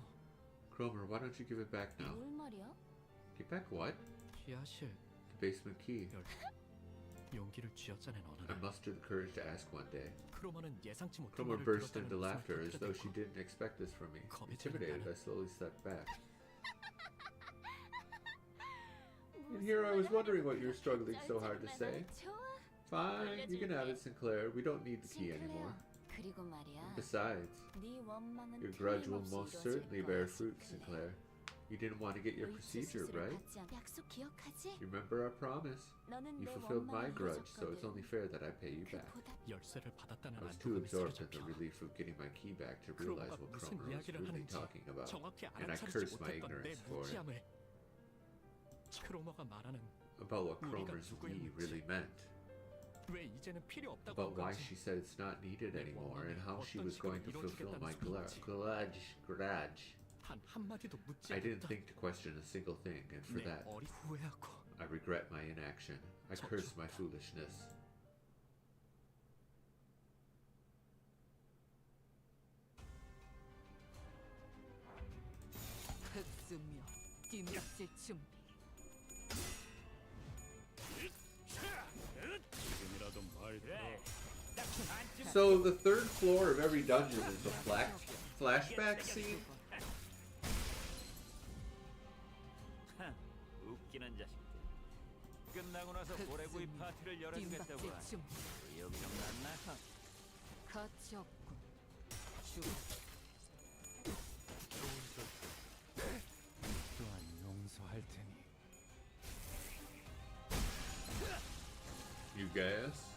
Cromer, why don't you give it back now? 뭘 말이야? Give back what? 씨앗일 The basement key. 용기를 쥐어짜낸 어느 I 날 mustered the courage to ask one day. 크로머는 예상치 못한 Cromer 말을 burst 들었다는 into 웃음을 laughter as though she 터뜨렸고 didn't expect this from me. 겁이 Intimidated, 드는 I slowly stepped back. And 무슨 here I was 말을 wondering what 하는 you're 거야? struggling so hard to 짤짤한 say. 말 좋아. Fine, you can have it, Sinclair. We don't need the key 싱클레어. anymore. 그리고 말이야. Besides, 네 원망은 your grudge will 틀림없이 most 이루어질 certainly 거야, bear fruit, 싱클레어. Sinclair. You didn't want to get your procedure, 의치 right? 수술을 받지 않- 약속 기억하지? You remember our promise. 너는 You 내 fulfilled my 원망을 grudge, so it's 이뤄줬거든. only fair that I pay you 그 back. 보답 열쇠를 받았다는 I was too 안도감에 absorbed in the 사로잡혀 relief of getting my key back to realize 크로머가 what 무슨 Cromer was 이야기를 really 하는지 talking about, 정확히 and I 알아차리지 cursed my 못했던 내 ignorance for it. 무지함을 크로머가 말하는 About what 우리가 Cromer's 누구의 we 묻지? really meant. 왜 이제는 필요 없다고 About 한 why 건지 she said it's not needed anymore, and how she was going to fulfill my grudge. 단 한마디도 묻지 I didn't 않았다. think to question a single thing, and for 내 that, 어리 후회하고 I regret my inaction. I curse my foolishness. 흑수며 뒷락질 준비. 지금이라도 말 들어. So the third floor of every dungeon is the flashback scene. 웃기는 자식들. 끝나고 나서 고래구이 파티를 열어주겠다고 뒷락질 하니 준비. 의욕이 좀 났나? 가치 없군. 주 또한 용서할 테니. You guess?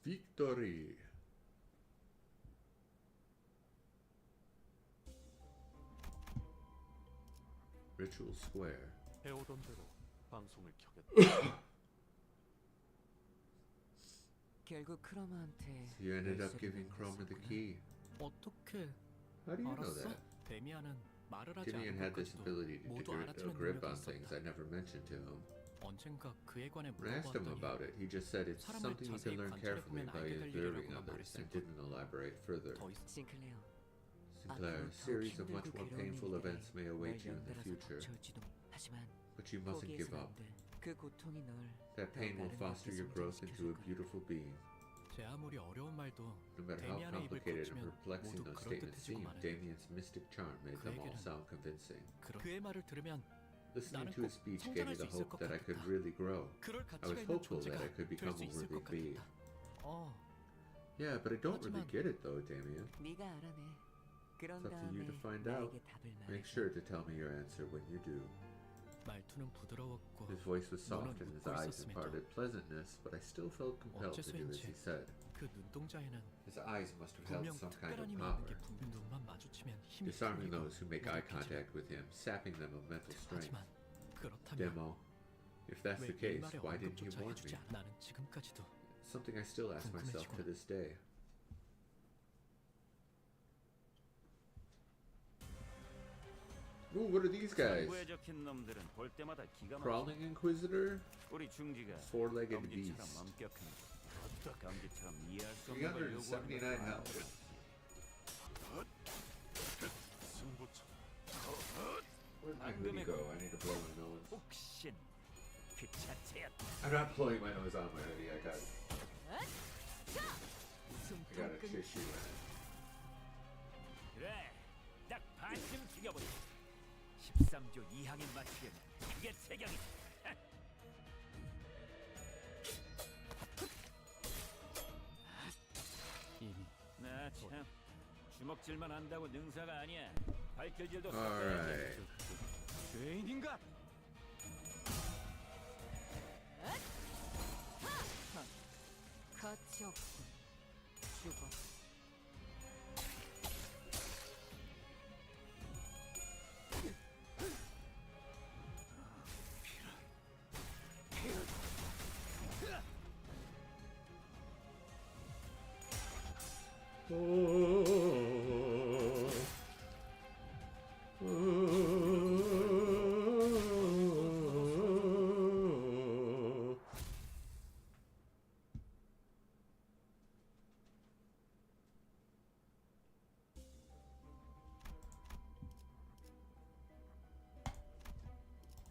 Victory. Ritual Square. 해오던 대로 방송을 켜겠다. 결국 크로마한테 You ended up 열쇠를 giving Cromer the 넘겼었구나. key. 어떻게 How do you know 알았어? that? 데미안은 말을 하지 Gideon 않은 had this 것까지도 ability to 모두 get a 알아채는 grip 능력이 on things 있었다. I never mentioned to him. 언젠가 그에 관해 When I asked him 물어보았더니 about it, he just said it's 사람을 something you 자세히 can learn 관찰해 carefully 보면 by 알게 될 observing 일이라고만 others 말했을 and 뿐. didn't elaborate further. 더 이상 싱클레어. Sinclair, a series of much more painful events may await you in the future, 하지만 but you mustn't give 포기해서는 up. 안 돼. 그 고통이 널 That pain will foster your growth into a beautiful being. 제 아무리 어려운 말도 No matter how 데미안의 입을 complicated or 꽂으면 perplexing 모두 those statements 그럴듯해지고 seem, 마네. Damien's mystic charm made them all 그에게는 sound convincing. 그의 말을 들으면 Listening 나는 to his 꼭 speech gave me 성장할 수 the 있을 hope 것 that I could 같았다. really grow. 그럴 I 가치가 was 있는 hopeful 존재가 that I could 될 become 수 a 있을 worthy 것 being. 같았다. Yeah, but I don't really 하지만 get it though, Damien. 네가 알아내. 그런 It's up to you 다음에 to find out. 나에게 답을 Make 말해줘. sure to tell me your answer when you do. 말투는 부드러웠고 His voice was soft 눈은 and his 웃고 eyes 있었음에도 imparted pleasantness, but I still felt compelled to do as he 어째서인지 said. 그 눈동자에는 His eyes must have held 분명 some kind 특별한 of 힘이 power, 있는 게 분명 눈만 마주치면 힘이 disarming 풀리고 those who make eye 무력해지고. contact with him, sapping them of mental strength. 하지만 그렇다면 Demo, if that's 왜 the case, 일말의 why didn't he 언급조차 warn 해주지 me? 않아? 나는 지금까지도 Something I still ask myself to this day. Ooh, what are these guys? 상부에 적힌 놈들은 볼 때마다 기가 막혀. Crawling Inquisitor? 우리 중지가 Four-legged 엄지처럼 beast. 엄격한 거. 엄지처럼 이해할 수 없는 걸 요구하는 379 걸 health. 승부처. Where'd my hoodie go? I need to blow my nose. 혹신 그 자체였다. I'm not blowing my nose on my hoodie. I got 숨통 a 끊기. tissue in it. 그래, 딱 반쯤 죽여보자. 13조 2항에 맞추려면 그게 최경이다. 이미 나 참 주먹질만 한다고 능사가 아니야. 발길질도 Alright. 죄인인가? 끝이 없군. 죽어.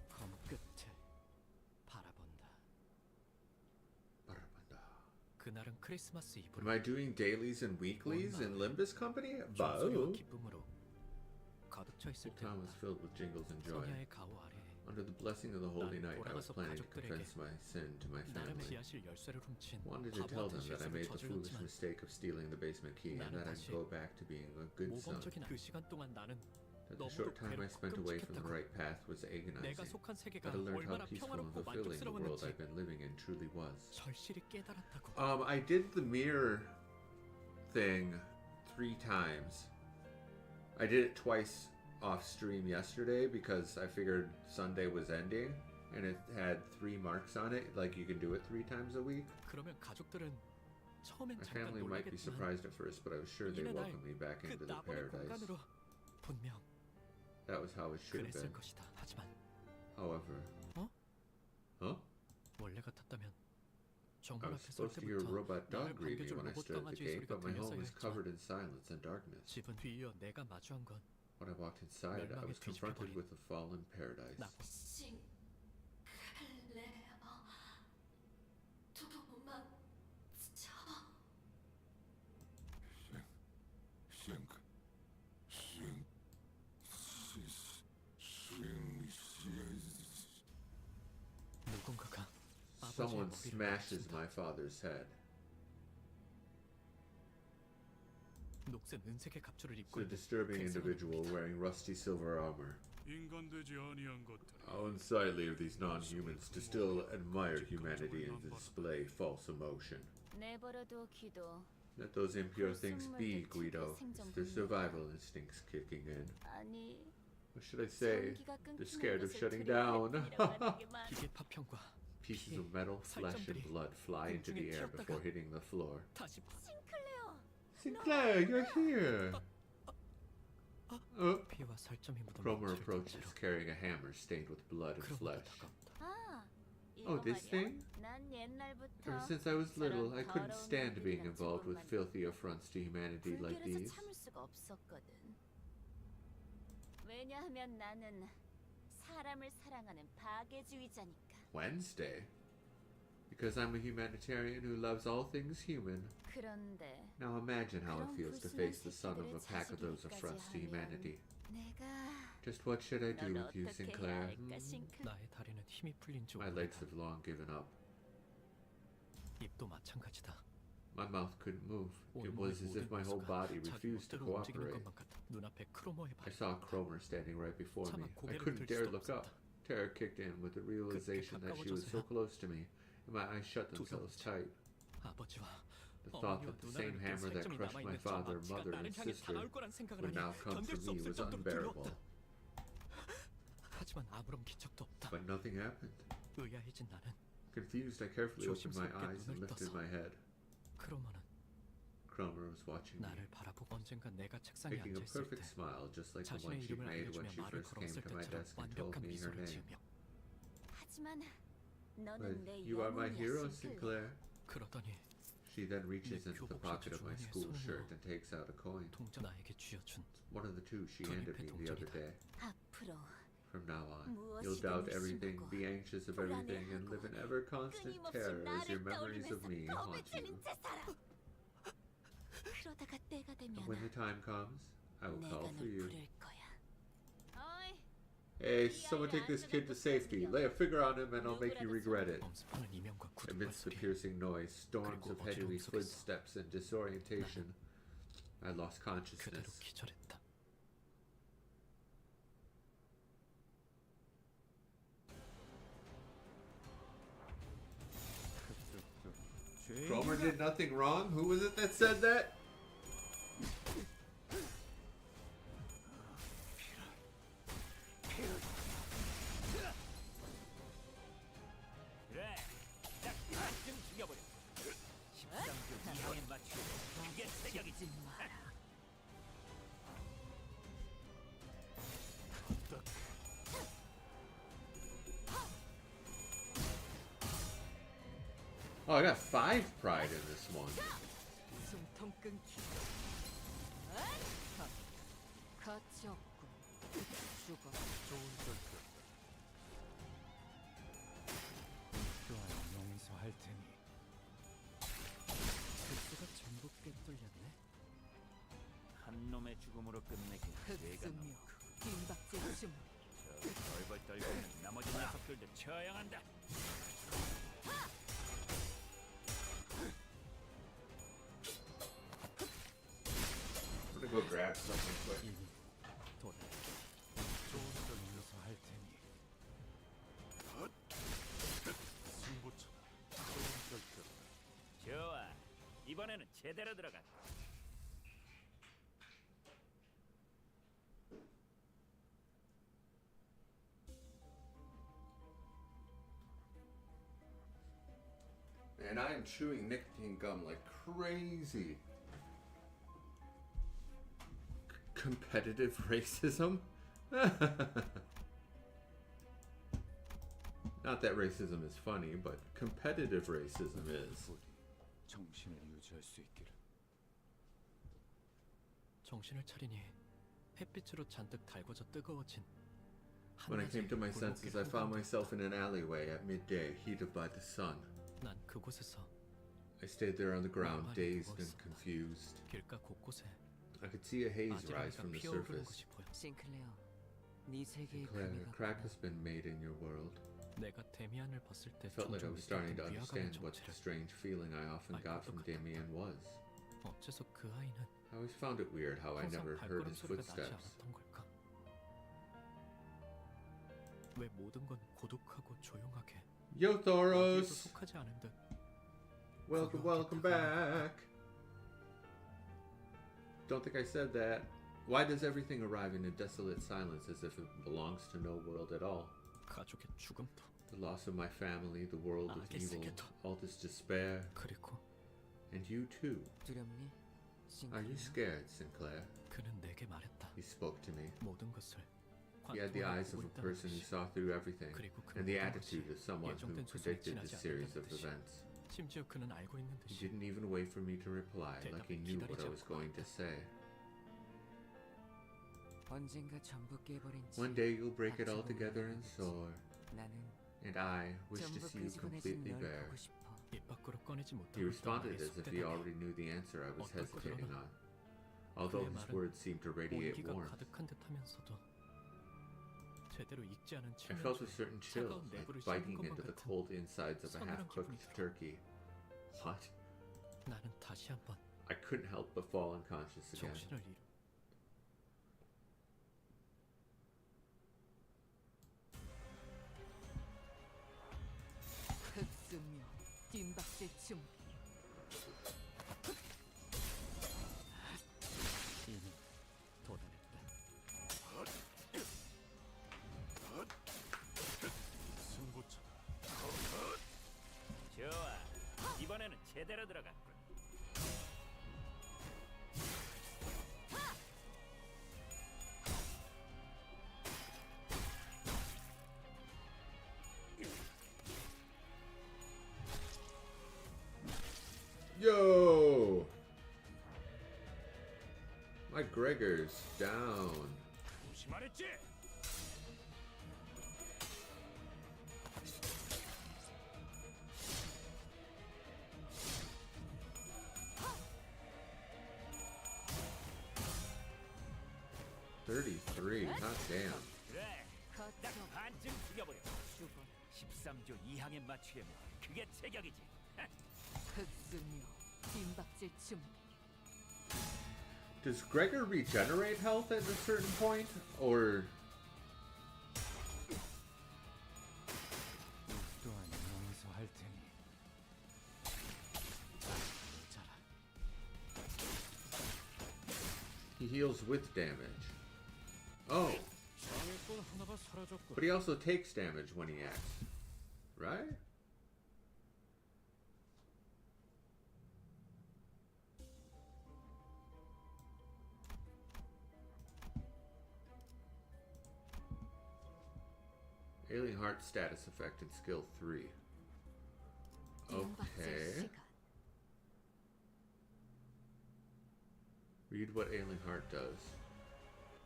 검 끝을 바라본다. 그날은 크리스마스 Am 이브로 I doing dailies and weeklies in Limbus Company? 종소리와 Bo. 기쁨으로 가득 차 있을 The town was 때였다. filled with jingles and joy. 소녀의 가호 아래 Under the blessing of the holy 나는 night, I was 돌아가서 planning to 가족들에게 confess my sin to my 나름 family. 지하실 열쇠를 훔친 Wanted to 바보 tell 같은 them that I 실수를 made the foolish 저질렀지만 mistake of stealing the basement key and that I'd go back to being a good son. 모범적인 그 시간 동안 나는 That the 너무도 short time I 괴롭고 spent away from the 끔찍했다고. right path was 내가 agonizing. 속한 세계가 That I learned how 얼마나 peaceful and 평화롭고 fulfilling the world 만족스러웠는지 I've been living in truly was. 절실히 깨달았다고. I did the mirror thing 3 times. I did it twice off stream yesterday because I figured Sunday was ending and it had 3 marks on it, like you can do it 3 times a week. 그러면 가족들은 처음엔 My 잠깐 family might be 놀라겠지만 surprised at first, but I was sure they 이내 날 welcomed me back 그 into their 나만의 paradise. 공간으로 분명 That was how it should have 그랬을 been. 것이다. 하지만 However, huh? 원래 같았다면 I 정문 was 앞에 설 supposed to hear a 때부터 robot 나를 dog greet me 반겨줄 when I 로봇 stood at the 강아지 gate, 소리가 but my home 들렸어야 was 했지만 covered in silence and darkness. 집은 뒤이어 내가 마주한 건 When I walked inside, I was confronted with a fallen paradise. 나고 누군가가 아버지의 Someone 머리를 smashes 맞춘다. my father's head. 녹슨 은색의 갑주를 It's 입고 a 있는 disturbing 큰 individual 사람입니다. wearing rusty silver armor. 인간되지 아니한 것들. How unsightly of these non-humans to still admire humanity and to display false emotion. 내버려둬 기도. Let those impure things be, Guido. It's their survival instincts kicking in. 아니, What should I say? 전기가 끊기는 They're scared of 것을 shutting 두려워할 down. 뿐이라고 하는 게만. 기계 파편과 Pieces of metal, flesh, and blood fly into the air before hitting the floor. 다시 싱클레어. Sinclair, you're here! 피와 살점이 묻은 Cromer 물질을 approaches, 든 채로 carrying a hammer stained with blood and 그러고도 flesh. 다가온다. 아, Oh, 이거 this 말이야? thing? 난 옛날부터 Ever since I was little, I couldn't 더러운 stand being 놈들이랑 involved with 저것만 filthy affronts to humanity like 불결해서 these. 참을 수가 없었거든. 왜냐하면 나는 사람을 사랑하는 파괴주의자니까. Wednesday? Because I'm a humanitarian who loves all things human. 그런데 Now imagine how it 그런 feels to 불순한 face the son of a 새끼들의 pack of those 자식이기까지 affronts to 하면 humanity. 내가 Just what should I do 널 with you, 어떻게 해야 Sinclair? 할까, 싱클. 나의 다리는 힘이 풀린 지 My legs 오래다. have long given up. 입도 마찬가지다. My mouth couldn't move. It 온몸의 was as if 모든 my whole 구조가 body 자기 refused to 멋대로 움직이는 cooperate. 것만 같아. 눈앞에 크로모의 I 발이 saw Cromer standing right before 차마 me. I 고개를 couldn't 들 dare 수도 look up. 없었다. Terror kicked in with the realization that she was so 가까워져서야 close to me, and my eyes shut themselves 두려웠지. tight. 아버지와 The thought 어머니와 that the 누나를 same 든 hammer that 살점이 crushed my 남아있는 저 father, 마취가 mother, 나를 and 향해 sister 다가올 거란 생각을 would 하니 now come 견딜 for 수 me 없을 was 정도로 unbearable. 두려웠다. 하지만 아무런 기척도 없다. But nothing happened. 의아해진 나는 Confused, I carefully opened my 조심스럽게 eyes and 눈을 lifted 떠서 my head. 크로모는 Cromer was watching me, 나를 바라보고 언젠가 내가 책상에 making a 앉아있을 때 perfect smile, just like the one 자신의 she 이름을 made when 알려주며 she 말을 first came 걸었을 to my 때처럼 desk and told 완벽한 me her 미소를 name. 지으며 하지만 But 너는 내 you are my hero, 영웅이야, 싱클레어. Sinclair. 그러더니 She then reaches 내 into the 교복 pocket of my 주머니에 school 손을 shirt 넣어 and takes out a coin. 동전 나에게 쥐어준 One of the two she 두 handed 잎의 me the other 동전이다. day. 앞으로 From now on, 무엇이든 you'll doubt everything, 의심하고 be anxious of everything, and live in ever constant 끊임없이 terror as your 나를 memories of me 떠올리면서 haunt 겁에 you. 질린 채 살아. 그러다가 때가 되면 And when the time comes, I will 내가 call 널 for you. 부를 거야. 어이, Hey, someone take this kid to safety. Lay a finger on him and I'll make you regret it. 엄습하는 이명과 구두 Amidst the 발소리 piercing noise, storms of heavy 속에서 footsteps and disorientation, I lost 그대로 consciousness. 기절했다. Cromer did nothing wrong? Who was it that said that? 그래, 딱 반쯤 죽여버려. 13조 이상에 맞추고 그게 체격이지. Oh, I got 5 pride in this one. 숨통 끊기. 가치 없군. 죽어. 또한 용서할 테니. 글쎄가 전부 꿰뚫렸네. 한 놈의 죽음으로 끝내긴 죄가 흑승묘. 너무 빈박질 준비. 저 벌벌 떨고 있는 나머지 녀석들도 처형한다. I'm gonna go grab something quick. 이미 돌아. 좋은 걸 용서할 테니. 승부처. 좋은 걸 들어라. 좋아, 이번에는 제대로 들어갔다. And I am chewing nicotine gum like crazy. Competitive racism? Not that racism is funny, but competitive racism is. 부디 정신을 유지할 수 있기를. 정신을 차리니 햇빛으로 잔뜩 달궈져 뜨거워진 When I came to my 한낮의 senses, I 굴곡의 found 호감도 myself in an alleyway at midday, heated by the sun. 난 그곳에서 I stayed there on the ground, 멍하니 dazed and 누워있었다. confused. 길가 곳곳에 I could see a haze rise 아지랑이가 from the 피어오르는 surface. 것이 보여. 싱클레어. 네 세계의 Claire, a 금이가 crack has been made in your world. 내가 데미안을 봤을 때 I felt like I 종종 was starting to 느꼈던 위화감의 understand what the 정체를 strange feeling I often 알고 got from 똑같다. Damien was. 어째서 그 아이는 I always found it weird how I 항상 never heard 발걸음 his 소리가 나지 footsteps. 않았던 걸까? 왜 모든 건 고독하고 조용하게 Yo, 어디에도 Thoros! 속하지 않은 듯 Welcome, welcome back! Don't think I said that. Why does everything arrive in a desolate silence as if it belongs to no world at all? 가족의 죽음도 The loss of my family, the world of 악의 evil, 세계도. all this despair, 그리고 and you too. 두렵니? Are you 싱클레어. scared, Sinclair? 그는 내게 말했다. He spoke to me. 모든 것을 He had the eyes of a person who saw through everything, 그리고 그 and the 모든 attitude 것이 of someone who 예정된 소설에 predicted the 지나지 series of 않는다는 듯이. events. 심지어 그는 알고 있는 He 듯이 didn't even wait for me to reply, like he knew what I was going to say. 언젠가 전부 깨버린 One day you'll break it all together and soar, 나는 and I wish to 전부 see you 끄집어내진 completely 널 bare. 보고 싶어. 입 밖으로 꺼내지 He 못하고 있던 responded 나의 as if he 속대담이 already knew the answer I was 어떨 hesitating 거더라. on, although 그의 his 말은 words seemed to radiate 온기가 warmth. 가득한 듯하면서도 제대로 익지 않은 I felt a 칠면조에 certain chill, 차가운 like 내부를 biting 씹은 into 것만 the 같은 cold insides of a 서늘한 half-cooked 기분이 들어. turkey. What? 나는 다시 한번 I couldn't help but fall unconscious again. 정신을 잃어 흑승묘. 빈박질 준비. 이미 도달했다. 승부처. 좋아, 이번에는 제대로 들어갔군. Yo! My Gregor's down. 조심하랬지? $33. Hot damn. 그래, 가치 딱 없. 반쯤 죽여버려. 죽어. 13조 이항에 맞추려면 그게 체격이지. 흑승묘. 빈박질 준비. Does Gregor regenerate health at a certain point? Or 또한 용서할 테니. heals with damage. Oh, 장애권 하나가 사라졌군. but he also takes damage when he acts, right? Alien Heart status effect in skill 3. Okay. Read what Alien Heart does.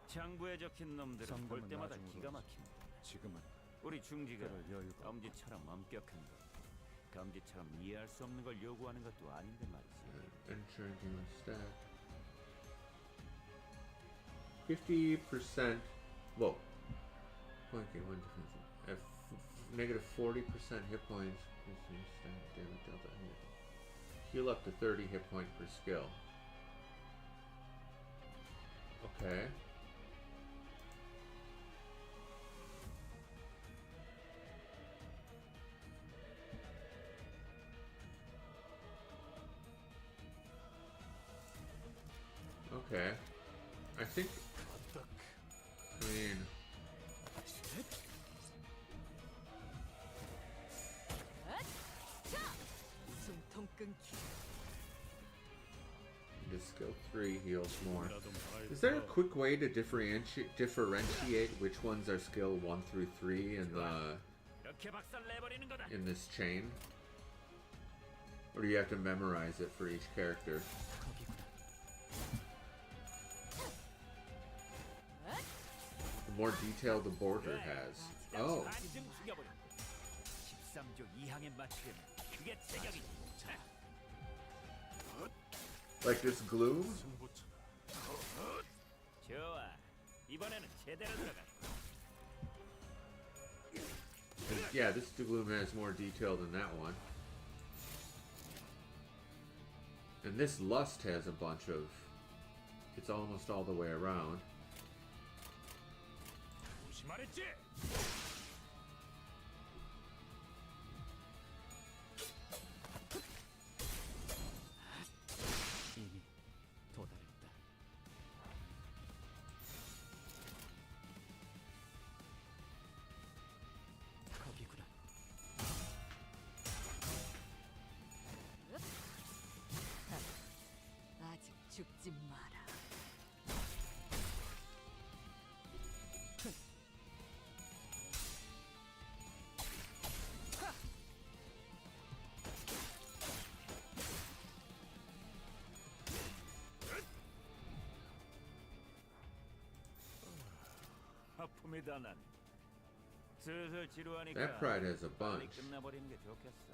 장부에 적힌 놈들은 볼 때마다 기가 막힌다. 지금은 우리 중지가 그럴 여유가 엄지처럼 엄격한 것, 엄지처럼 이해할 수 없는 걸 요구하는 것도 아닌데 말이지. Ensuring human stat. 50%. Whoa. Point gain 1 defense. Negative 40% hit points. Stat damage delta. Heal up to 30 hit points per skill. Okay. Okay. I think. I mean. 숨통 끊기. The skill 3 heals more. Is there a quick way to differentiate which ones are skill 1 through 3 in the 이렇게 박살 내버리는 거다. in this chain? Or do you have to memorize it for each character? The more detail the border has. Oh. 반쯤 죽여버려. 13조 2항에 맞추려면 그게 제격이지. Like this gloom? 좋아. 이번에는 제대로 들어가. Yeah, this gloom has more detail than that one. And this lust has a bunch of... It's almost all the way around. 조심하랬지? 이미 도달했다. 거기구나. 아직 죽지 마라. 아픔이다 난. 슬슬 지루하니까 That pride has a 빨리 bunch. 끝나버리는 게 좋겠어.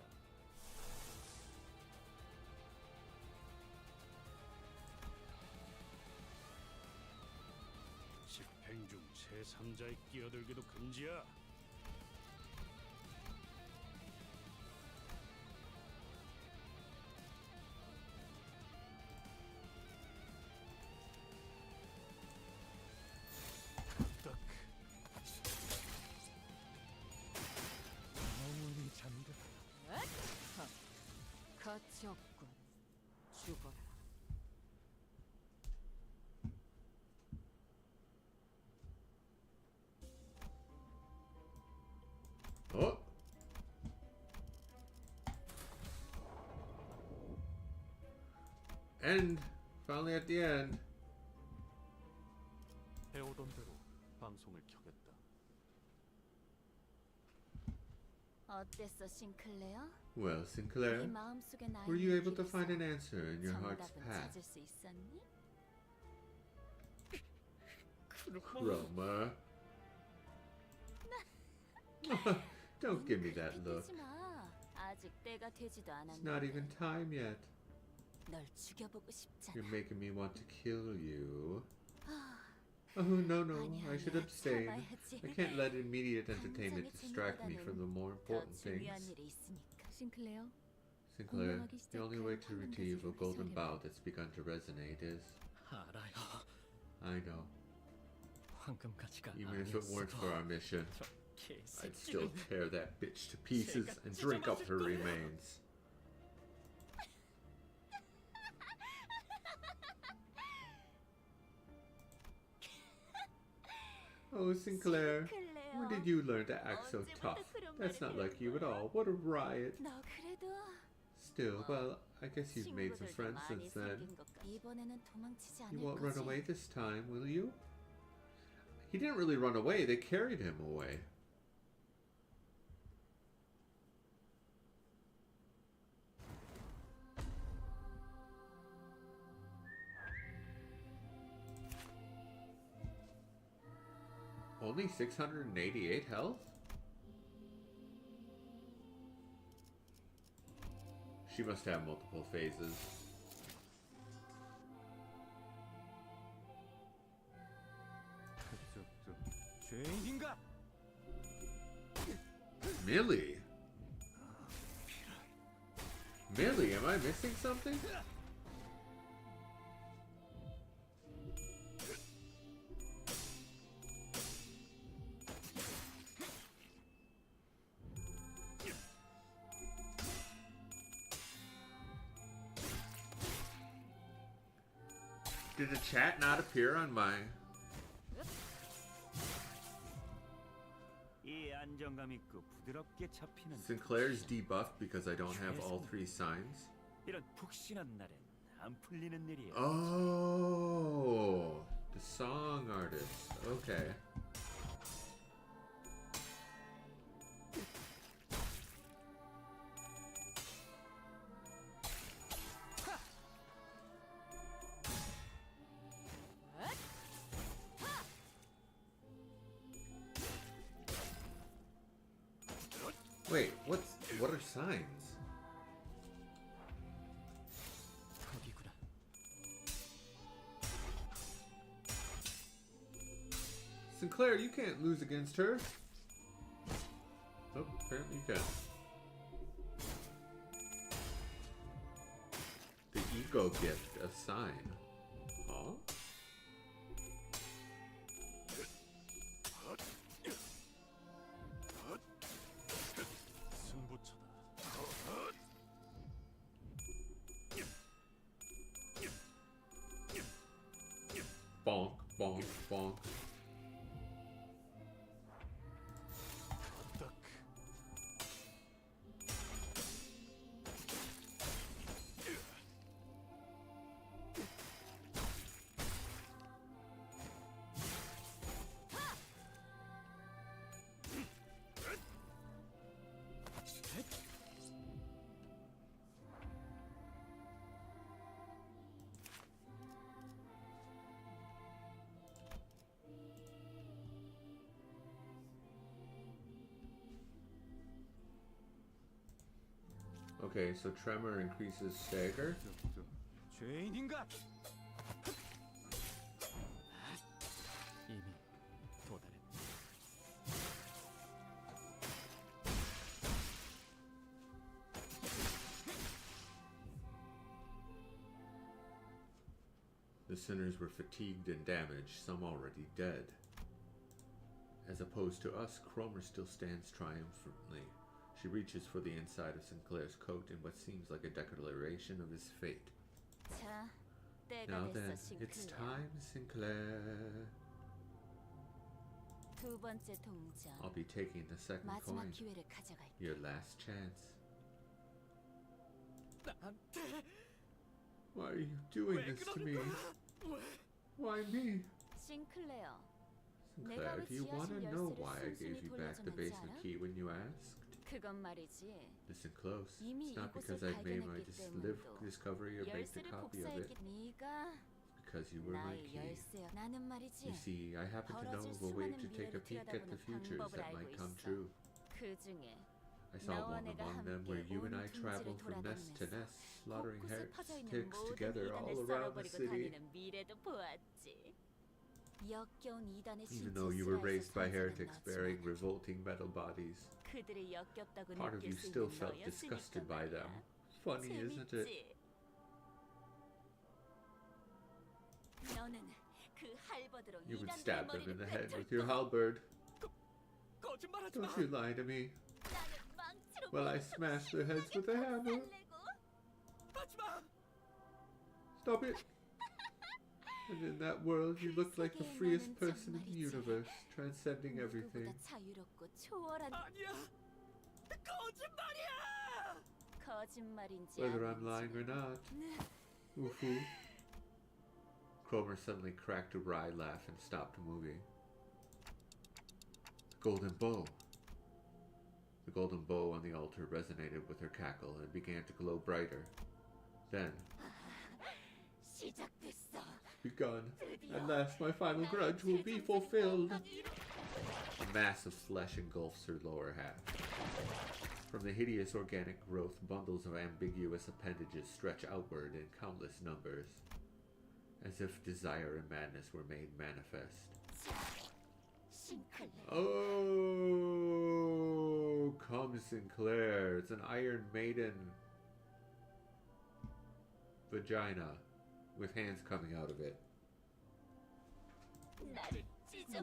집행 중 제3자의 끼어들기도 금지야. 딱. 영원히 잠들어. 가치 없군. 죽어라. Oh! End! Finally at the end. 해오던 대로 방송을 켜겠다. 어땠어, 싱클레어? Well, Sinclair, 네 마음속에 나 were you able to find an answer in your heart's 정답은 path? 찾을 수 있었니? Chroma. Don't give me that look. 비비지 마. 아직 때가 되지도 It's not even 않았는데 time yet. 널 죽여보고 싶잖아. You're making me want to kill you. Oh, no, no, I should abstain. I can't let immediate entertainment distract me from the more 더 important things. 중요한 일이 있으니까. 싱클레어, Sinclair, the only way to retrieve a golden bow that's begun to resonate is... 알아요. I know. 황금 가치가 Even if it weren't for our mission, 저 I'd 개새끼. still tear that bitch to pieces and drink up her remains. Oh, Sinclair. 싱클레어. When did you learn to act so tough? That's not like you at all. What a riot. 너 그래도 Still, well, I guess you've made some 친구들도 friends 많이 since then. 생긴 것 같아. 이번에는 도망치지 You 않을 won't run 거지? away this time, will you? He didn't really run away, they carried him away. Only 688 health? She must have multiple phases. 죄인인가? Millie? Millie, am I missing something? Did the chat not appear on my... 이 안정감 있고 부드럽게 잡히는 Sinclair's debuffed because I don't have all three signs? 이런 푹신한 날엔 안 풀리는 일이야. Oh, the song artist. Okay. Wait, what are signs? 거기구나. Sinclair, you can't lose against her. Oh, apparently you can. The ego gift of sign. Huh? 승부처다. Bonk, bonk, bonk. 딱. Okay, so tremor increases stagger. 죄인인가? 이미 도달했다. The sinners were fatigued and damaged, some already dead. As opposed to us, Cromer still stands triumphantly. She reaches for the inside of Sinclair's coat in what seems like a declaration of his fate. 자, 때가 Now then, 됐어, it's 싱클레어. time, Sinclair. 두 번째 동전. I'll be taking the second 마지막 coin. 기회를 가져갈게. Your last chance. 나한테 Why are you doing this to me? Why me? 싱클레어. Sinclair, do you want to know why I gave you back the basement key when you asked? 그건 말이지. Listen close. 이미 It's not 이곳을 because I've made my 발견했기 때문에도 discovery or made the 열쇠를 copy of it. 복사했기. 네가 Because you were my 나의 key. 열쇠야. 나는 말이지. You see, I happen to know of a way to take a peek at the futures that might come true. 그 중에 I saw 너와 one 내가 among them 함께 where you and I 온 traveled 둥지를 from nest to 돌아다니면서 nest, slaughtering 곳곳에 퍼져 있는 heretics 모든 together all 이단을 around the 썰어버리고 city. 다니는 미래도 보았지. 역겨운 이단의 Even though you were raised by heretics bearing 너지만 revolting metal bodies, 그들이 역겹다고 part of 느낄 you 수 still 있는 felt 너였으니까 disgusted by them. 말이야. Funny, isn't it? 재밌지? 너는 그 할버드로 You would 이단들의 stab them in 머리를 the head 꿰뚫고 with your halberd. 거짓말하지 마. Don't you lie to me. 나는 망치로 Well, I 머리를 smashed their heads with a hammer. 박살내고 하지 마. Stop it. And in that world, you looked like the freest person in the universe, transcending everything. 누구보다 자유롭고 초월한 아니야! 거짓말이야! 거짓말인지 Whether I'm 아닌지. lying or not. Woohoo. Cromer suddenly cracked a wry laugh and stopped moving. The golden bow. The golden bow on the altar resonated with her cackle and began to glow brighter. Then, 시작됐어. begun. At last, my final grudge will be fulfilled. A mass of flesh engulfs her lower half. From the hideous organic growth, bundles of ambiguous appendages stretch outward in countless numbers, as if desire and madness were made manifest. Oh, come Sinclair. It's an Iron Maiden vagina with hands coming out of it.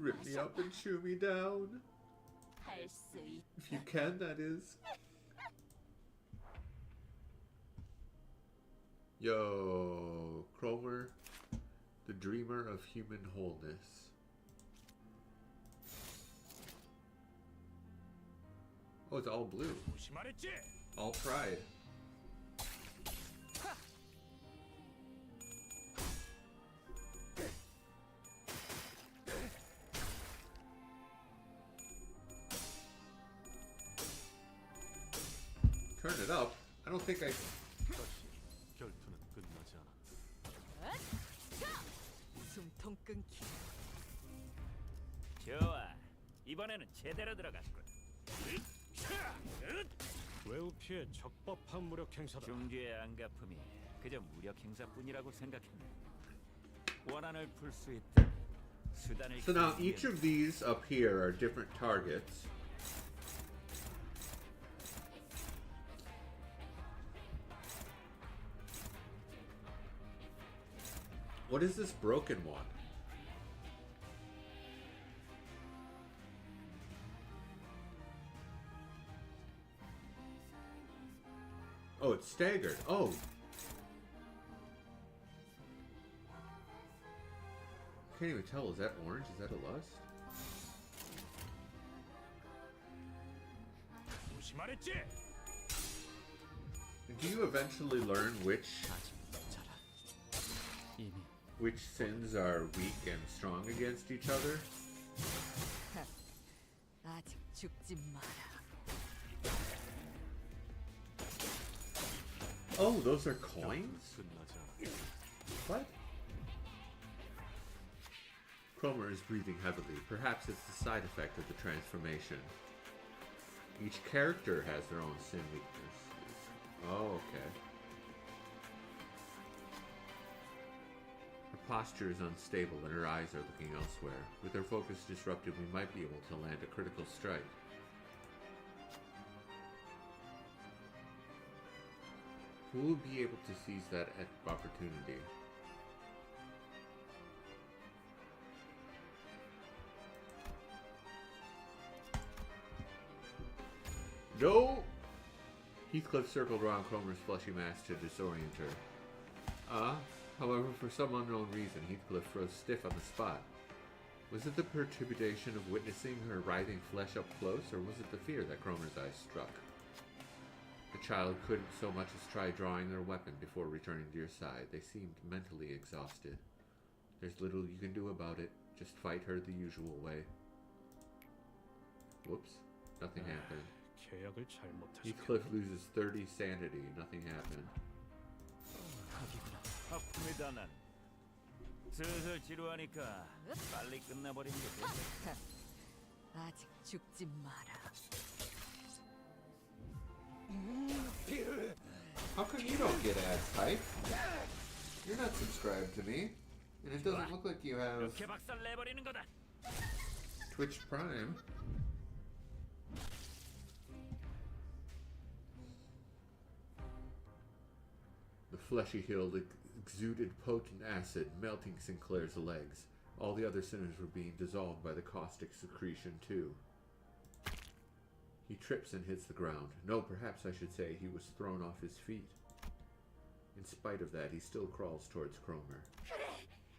Rip me up and chew me down. If you can, that is. Yo, Cromer, the dreamer of human wholeness. Oh, it's all blue. 조심하랬지? All pride. Turn it up? I don't think I... 결투는 끝나지 않았다. 숨통 끊기. 좋아. 이번에는 제대로 들어갔군. 웨우피의 적법한 무력 행사다. 중지의 안가품이 그저 무력 행사뿐이라고 생각했네. 원한을 풀 수 있다. 수단을 So now each of these up here are different targets. What is this broken one? Oh, it's staggered. Oh. Can't even tell. Is that orange? Is that a lust? 조심하랬지? Do you eventually learn which 아직 모자라. 이미 sins are weak and strong against each other? 아직 죽지 마라. Oh, those are coins? 끝나지 않았다. What? Cromer is breathing heavily. Perhaps it's the side effect of the transformation. Each character has their own sin weaknesses. Oh, okay. Her posture is unstable and her eyes are looking elsewhere. With her focus disrupted, we might be able to land a critical strike. Who will be able to seize that opportunity? No! Heathcliff circled around Cromer's fleshy mass to disorient her. However, for some unknown reason, Heathcliff froze stiff on the spot. Was it the perturbation of witnessing her writhing flesh up close, or was it the fear that Cromer's eyes struck? The child couldn't so much as try drawing their weapon before returning to your side. They seemed mentally exhausted. There's little you can do about it. Just fight her the usual way. Whoops. Nothing happened. 계약을 잘못했어. Heathcliff loses 30 sanity. Nothing happened. 아픕니다 난. 슬슬 지루하니까 빨리 끝나버리는 게 좋겠다. 아직 죽지 마라. How come you don't get ads type? You're not subscribed to me. And it doesn't look like you have 이렇게 박살 내버리는 거다. Twitch Prime. The fleshy hill exuded potent acid, melting Sinclair's legs. All the other sinners were being dissolved by the caustic secretion, too. He trips and hits the ground. No, perhaps I should say he was thrown off his feet. In spite of that, he still crawls towards Cromer.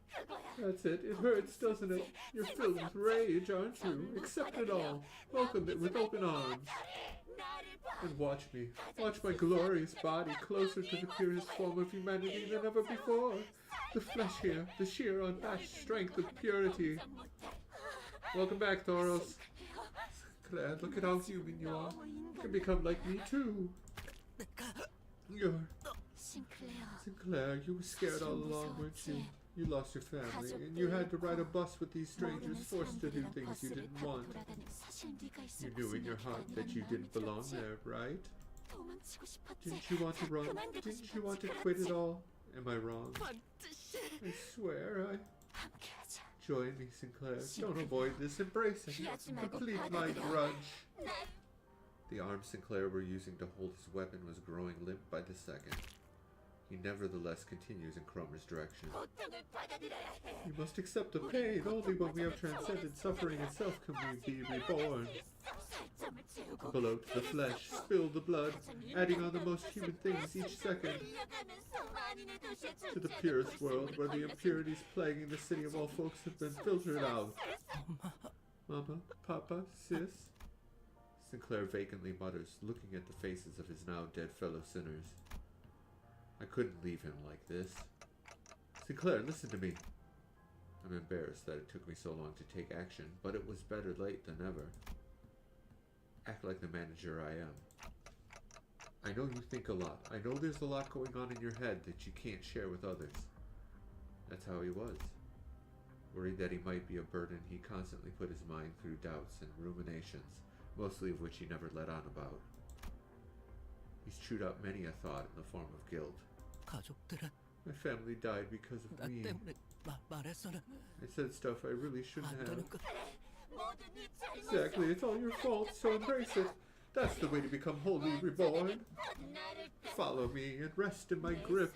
그거야. That's it. It hurts, doesn't it? You're filled with rage, aren't you? Accept it all. Welcome it with open arms. And watch me. Watch my glorious body closer to the purest form of humanity than ever before. The flesh here, the sheer unmatched strength of purity. Welcome back, Thoros. Claire, look at how human you are. You can become like me too. You're... Sinclair, you were scared all along, weren't you? You lost your family, and you had to ride a bus with these strangers, forced to do things you didn't want. You knew in your heart that you didn't belong there, right? Didn't you want to run? Didn't you want to quit it all? Am I wrong? I swear, Join me, Sinclair. Don't avoid this. Embrace it. Complete my grudge. The arm Sinclair were using to hold his weapon was growing limp by the second. He nevertheless continues in Cromer's direction. You must accept the pain. Only when we have transcended suffering itself can we be reborn. Bloat the flesh, spill the blood, adding on the most human things each second. To the purest world, where the impurities plaguing the city of all folks have been filtered out. Mama, Papa, Sis? Sinclair vacantly mutters, looking at the faces of his now dead fellow sinners. I couldn't leave him like this. Sinclair, listen to me. I'm embarrassed that it took me so long to take action, but it was better late than never. Act like the manager I am. I know you think a lot. I know there's a lot going on in your head that you can't share with others. That's how he was. Worried that he might be a burden, he constantly put his mind through doubts and ruminations, mostly of which he never let on about. He's chewed up many a thought in the form of guilt. 가족들은 My family died because 나 of me. 때문에 말했어는 I said stuff I really shouldn't 안 have. 되는 거. Exactly, it's all your fault, so embrace it. That's the way to become wholly reborn. Follow me and rest in my grip.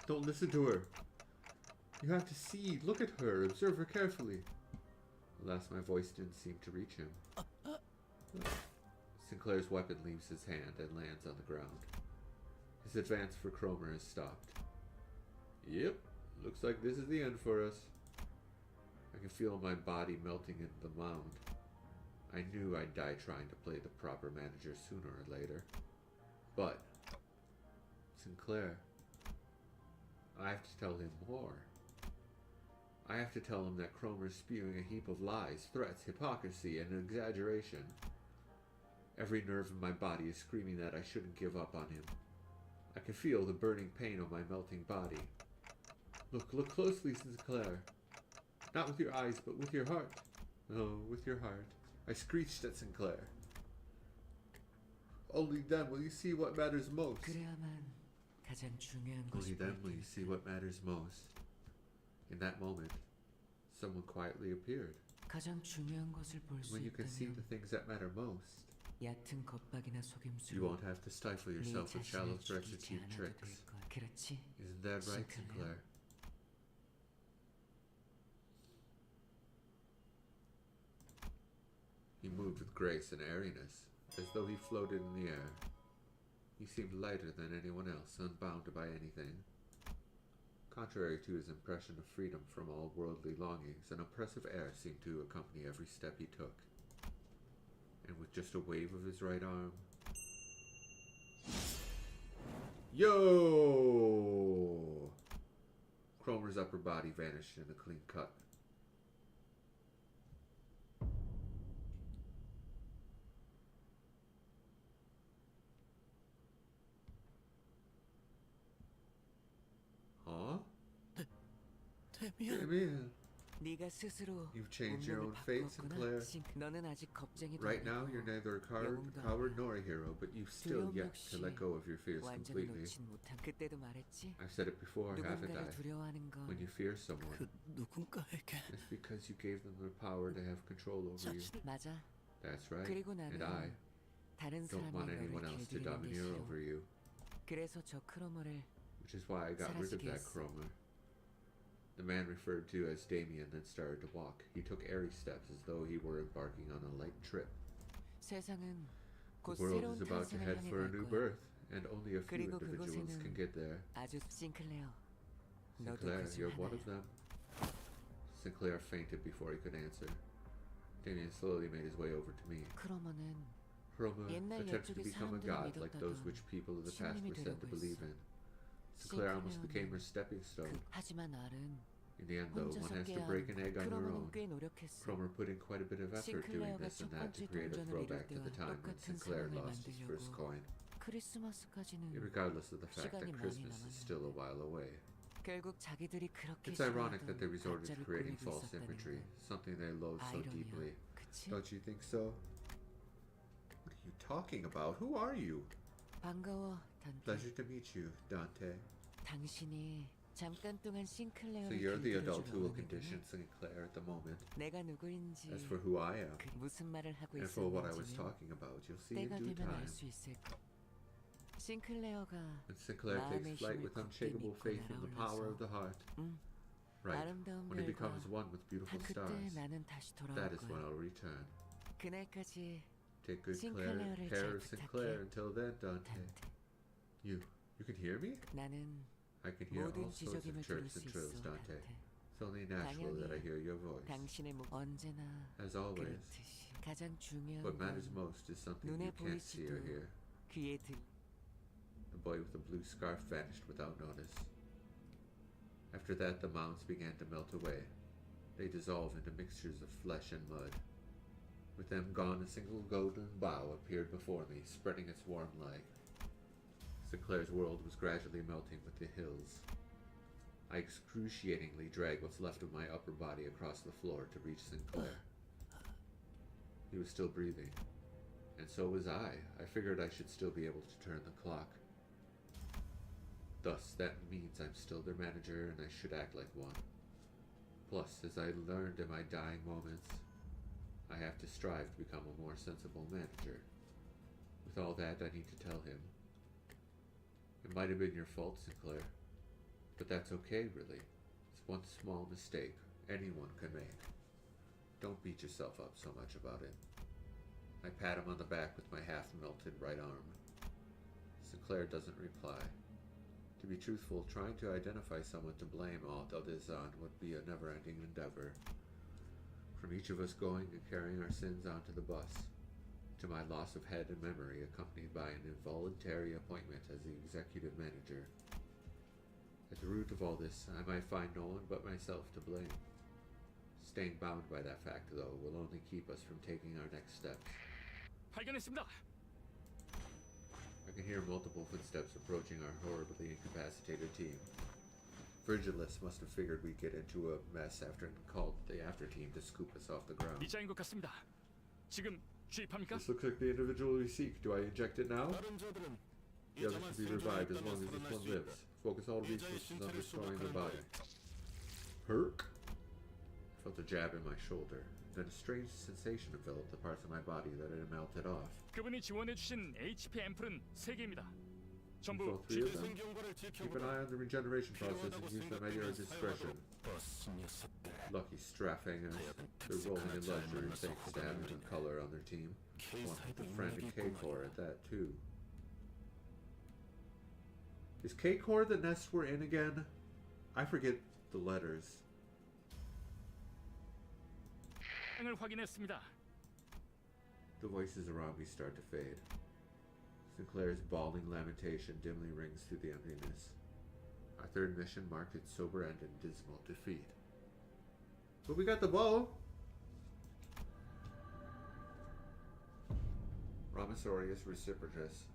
Don't listen to her. You have to see, look at her, observe her carefully. Alas, my voice didn't seem to reach him. Sinclair's weapon leaves his hand and lands on the ground. His advance for Cromer has stopped. Yep, looks like this is the end for us. I can feel my body melting into the mound. I knew I'd die trying to play the proper manager sooner or later. But, Sinclair, I have to tell him more. I have to tell him that Cromer's spewing a heap of lies, threats, hypocrisy, and exaggeration. Every nerve in my body is screaming that I shouldn't give up on him. I can feel the burning pain on my melting body. Look closely, Sinclair. Not with your eyes, but with your heart. Oh, with your heart. I screeched at Sinclair. Only then will you see what matters most. Only then will you see what matters most. In that moment, someone quietly appeared. When you can see the things that matter most, you won't have to stifle yourself with shallow threats or cheap tricks. Isn't that right, Sinclair? He moved with grace and airiness, as though he floated in the air. He seemed lighter than anyone else, unbound by anything. Contrary to his impression of freedom from all worldly longings, an oppressive air seemed to accompany every step he took. And with just a wave of his right arm... Yo! Cromer's upper body vanished in a clean cut. Huh? Damien. You've changed your own fate, Sinclair. Right now, you're neither a coward nor a hero, but you've still yet to let go of your fears completely. I've said it before, haven't I? When you fear someone, it's because you gave them the power to have control over you. That's right, and I don't want anyone else to domineer over you. Which is why I got rid of that Cromer. The man referred to as Damien then started to walk. He took airy steps as though he were embarking on a light trip. The world is about to head for a new birth, and only a few individuals can get there. 너도 Sinclair, 그중 you're one 하나야. of them. Sinclair fainted before he could answer. Damien slowly made his way over to me. 크로머는 Chroma 옛날 attempted to 옛적에 become a 사람들이 god like those 믿었다던 which people of the past 신님이 were said to 되려고 believe 했어. in. Sinclair almost became her 싱클레어는 stepping stone. 하지만 알은 In the end, though, one 혼자서 has to 깨야 break an egg on your 크로머는 own. 꽤 노력했어. Cromer put in quite a bit of effort doing 싱클레어가 this and 첫 that to 번째 create a 동전을 throwback 이룰 to the 때와 time when 똑같은 Sinclair 상황을 lost his first 만들려고 coin. 크리스마스까지는 Regardless of the fact that 시간이 많이 Christmas is still a 남았는데 while away. 결국 자기들이 그렇게 It's ironic that they 싫어하던 resorted to 가짜를 creating 꾸미고 false 있었다는 imagery, 건 something they loathe so 아이러니야, deeply. 그치? Don't you think so? What are you talking about? Who are you? 반가워, 단테. Pleasure to meet you, Dante. 당신이 잠깐 동안 So 싱클레어를 you're the adult who will 길들여주는 condition 거구나. Sinclair at the moment. 내가 누구인지 As for who I am, 무슨 말을 하고 and for what I was 있었는지는 talking about, you'll see in 때가 due 되면 time. 알 수 있을 거. 싱클레어가 When Sinclair 마음의 takes flight 힘을 with 굳게 unshakable 믿고 faith in the power of the heart. 응. Right. 아름다운 When it 별과 becomes one with beautiful 그때 stars. 나는 다시 돌아올 That is when 거야. I'll return. 그날까지 Take good Sinclair를 care of 잘 Sinclair 부탁해. until then, Dante. 단테. You can hear me? 나는 I can hear 모든 all sorts of 지적임을 들을 chirps 수 and trills, 있어, Dante. 단테. It's only natural that I hear your voice. 당신의 언제나 As always, 그렇듯이 가장 중요한 what matters 건 most is something 눈에 you can't see or 보이지도 hear. 귀에 들. The boy with the blue scarf vanished without notice. After that, the mounds began to melt away. They dissolved into mixtures of flesh and mud. With them gone, a single golden bough appeared before me, spreading its warm light. Sinclair's world was gradually melting with the hills. I excruciatingly dragged what's left of my upper body across the floor to reach Sinclair. He was still breathing, and so was I. I figured I should still be able to turn the clock. Thus, that means I'm still their manager and I should act like one. Plus, as I learned in my dying moments, I have to strive to become a more sensible manager. With all that, I need to tell him. It might have been your fault, Sinclair, but that's okay, really. It's one small mistake anyone can make. Don't beat yourself up so much about it. I pat him on the back with my half-melted right arm. Sinclair doesn't reply. To be truthful, trying to identify someone to blame all others on would be a never-ending endeavor. From each of us going and carrying our sins onto the bus, to my loss of head and memory accompanied by an involuntary appointment as the executive manager. At the root of all this, I might find no one but myself to blame. Staying bound by that fact, though, will only keep us from taking our next steps. 발견했습니다. I can hear multiple footsteps approaching our horribly incapacitated team. Virgilus must have figured we'd get into a mess after and called the after team to scoop us off the ground. 이자인 것 같습니다. 지금 주입합니까? This looks like the individual we seek. Do I inject it now? 다른 자들은 The other should be revived as long as this one lives. Focus all resources on destroying the body. Perk? I felt a jab in my shoulder. Then a strange sensation enveloped the parts of my body that had melted off. 그분이 지원해주신 HP 앰플은 3개입니다. You 전부 fought 3 of them. 생경과를 Keep an 지켜보라. eye on the regeneration process and use them at your discretion. 버스 녀석들. Lucky strapping us. They're rolling in luxury thanks to having a color on their team. One with a frantic K-Core at that, too. Is K-Core the nest we're in again? I forget the letters. 을 확인했습니다. The voices around me start to fade. Sinclair's bawling lamentation dimly rings through the emptiness. Our third mission marked its sober end in dismal defeat. But we got the bow! Ramasaurus reciprocus.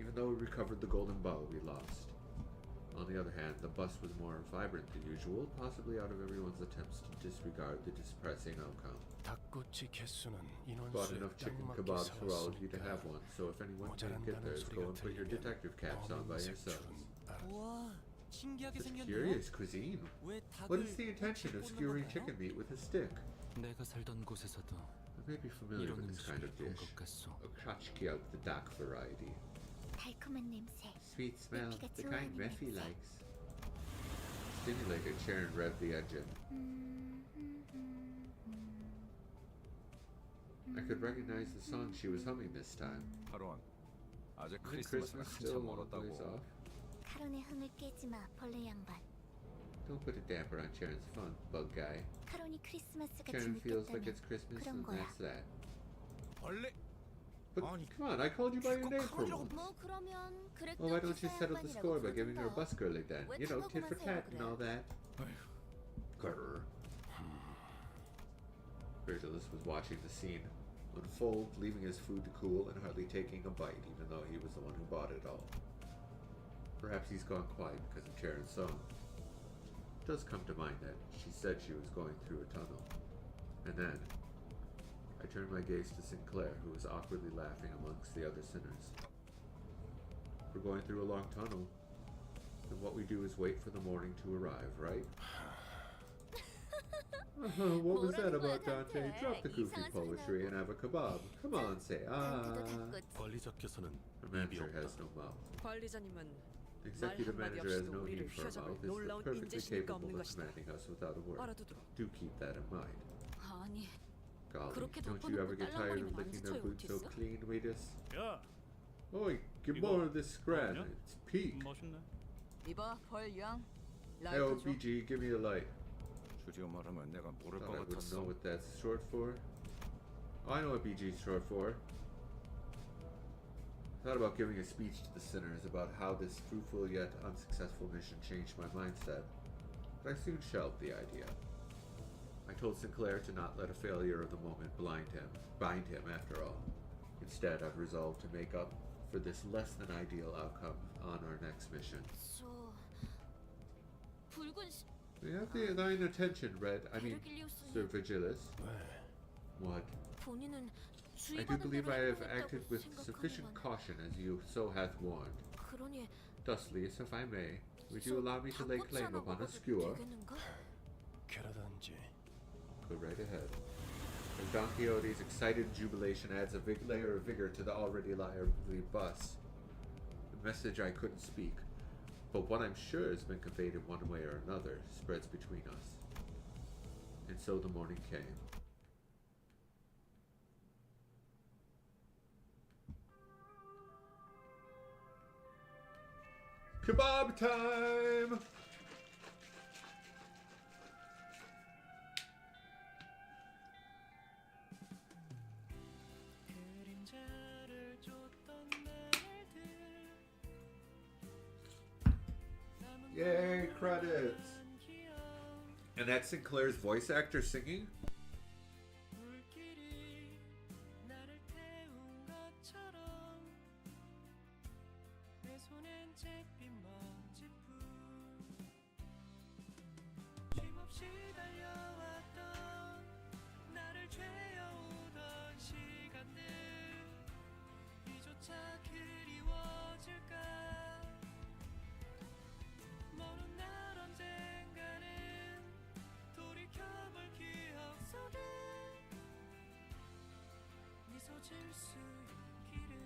Even though we recovered the golden bow, we lost. On the other hand, the bus was more vibrant than usual, possibly out of everyone's attempts to disregard the depressing outcome. 닭꼬치 개수는 Bought 인원수에 enough 딱 chicken 맞게 kebabs for all of you to 사왔으니까 have one, so if anyone can't get 모자란다는 theirs, go 소리가 and put your 들리면 detective caps on by 검은색 yourselves. 줄은 알아. 우와, 신기하게 Such 생겼네요. curious cuisine. 왜 What 닭을 is the intention of 꽂는 skewering 건가요? chicken meat with a stick? 내가 살던 곳에서도 I may be familiar 이런 with this kind 음식을 of 본 dish. 것 같소. A kachki of the dark variety. 달콤한 냄새. Sweet smell, 피가 the kind 좋아하는 Mephi 냄새. likes. Stimulated, Sharon revved the engine. I could recognize the song she was humming this time. 하루원, 아직 Isn't 크리스마스가 Christmas still 한참 a long ways 멀었다고. off? 카론의 흥을 깨지 마, 벌레 양반. Don't put a damper on Sharon's fun, bug guy. 카론이 크리스마스가 Sharon feels like 재밌겠다면 it's Christmas, 그런 and 거야. that's that. 벌레. But 아니, come on, I called you by your name for 카론이라고 once. 뭐 그러면 그랬던 Well, why don't you 기사 settle the 양반이라고 score by giving her a 부르든가. bus girly then? 왜 You know, tit for 타고만 tat 세워 and all that. Grr. Virgilus was watching the scene unfold, leaving his food to cool and hardly taking a bite, even though he was the one who bought it all. Perhaps he's gone quiet because of Charon's song. It does come to mind that she said she was going through a tunnel. And then, I turned my gaze to Sinclair, who was awkwardly laughing amongst the other sinners. We're going through a long tunnel, and what we do is wait for the morning to arrive, right? What was that about Dante? Drop the goofy poetry and have a kebab. Come on, say ah. 관리자께서는 The 입이 manager 없다. has no mouth. 관리자님은 The executive 말 한마디 manager has 없이도 no 우리를 need for a 휘어잡을 mouth. Is 놀라운 perfectly 인재심이 capable 없는 of 것이다. commanding us without a word. 알아두도록. Do keep that in mind. 아니, Golly, 그렇게 don't you ever 덮어놓고 get tired of 딸랑거리면 안 licking their 지쳐요, boots so 오티스? clean, Wheatus? 야, Oi, get 이거 more of this scran. 뭐냐? It's peak. 멋있네. 이봐 벌양. Hey, oh, 라이터 줘. BG, give me a light. 주저 말하면 내가 모를 Thought 것 I wouldn't 같았어. know what that's short for. Oh, I know what BG is short for. Thought about giving a speech to the sinners about how this fruitful yet unsuccessful mission changed my mindset, but I soon shelved the idea. I told Sinclair to not let a failure of the moment bind him after all. Instead, I've resolved to make up for this less than ideal outcome on our next mission. 저 붉은 We have thine attention, Red. I mean, Sir 베르길리우스는 Vigilus. What? 본인은 I do believe I have acted with sufficient caution as you so hath warned. 그러니 Thusly, if I may, would you allow me to lay claim upon a skewer? 되겠는가? 게라든지. Go right ahead. As Don Quixote's excited jubilation adds a layer of vigor to the already lively bus. The message I couldn't speak, but what I'm sure has been conveyed in one way or another, spreads between us. And so the morning came. Kebab time! 그림자를 쫓던 날들 Yay, credits! And that's Sinclair's voice actor singing? 물길이 나를 태운 것처럼 내 손엔 잿빛 먼지뿐 쉼없이 달려왔던 나를 죄어오던 시간들 이조차 그리워질까 먼 날 언젠가는 돌이켜볼 기억 속에 미소 질 수 있기를.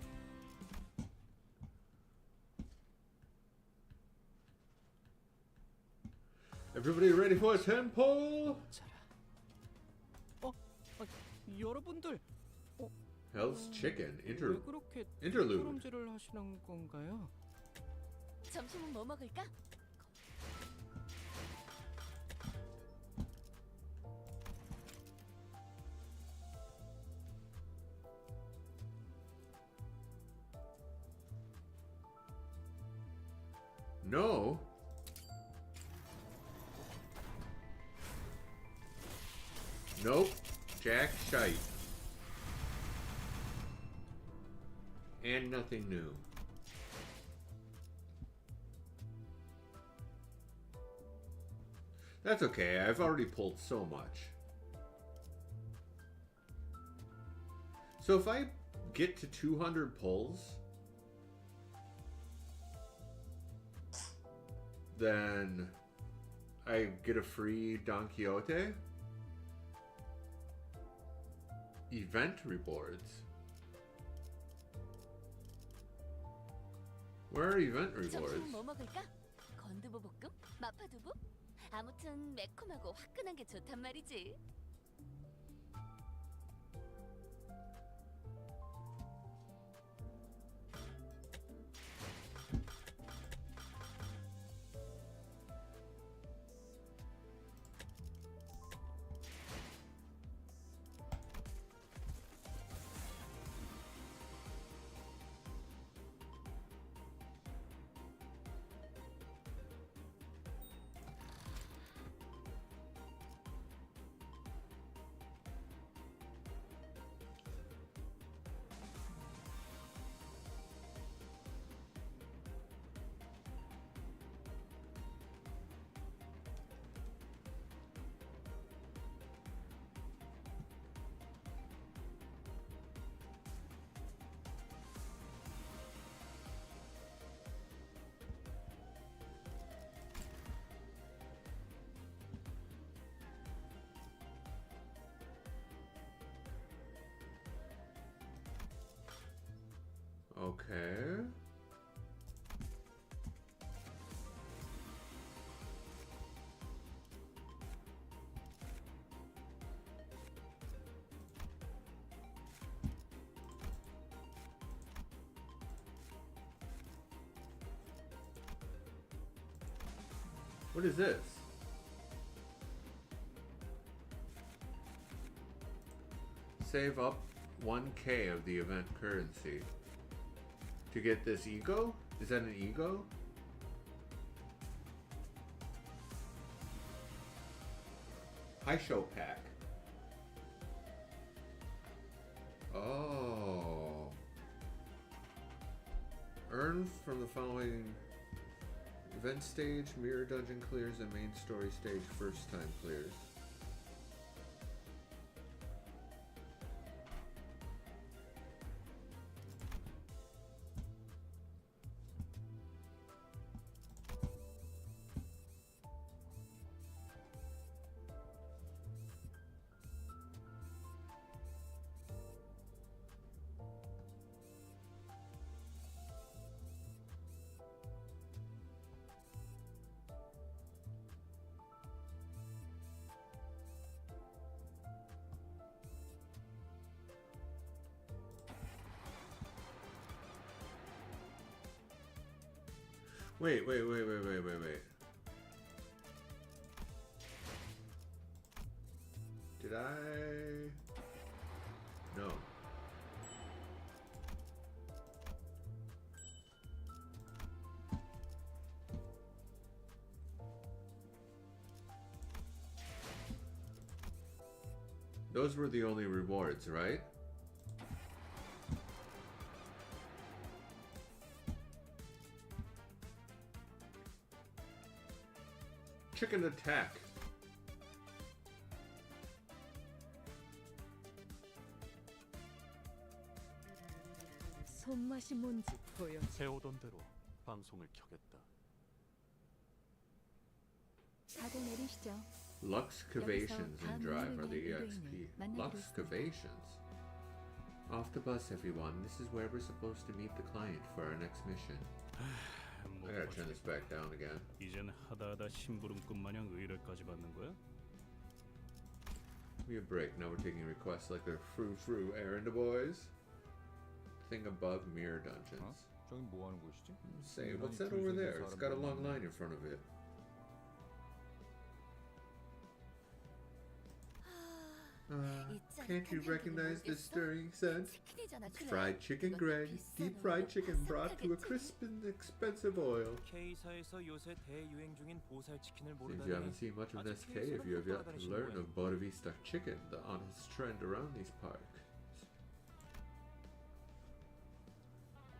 Everybody ready for a temple? 여러분들 Hell's Chicken 왜 inter 그렇게 interlude. 트럼질을 하시는 건가요? 점심은 뭐 먹을까? No. Nope. Jack shite. And nothing new. That's okay, I've already pulled so much. So if I get to 200 pulls, then I get a free Don Quixote. Event rewards. Where are event rewards? 점심은 뭐 먹을까? 건두부 볶음? 마파두부? 아무튼 매콤하고 화끈한 게 좋단 말이지. Okay. What is this? Save up 1K of the event currency. To get this ego? Is that an ego? High show pack. Oh. Earn from the following event stage, mirror dungeon clears, and main story stage first time clears. Wait. Did I? No. Those were the only rewards, right? Chicken attack. 손맛이 뭔지 보여. 해오던 대로 방송을 켜겠다. 다들 내리시죠. Luxcavations in Drive are the 다음 EXP. 만나기로 Luxcavations. Off the bus, everyone. This is where we're supposed to meet the client for our next mission. I gotta turn this back down again. 이젠 하다하다 심부름꾼 마냥 의뢰까지 받는 거야? Give me a break. Now we're taking requests like they're frou errand boys. Thing above mirror dungeons. 저기 뭐 하는 곳이지? Say, what's that over there? It's got a long line in front of it. Can't you recognize this stirring scent? It's fried chicken, Greg. Deep fried chicken brought to a crisp and expensive oil. K사에서 요새 대유행 중인 보살 치킨을 Seems you haven't seen much of SK if you have yet to learn of Buena Vista chicken, the honest trend around these parks.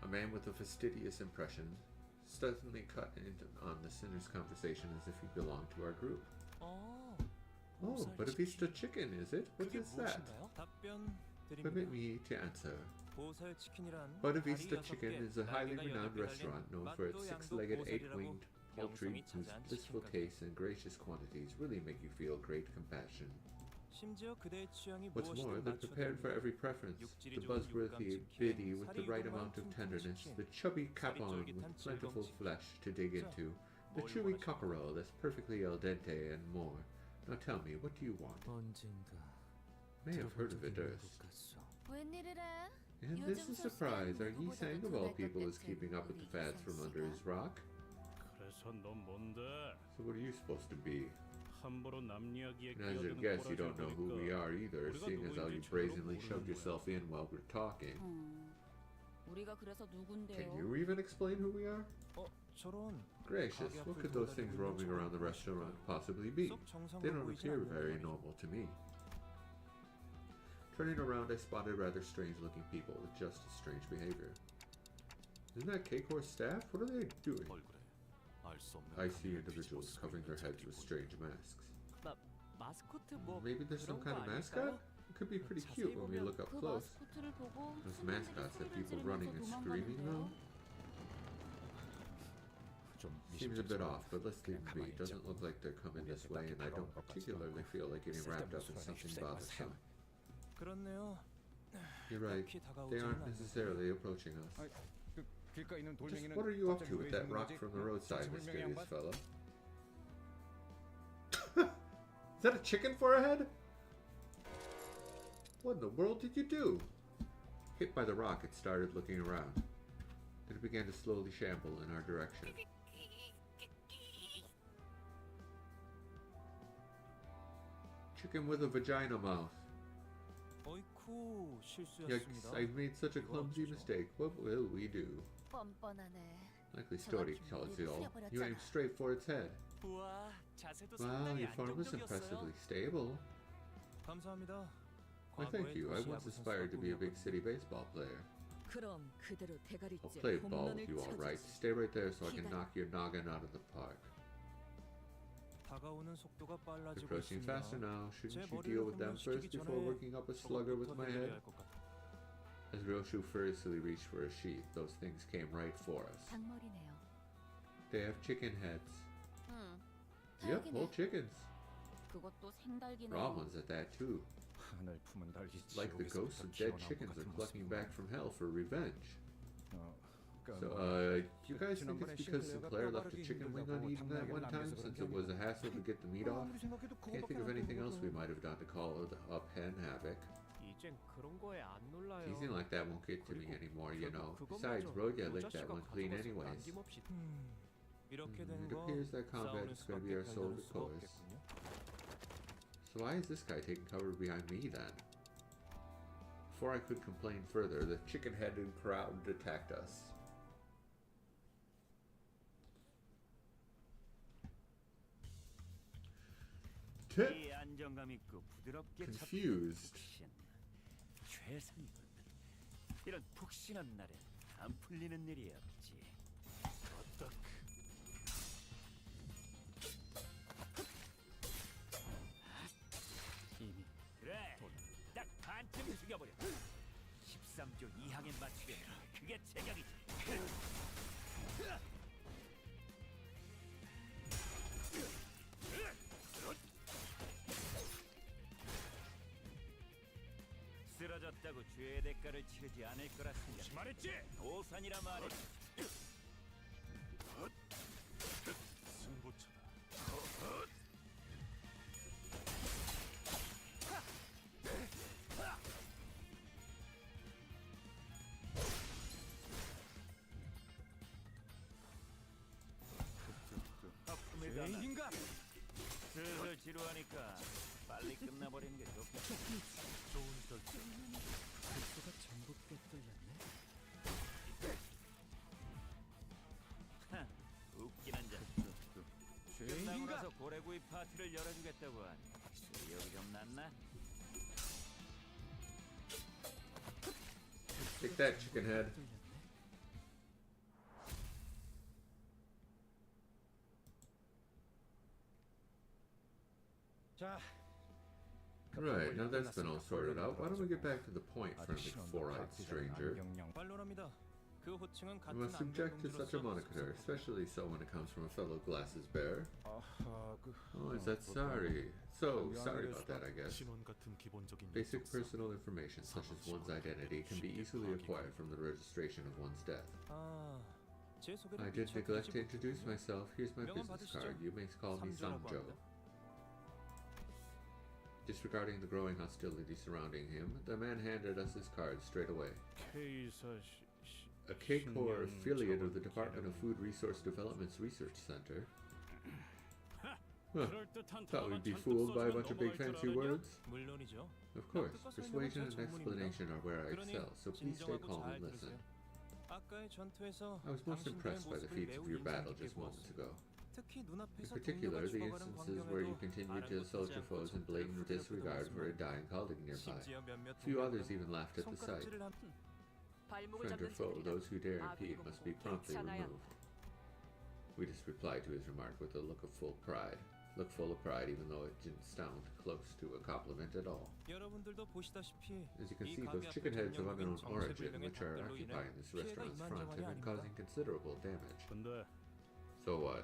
A man with a fastidious impression suddenly cut in on the sinner's conversation as if he belonged to our group. Oh, Buena Vista chicken, is it? What is that? Permit me to answer. Buena Vista chicken is a highly renowned restaurant known for its six-legged, eight-winged poultry whose blissful taste and gracious quantities really make you feel great compassion. What's more, they're prepared for every preference. The buzzworthy biddy with the right amount of tenderness, the chubby capon with plentiful flesh to dig into, the chewy cockerel that's perfectly al dente, and more. Now tell me, what do you want? May have heard of it, Earth. And this is a surprise. Our Yi Sang of all people is keeping up with the fads from under his rock. 그래서 넌 뭔데? So what are you supposed to be? 함부로 남 이야기에 And as a 끼어드는 guess, you don't know who we 꼬라지 are either, seeing as how you brazenly shoved yourself in while we're talking. 우리가 그래서 Can 누군데요? you even explain who we are? 저런 Gracious, what could those things roaming around the restaurant possibly be? They don't appear very normal to me. Turning around, I spotted rather strange-looking people with just as strange behavior. Isn't that K-Corps staff? What are they doing? 얼굴에 알 수 없는 I see individuals covering their heads with strange masks. 마스코트 뭐 Maybe there's some kind of mascot? It could be pretty cute when we look up 그 close. 마스코트를 보고 Those mascots have people running and screaming though? 좀 Seems a bit off, but let's leave it be. Doesn't look like they're coming this way, and I don't particularly feel like getting wrapped up in something bothersome. 그렇네요. You're right. They aren't necessarily approaching us. 길가에 있는 Just 돌멩이는 what are you up 갑자기 to 왜 with that 있는 rock 거지? from the roadside, 정치 불명예 mysterious 양반? fellow? Is that a chicken for a head? What in the world did you do? Hit by the rock, it started looking around. Then it began to slowly shamble in our direction. Chicken with a vagina mouth. 어이쿠 Yikes, I've made such a clumsy mistake. What will we do? 뻔뻔하네. Likely story tells you all. You aimed straight for its head. 우와, 자세도 Wow, 상당히 your form was 안정적이었어요. impressively stable. 감사합니다. Why, thank you. I once aspired to be a big city baseball player. 그럼 그대로 I'll 대가리째 play ball with 홈런을 you, all right. 쳐주지. Stay right there so I can knock your noggin out of the park. 다가오는 속도가 You're 빨라지고 approaching 있습니다. faster now. 제 Shouldn't you 머리를 deal with them 훈련시키기 first before 전에 working up a slugger with 저것부터 my 해결해야 head? 할 것 같아. As Ryoshu furiously reached for a sheath, those things came right for us. 닭머리네요. They have chicken heads. Yep, 다행이네. whole chickens. 그것도 생달기네. Raw ones at that too. 하늘 품은 달기 Like the ghosts of dead chickens are clucking back from hell for revenge. So, you guys think it's because Sinclair left a chicken wing uneaten that one time since it was a hassle to get the meat off? Can't think of anything else we might have done to call up Hen Havoc. 이젠 그런 거에 안 놀라요. Teasing like that won't get to me anymore, you know. Besides, Rodya licked that one clean anyways. 이렇게 It 된 거 appears that combat 싸우는 is going to be our 수밖에 sole 별다를 수가 recourse. 없겠군요. So why is this guy taking cover behind me then? Before I could complain further, the chicken-headed crowd attacked us. 이 안정감 있고 부드럽게 Confused. 푹신 최상이군. 이런 푹신한 날엔 안 풀리는 일이 없지. 이미 그래, 딱 반쯤 죽여버려. 13조 2항에 맞추면 그게 제격이지. 쓰러졌다고 죄의 대가를 치르지 않을 거라 생각. 말했지. 도산이라 말해. 승부처다. 죄인인가? 슬슬 지루하니까 빨리 끝나버리는 게 좋겠다. 좋은 결정. 복수가 전부 꿰뚫렸네. 하, 웃긴 한자. 끝나고 나서 고래구이 파티를 열어주겠다고 하니 의욕이 좀 났나? Take that, chicken head. 자, Right, now that's been all sorted out, why don't we get back to the point, friendly four-eyed stranger? 반론합니다. 그 호칭은 You 같은 must object to such a 안경놈들로서 moniker, especially so when it comes from a fellow glasses bearer. 아하, Oh, is that sorry? So, sorry about that, I guess. 신원 같은 기본적인 Basic 인적성. personal information, such as one's identity, can be easily acquired from the registration of one's death. 아, 제 소개를 I did 미처 neglect to 드리지 introduce 못했군요. myself. Here's my 명함 business 받으시죠. card. You may call me 삼조라고 Samjo. 합니다. Disregarding the growing hostility surrounding him, the man handed us his card straight away. A K-Corps affiliate of the Department of Food Resource Development's Research Center. Huh. Thought we'd be fooled by a bunch of big fancy words. 물론이죠. Of course, persuasion and explanation are where I excel, so please stay 진정하고 calm 잘 and listen. 들으세요. 아까의 전투에서 I was most 당신들의 impressed by the 모습을 feats of 매우 your battle 인상 just 깊게 moments 보았습니다. ago. 특히 In 눈앞에서 particular, 동료가 the 죽어가는 instances where you 광경에도 continued to 아랑곳하지 assault your 않고 foes in 적들을 blatant disregard for a 후려보는 dying colleague nearby. 심지어 몇몇 Few others 동료들은 even laughed at the sight. 손가락질을 한 발목을 Friend or 잡는 foe, 자들이다. those who dare 아군이 impede must be 공고 promptly 괜찮아야 removed. We just replied to his remark with a look of full pride. Look full of pride, even though it didn't sound close to a compliment at all. 여러분들도 보시다시피 As you can 이 see, those 가게 chicken 앞에 heads of unknown 점령국인 origin, 정체불명의 which are 닭들로 인해 occupying this 피해가 restaurant's front, 이만저만이 have been 아닙니다. causing considerable damage. 근데 So what?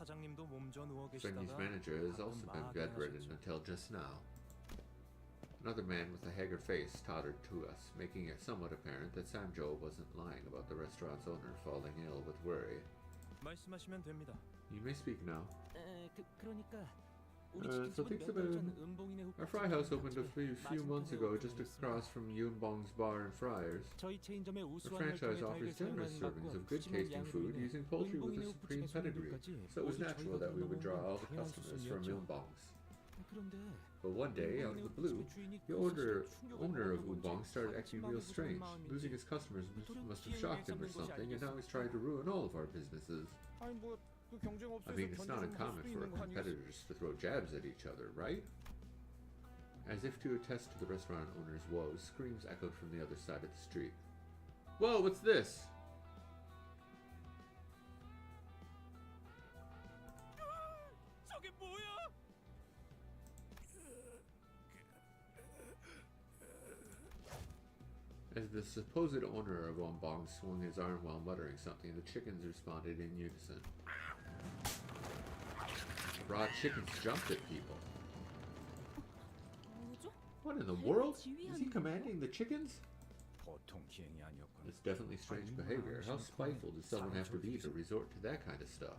사장님도 몸져 누워 Frenny's 계시다가 manager has 가끔 also been 막 bedridden 일어나셨죠. until just now. Another man with a haggard face tottered to us, making it somewhat apparent that Sanjo wasn't lying about the restaurant's owner falling ill with worry. 말씀하시면 됩니다. You may speak now. 그러니까 So things have been... Our fry house opened a few months ago just across from Yunbong's Bar and Fryers. 저희 체인점의 The 우수한 franchise 혈통의 offers 가격에 generous 사용하는 servings 만큼 of good tasting 심한 food 양으로 using poultry with a 은봉이네 supreme 후프의 pedigree, 손님들까지 so it was 모두 natural 저희가 that we would draw all the 다양한 customers from 수준이었죠. Yunbong's. 그런데 But one day, out of the blue, the owner of Wubong started acting real strange. Losing his customers must have shocked him or something, and now he's trying to ruin all of our businesses. 아니 뭐그 경쟁 I 업소에서 mean, it's not 견제 좀 할 uncommon 수도 for 있는 거 아니겠어? competitors to throw jabs at each other, right? As if to attest to the restaurant owner's woes, screams echoed from the other side of the street. Whoa, what's this? 저게 뭐야? As the supposed owner of Wombong swung his arm while muttering something, the chickens responded in unison. Raw chickens jumped at people. 뭐죠? What in the world? Is he commanding the chickens? 보통 기행이 아니었군. It's definitely strange behavior. How spiteful does someone have to be to resort to that kind of stuff?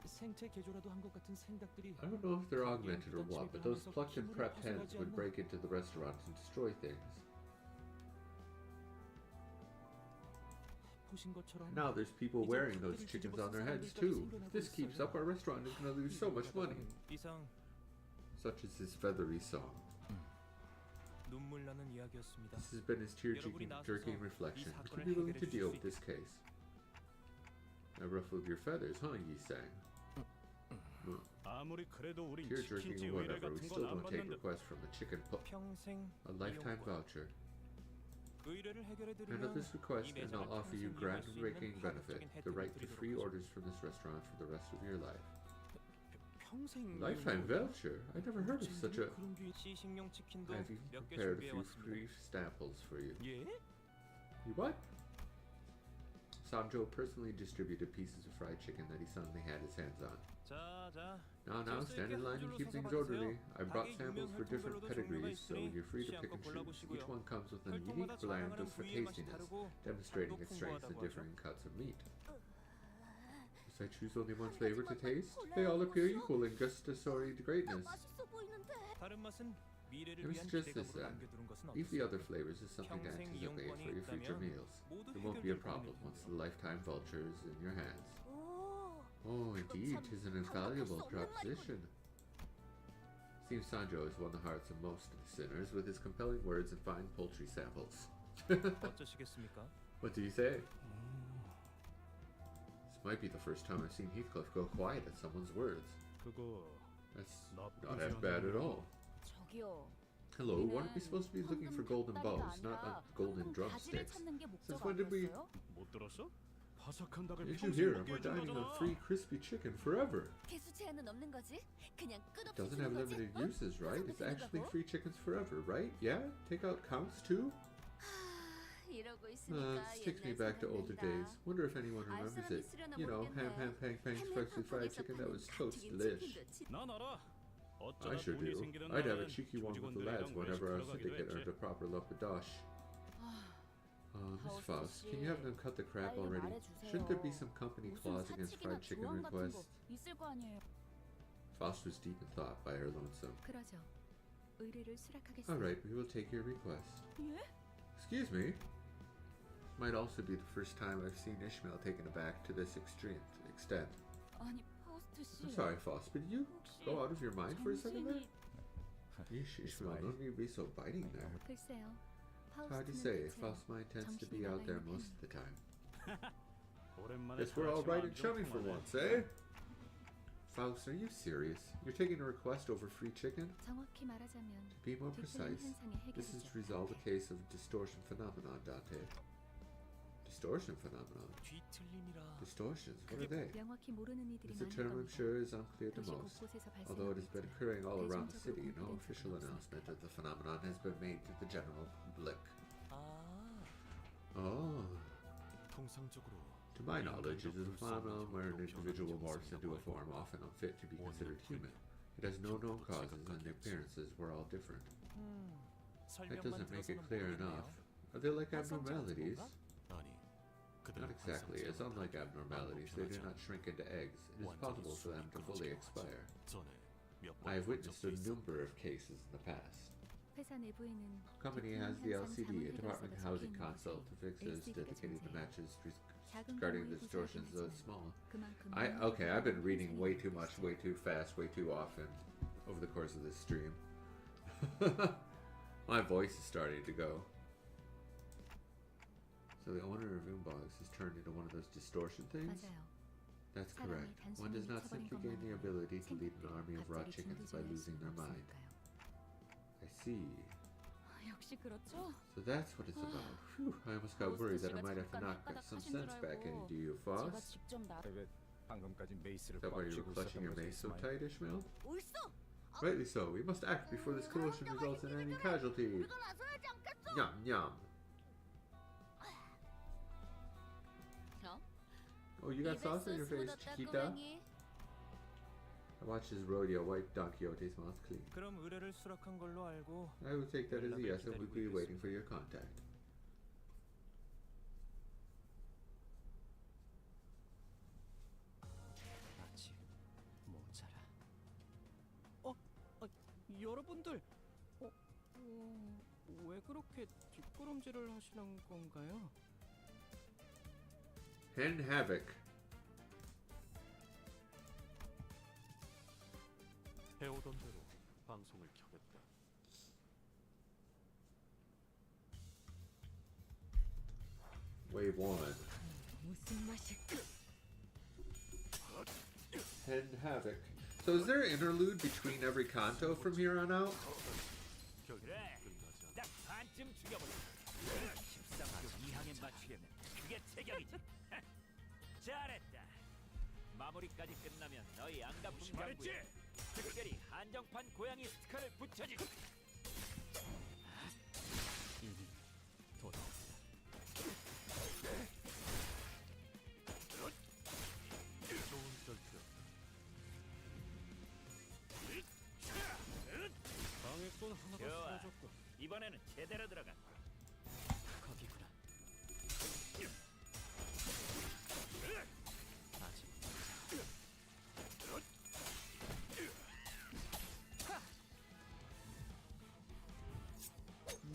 생체 개조라도 한 것 같은 생닭들이 I don't know if they're augmented or what, but those plucked and prepped hens would break into the restaurant and destroy things. 보신 것처럼 Now there's people wearing those chickens on their heads too. If this keeps up, our restaurant is going to lose so much money. 이상 Such is his feathery song. 눈물 나는 이야기였습니다. This has been his tear-jerking reflection. Would you be willing to deal with this case? I ruffled your feathers, huh? Yi sang. 아무리 그래도 우린 Tear-jerking 치킨집 or 의뢰 whatever, we 같은 still 건 안 don't take 받는데 requests from the chicken pup. 평생 A lifetime voucher. 의뢰를 해결해 Handle 드리면 this request 이 and 매장을 I'll offer you 평생 이용할 수 있는 groundbreaking benefit, 합법적인 the right to 혜택을 free 드리도록 orders from this restaurant for the rest of your life. 평생 Lifetime voucher? I never heard of such a... 그런 게 시식용 치킨도 I've even 몇 개 prepared a 준비해 few 왔습니다. free samples for you. 예? You what? Sanjo personally distributed pieces of fried chicken that he suddenly had his hands on. 자. Now, stand in line and keep things orderly. I brought samples for different pedigrees, so you're free to pick and choose. Each one comes with a unique blend of for tastiness, demonstrating its strengths in differing cuts of meat. Must I choose only one flavor to taste? They all appear equal in gustatory greatness. 맛있어 보이는데. 다른 맛은 미래를 Let me 위한 suggest this 기대감으로 then. 남겨두는 것은 Eat the 어떻습니까? other flavors as something to anticipate for your future meals. It won't be a problem once the lifetime vulture is in your hands. 오. Oh, indeed, 'tis an invaluable proposition. Seems Sanjo has won the hearts of most of the sinners with his compelling words and fine poultry samples. 어쩌시겠습니까? What do you say? This might be the first time I've seen Heathcliff go quiet at someone's words. 그거 That's not half bad at all. 저기요. Hello, weren't we supposed to be looking for golden bows, not golden drumsticks? Since when did we... 못 들었어? 바삭한 닭을 Did you 평생 hear? 먹게 We're dining on 해준다잖아. free crispy chicken forever. 개수 제한은 없는 거지? 그냥 끝없이 Doesn't have 주는 거지? limited 어? uses, right? It's 무슨 actually 뜻인가고? free chickens forever, right? Yeah? Takeout counts too? 이러고 있으니까 This takes me 옛날 back to older days. 생각난다. Wonder if anyone remembers it. You know, ham, pangs, freshly fried chicken. That was toast delish. 난 알아. I 어쩌다 sure 돈이 do. 생기는 I'd have a 날은 cheeky one with the 조직원들이랑 lads whenever our 외식하러 가기도 syndicate 했지. earned a proper lump of dosh. Miss Faust, can you have them cut the crap 빨리 already? 말해주세요. Shouldn't there be some company 무슨 clause against 사칙이나 fried chicken 조항 같은 거 requests? 있을 거 아니에요. Faust was deep in thought by her lonesome. 그러죠. 의뢰를 수락하겠습니다. Alright, we will take your request. 예? Excuse me. Might also be the first time I've seen Ishmael taken aback to this extreme extent. 아니 파우스트 씨. I'm sorry, Faust, but did you go out of your mind for a second there? 정신이 Yeesh, Ishmael, don't need to be so biting there. 글쎄요. Hard to say. Faust's mind tends to be out there most of the time. 오랜만에 Guess we're all right and 다 chummy for 통하네. once, eh? Faust, are you serious? You're taking a request over free chicken? 정확히 말하자면 To be more 뒤틀림 precise, 현상의 this is to 해결이죠. resolve a case of distortion phenomenon, Dante. Distortion phenomenon? 뒤틀림이라. Distortions? What are they? 명확히 모르는 이들이 It's a 많은 term I'm 겁니다. sure is unclear to 도시 most. 곳곳에서 Although it has been 발생하고 occurring all around the city, 대중적으로 no 공개된 official 적은 announcement of the phenomenon has been made to the general public. 아, Oh. 통상적으로 To my knowledge, it is a phenomenon where an individual morphs into a form often unfit to be considered human. It has no known causes, and the appearances were all different. That 설명만 doesn't make it 들어서는 clear 모르겠네요. enough. Are they like 환상체 같은 abnormalities? 건가? 아니, 그들은 Not exactly. As 환상체보다 unlike abnormalities, they do 완벽하지 not shrink into eggs. It is 완전히 possible for them to 숨이 fully 끊어지기도 expire. 하지. 전에 몇 번 I have 본 witnessed 적도 a 있어. number of cases in the past. 회사 내부에는 Company has the LCD, a department housing console to fix those dedicated to matches regarding the distortions though small. Okay, I've been reading way too much, way too fast, way too often over the course of this stream. My voice is starting to go. So the owner of Moonbox is turned into one of those distortion things? 맞아요. That's correct. One does not simply gain the ability to lead an army of raw chickens by losing their mind. I see. 역시 그렇죠. So that's what it's about. Phew, I almost got worried that I might have to knock some sense back into you, 제가 Foss. 직접 나. 방금까지 메이스를 Is that why 꽉 you 쥐고 were clutching your 있었던 mace so 거지, tight, Ishmael? 옳소. Rightly so. We must act before this collision results in any casualties. 우리가 나서야지 않겠어? Yum yum. 어? Oh, you got sauce on your face, Chiquita? 꼬맹이. I watched his rodeo wipe Don Quixote's mouth clean. 그럼 의뢰를 수락한 걸로 알고 I would take that as a yes and would be waiting for your contact. 아직 모자라. 여러분들, 왜 그렇게 뒷걸음질을 하시는 건가요? Hen Havoc. 해오던 대로 방송을 켜겠다. Wave 1. 무슨 맛일까? Hen Havoc. So is there an interlude between every canto from here on out? 결국 그래, 끝나지 않아. 딱 반쯤 죽여버려. 13조 이항에 맞추겠네. 그게 체격이지. 잘했다. 마무리까지 끝나면 너희 안가품 장부에 특별히 한정판 고양이 스티커를 붙여주지. 이미 돌아왔다. 좋은 결투였다. 방해꾼 하나가 좋아. 사라졌고 이번에는 제대로 들어갔다. 거기구나. 아직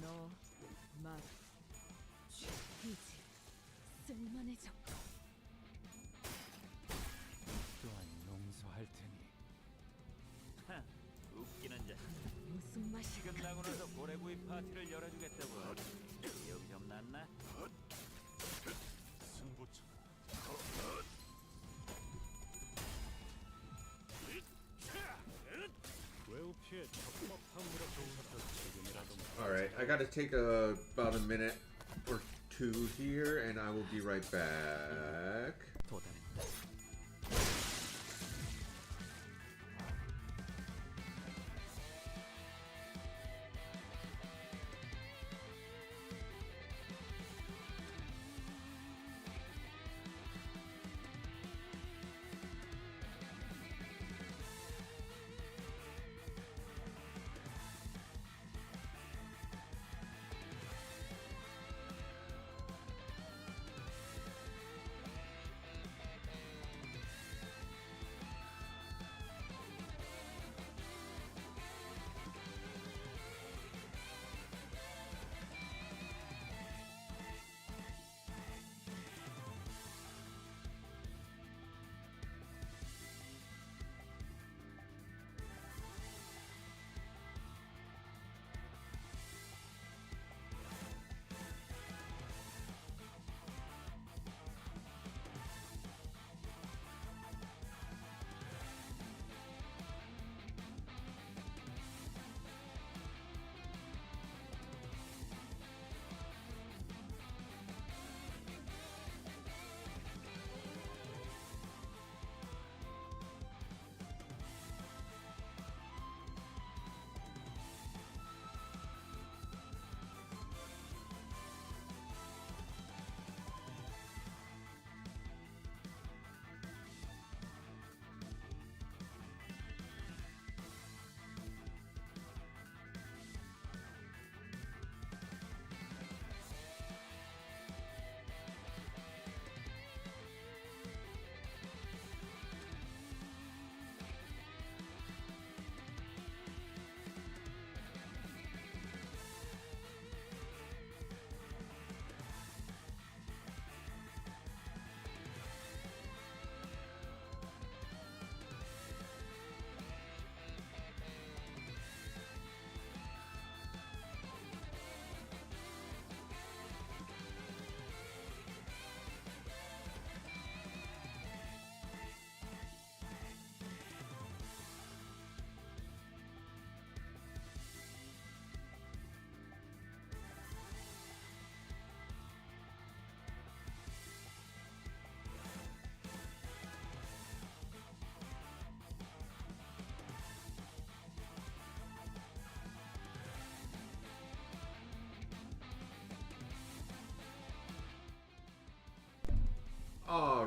너, 맛, 이제 쓸만해져. 또한 용서할 테니. 하, 웃기는 자식. 무슨 맛일까? 끝나고 나서 고래구이 파티를 열어주겠다고. 기억이 좀 났나? 승부처. 외우 피해 적법한 무력 좋은 지금이라도 Alright, I gotta take about a minute or two here, and I will be right back. 도달했다.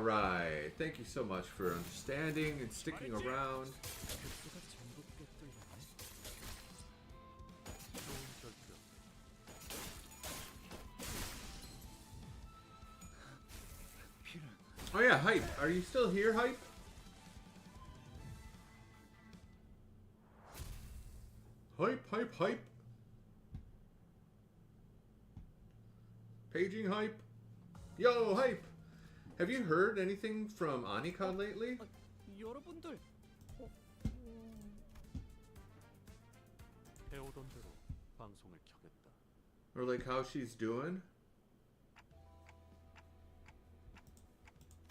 Alright, thank you so much for understanding and sticking around. 흡수가 전부 꿰뚫렸네. 좋은 결정. Oh yeah, Hype. Are you still here, Hype? Hype. Paging Hype. Yo, Hype. Have you heard anything from Anika lately? 여러분들 해오던 대로 방송을 켜겠다. Or like how she's doing?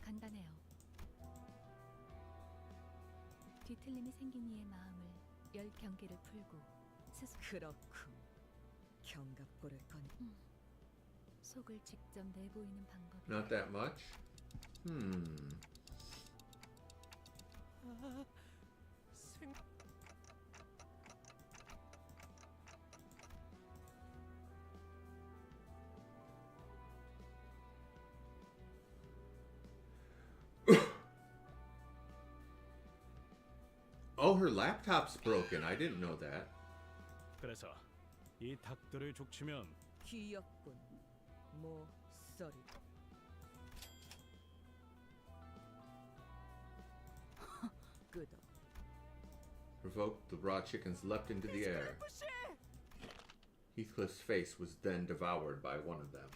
간단해요. 뒤틀림이 생긴 이의 마음을 열 경계를 풀고 그렇군. 견갑골을 꺼내. 속을 직접 내보이는 방법이 Not that much? Oh, her laptop's broken. I didn't know that. 그래서 이 닭들을 족치면 귀엽군. 모서리. 끄덕. Provoked, the raw chickens leapt into the air. Heathcliff's face was then devoured by one of them.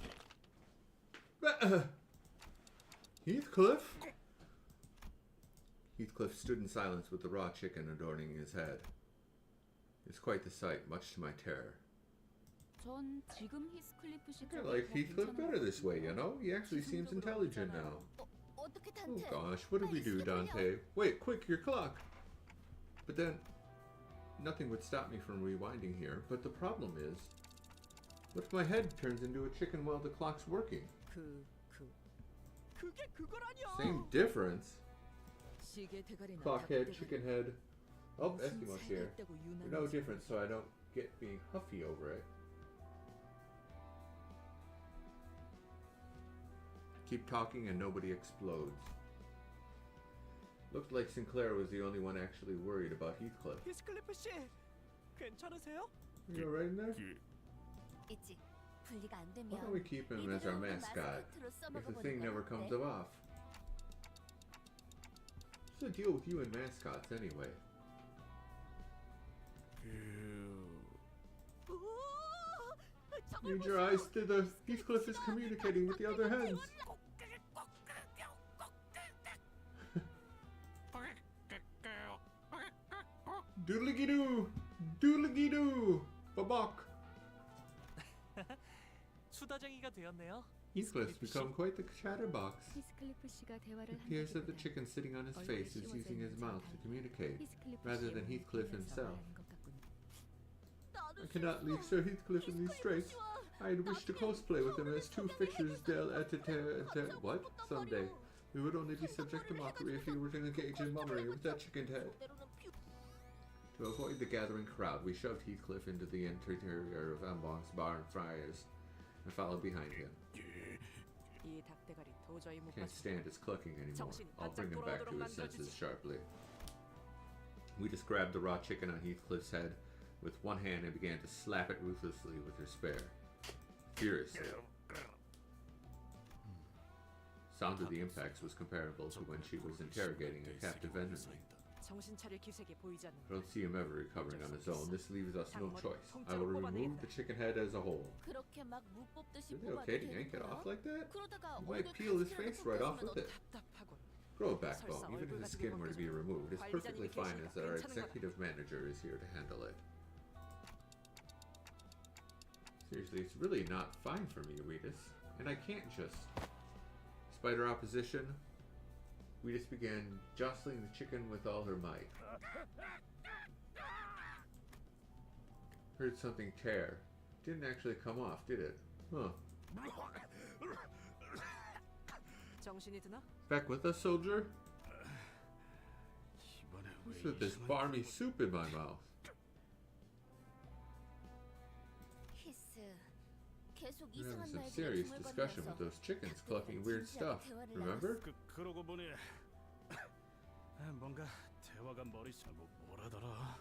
Heathcliff? Heathcliff stood in silence with the raw chicken adorning his head. It's quite the sight, much to my terror. 전 지금 히스클리프 씨 I like Heathcliff better this way, you know? He actually seems intelligent now. 어떻게 Oh 단테? gosh, what did we do, Dante? Wait, quick, your clock! But then, nothing would stop me from rewinding here, but the problem is, what if my head turns into a chicken while the clock's working? 그게 그거라뇨. Same difference. 시계 대가리나 Clock head, 닭대가리. chicken head. Oh, 무슨 Eskimo's 차이가 here. 있다고 They're no 유난히 different, so I don't get being huffy over it. Keep talking and nobody explodes. Looked like Sinclair was the only one actually worried about Heathcliff. 히스클리프 씨, 괜찮으세요? You alright in there? 있지. 분리가 안 Why don't we 되면 keep him as our mascot if the thing never comes off? What's the deal with you and mascots anyway? Use your eyes to the Heathcliff is communicating with the other hens. Doodly-gee-doo! Doodly-gee-doo! Babak! 수다쟁이가 되었네요. Heathcliff's become quite the chatterbox. 히스클리프 씨가 대화를 It appears that the chicken sitting on his face is using his mouth to communicate, rather than Heathcliff himself. I cannot leave Sir Heathcliff in these straits. I had wished to cosplay with him as two fixtures del what? Someday. We would only be subject to mockery if he were to engage in mummery with that chicken head. To avoid the gathering crowd, we shoved Heathcliff into the interior of Ambong's barn fryers and followed behind him. 이 닭대가리 도저히 못 Can't 봤어. stand his clucking anymore. I'll bring him back to his senses sharply. We just grabbed the raw chicken on Heathcliff's head with one hand and began to slap it ruthlessly with her spear. Furiously. Sound of the impacts was comparable to when she was interrogating a captive enemy. 정신 차릴 기색이 보이지 않는. I don't see him ever recovering on his own. This leaves us no choice. I will remove the chicken head as a whole. 그렇게 막 무 뽑듯이 Is it 뽑아도 okay to 되는 yank it 거야? off like that? 그러다가 You might 오늘 peel his 그 face right off with it. 답답하군. Grow a backbone, even if the skin were to be removed. It's perfectly fine as our executive manager is here to handle it. Seriously, it's really not fine for me, Wheatus. And I can't just... Despite her opposition, Wheatus began jostling the chicken with all her might. Heard something tear. Didn't actually come off, did it? Huh. 정신이 드나? Back with us, soldier? 이번에 What's with this barmy soup in my mouth? 히스, 계속 We were having 이상한 some 말들을 serious discussion 중얼거리면서 with those chickens clucking 가끔은 weird 진지하게 stuff. 대화를 Remember? 그러고 보니 뭔가 대화가 머릿속에 뭐라더라.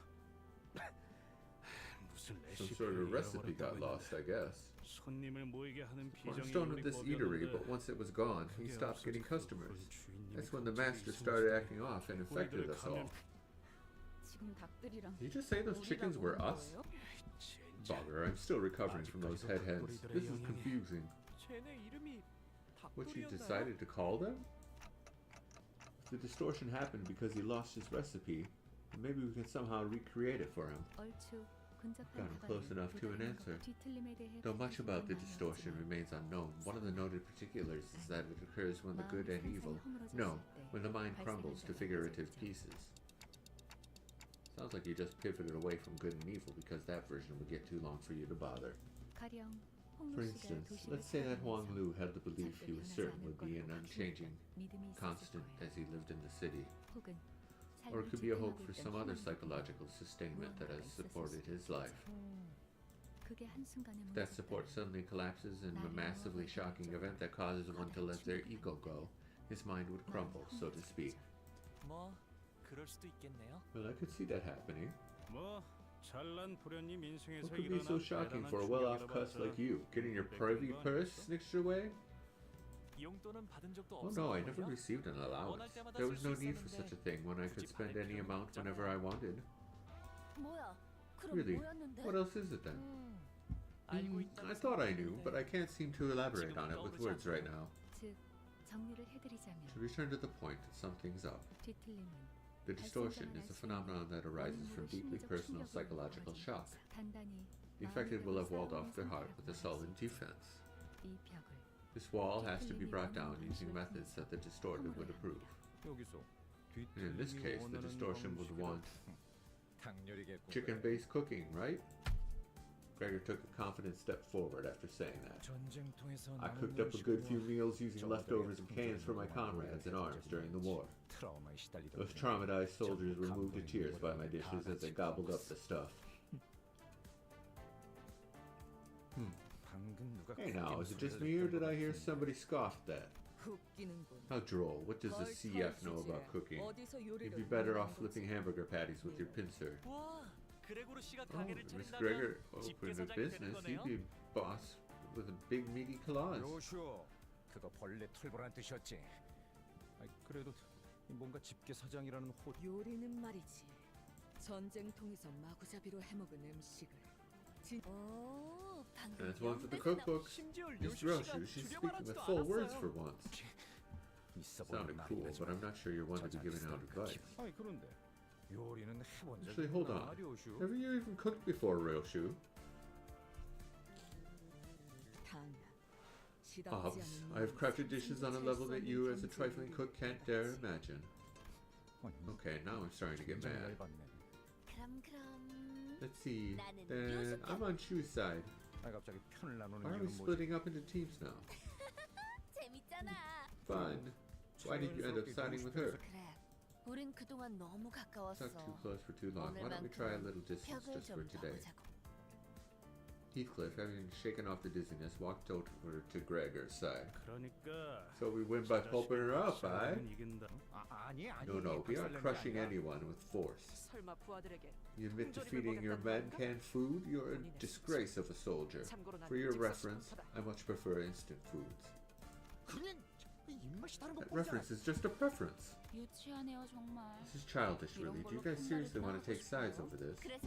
무슨 Some sort of 레시피를 recipe got 잃어버렸다고 lost, I guess. 손님을 모이게 하는 비정의 Cornerstone of this eatery, 요리법이었는데 but once it was gone, he 그게 stopped getting 없어져서 customers. 그건 주인님이 That's when the 갑자기 master started 이상해지더니 acting off and infected 우리들 us all. 가면 지금 닭들이랑 Did you just say those chickens were us? Bugger, I'm still recovering from those head hens. This is confusing. 쟤네 이름이 What you 닭돌이었나요? decided to call them? The distortion happened because he lost his recipe, and maybe we can somehow recreate it for him. 얼추 근접한 Gotten close enough to an answer. 뒤틀림에 대해 Though much about the distortion remains unknown, one of the noted particulars is that it occurs when the good and evil, no, when the mind crumbles to figurative pieces. Sounds like you just pivoted away from good and evil because that version would get too long for you to bother. 가령 For instance, let's say that Huang Lu held the belief he was certain would be an unchanging constant as he lived in the city. Or it could be a hope for some other psychological sustainment that has supported his life. If that support suddenly collapses in a massively shocking event that causes one to let their ego go, his mind would crumble, so to speak. 뭐 그럴 수도 있겠네요. Well, I could see that happening. 뭐 잘난 불현님 인생에서 What could be so 일어난 shocking 대단한 for a well-off 충격이라 cuss 봤자 like you? Getting your privy 그건 purse snitched away? 용돈은 받은 적도 Oh no, I 없었거든요. never received an allowance. There was no need for such a thing when I could spend any amount whenever I wanted. 뭐야? 그럼 Really? 뭐였는데? What else is it then? 알고 있다고 I thought I knew, 생각했는데 but I can't seem to elaborate on it with words right now. 즉 정리를 해드리자면 To return to the point, something's up. 뒤틀림은 The distortion is a phenomenon that arises from deeply personal psychological shock. 단단히 The infected will have walled off their heart with a solid defense. 이 벽을 This wall has to be brought down using methods that the distorted would approve. 여기서 And in this case, the distortion would want 닭요리겠군. chicken-based cooking, right? Gregor took a confident step forward after saying that. 전쟁통에서 I 남은 cooked up a good few 음식으로 meals using leftovers and cans for my comrades in arms during the war. 트라우마에 시달리던 Those traumatized soldiers were moved to tears by my dishes as they gobbled up the stuff. 방금 누가 Hey now, 크게 is it just 소리를 me or did I 냈던 hear 것 somebody scoff at that? 웃기는군. How droll. What does the CF know about cooking? You'd be better off flipping hamburger patties with your pincer. 와, 그레고르 씨가 Oh, 가게를 Miss 차린다면 Gregor 집게 opened a 사장이 되는 business. He'd 거네요. be boss with a big meaty claws. 요슈, 그거 벌레 털보란 뜻이었지. 그래도 뭔가 집게 사장이라는 호. 요리는 말이지. 전쟁통에서 마구잡이로 해먹은 음식을. 오, 방금 That's one for the 영대사 cookbook. 심지어 Miss 료슈 씨가 Roshu, she's 줄여 speaking with 말하지도 full words 않았어요. for once. 있어 Sounded 보이는 cool, 말이라지. but I'm not sure you're one to be giving out advice. 아니 그런데 요리는 해본 적이 Actually, hold on. 있나, 료슈? Have you even cooked before, Roshu? 단. Obs. I have crafted dishes on a level that you, as a trifling cook, can't dare imagine. 아니, Okay, now I'm starting to get 굉장히 mad. 열받네. 그럼 Let's see. 나는 Then 료슈 I'm on Shu's side. 아 갑자기 편을 나누는 Why are we 이유는 뭐지? splitting up into teams now? 재밌잖아. Fun. Why did you end up siding with her? 그래. 우린 그동안 너무 가까웠어. Stuck too close for too long. Why don't we try a little distance 벽을 just for 좀 today? 더보자고. Heathcliff, having shaken off the dizziness, walked over to Gregor's side. 그러니까 So we win by pulping her up, eh? 사람은 이긴다. 아니 No, we aren't crushing anyone with force. 설마 부하들에게 You admit defeating your men canned food? You're a disgrace of a soldier. For your reference, I much prefer instant foods. That reference is just a preference. 유치하네요 정말. This is childish, really. Do you guys seriously want to take sides over this? 그래서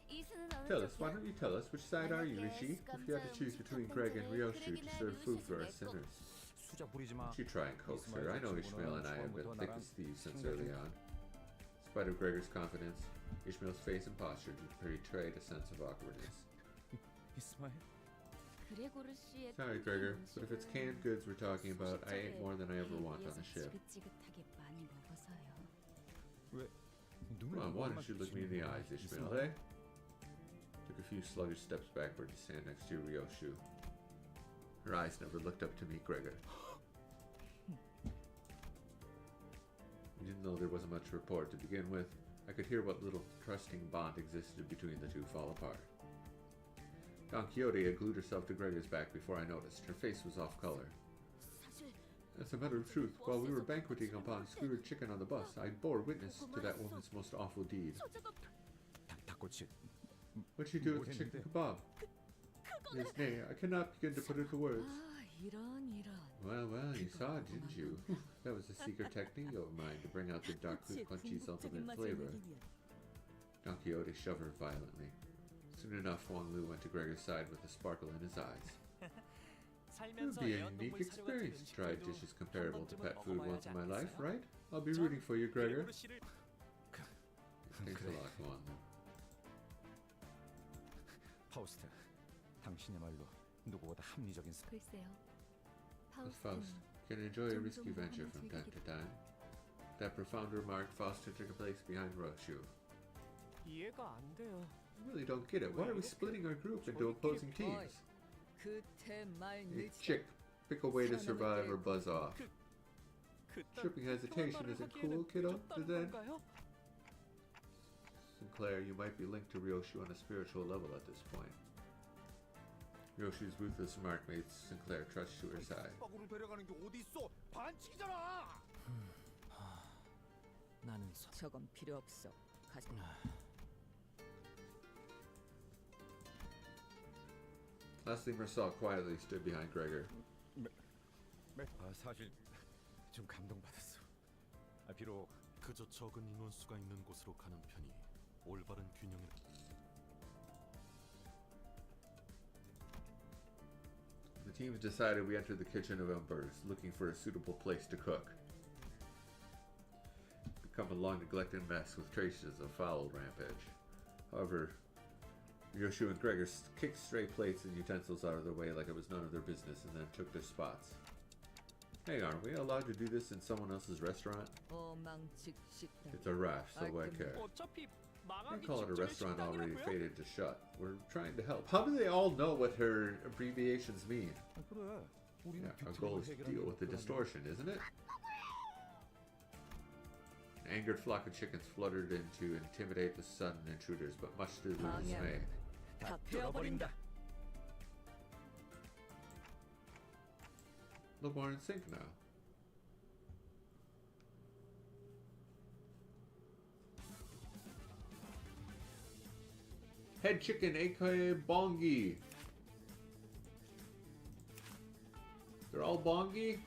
이수는 어느 Tell us, 쪽이야? why don't you tell us, which side are you, Rishi? If you had to choose between Greg and Ryoshu to serve food for our sinners. 수자 부리지 마. Don't you try and coax her. I know Ishmael and I have been thick as thieves since early on. In spite of Gregor's confidence, Ishmael's face and posture betrayed a sense of awkwardness. 이스마일. 그레고르 씨의 Sorry, Gregor, but if it's canned goods we're talking about, I ate more than I ever want on the ship. 지긋지긋하게 많이 먹어서요. 왜? Come on, why don't you look me in the eyes, Ishmael, eh? Took a few sluggish steps backward to stand next to Ryoshu. Her eyes never looked up to me, Gregor. Even though there wasn't much rapport to begin with, I could hear what little trusting bond existed between the two fall apart. Don Quixote had glued herself to Gregor's back before I noticed. Her face was off color. 사실 As a matter of truth, while we were banqueting upon skewered chicken on the bus, I bore witness to that woman's most awful deed. 저자가 닭꼬치. What'd she do with the chicken kebab? Yes, nay, I cannot begin to put it to words. 아, 이런. Well, you saw it, didn't you? That was a secret technique of mine to bring out the dark fruit punchy's ultimate flavor. Don Quixote shivered violently. Soon enough, Wang Lu went to Gregor's side with a sparkle in his eyes. It would be a unique experience to try dishes comparable to pet food once in my life, right? I'll be rooting for you, Gregor. Thanks a lot, Wang Lu. 파우스트, 당신의 말로 누구보다 합리적인 글쎄요. As Faust can enjoy a risky venture from time to time. That profound remark, Faust took a place behind Roshu. 이해가 안 돼요. I really don't get it. Why are we splitting our group into opposing teams? 그때 말 Hey, 늦지. chick, pick a way to survive or buzz off. Tripping hesitation isn't cool, kiddo. Then Sinclair, you might be linked to Ryoshu on a spiritual level at this point. Ryoshu's ruthless remark made Sinclair trudge to her side. 박으로 데려가는 게 어디 있어? 반칙이잖아. 나는 저건 필요 없어. 가자. Lastly, Marcel quietly stood behind Gregor. 사실 좀 감동받았어. 비록 그저 적은 인원수가 있는 곳으로 가는 편이 올바른 균형을. The teams decided we entered the kitchen of Embers, looking for a suitable place to cook. Become a long-neglected mess with traces of foul rampage. However, Ryoshu and Gregor kicked stray plates and utensils out of their way like it was none of their business and then took their spots. Hey, aren't we allowed to do this in someone else's restaurant? 어망측식당. It's a raft, so why care? 어차피 You 망하기 call it a 직전의 restaurant already 식당이라고요? fated to shut. We're trying to help. How do they all know what her abbreviations mean? 그래. 우리는 Yeah, our goal is to deal with the distortion, isn't it? An angered flock of chickens fluttered in to intimidate the sudden intruders, but much to their dismay. 다 베어버린다. Look more in sync now. Head chicken, aka bongi. They're all bongi?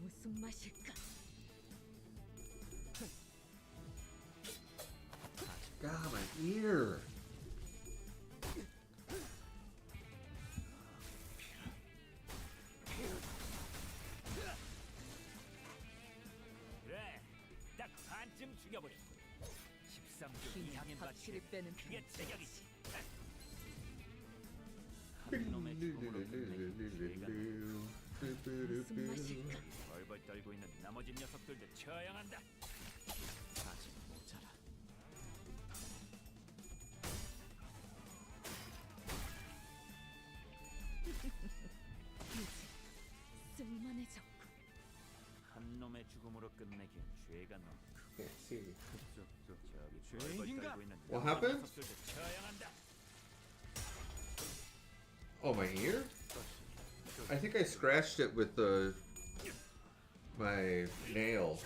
무슨 맛일까? God, my ear. 그래, 딱 반쯤 죽여버려. 13주 힘 이상인 확실히 바퀴. 빼는 그게 편이 제격이지. 한 놈의 죽음으로 끝내기 죄가 무슨 맛일까? 벌벌 떨고 있는 나머지 녀석들도 처형한다. 아직 모자라. 쓸만해져. 한 놈의 죽음으로 끝내기엔 죄가 너무 Can't see. 저기 벌벌 떨고 있는 What 나머지 happened? 녀석들도 처형한다. Oh, my ear? I think I scratched it with my nail.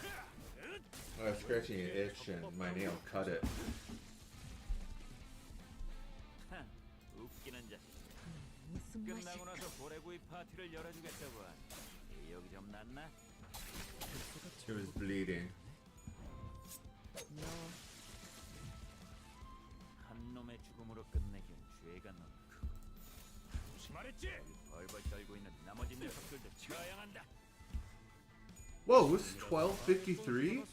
I was scratching an itch and my nail cut it. 하, 웃기는 자식. 무슨 끝나고 맛일까? 나서 고래구이 파티를 열어주겠다고 하니 의욕이 좀 났나? It was bleeding. 너 한 놈의 죽음으로 끝내기엔 죄가 너무 크고 말했지? 벌벌 떨고 있는 나머지 녀석들도 처형한다. Whoa, it's 12:53?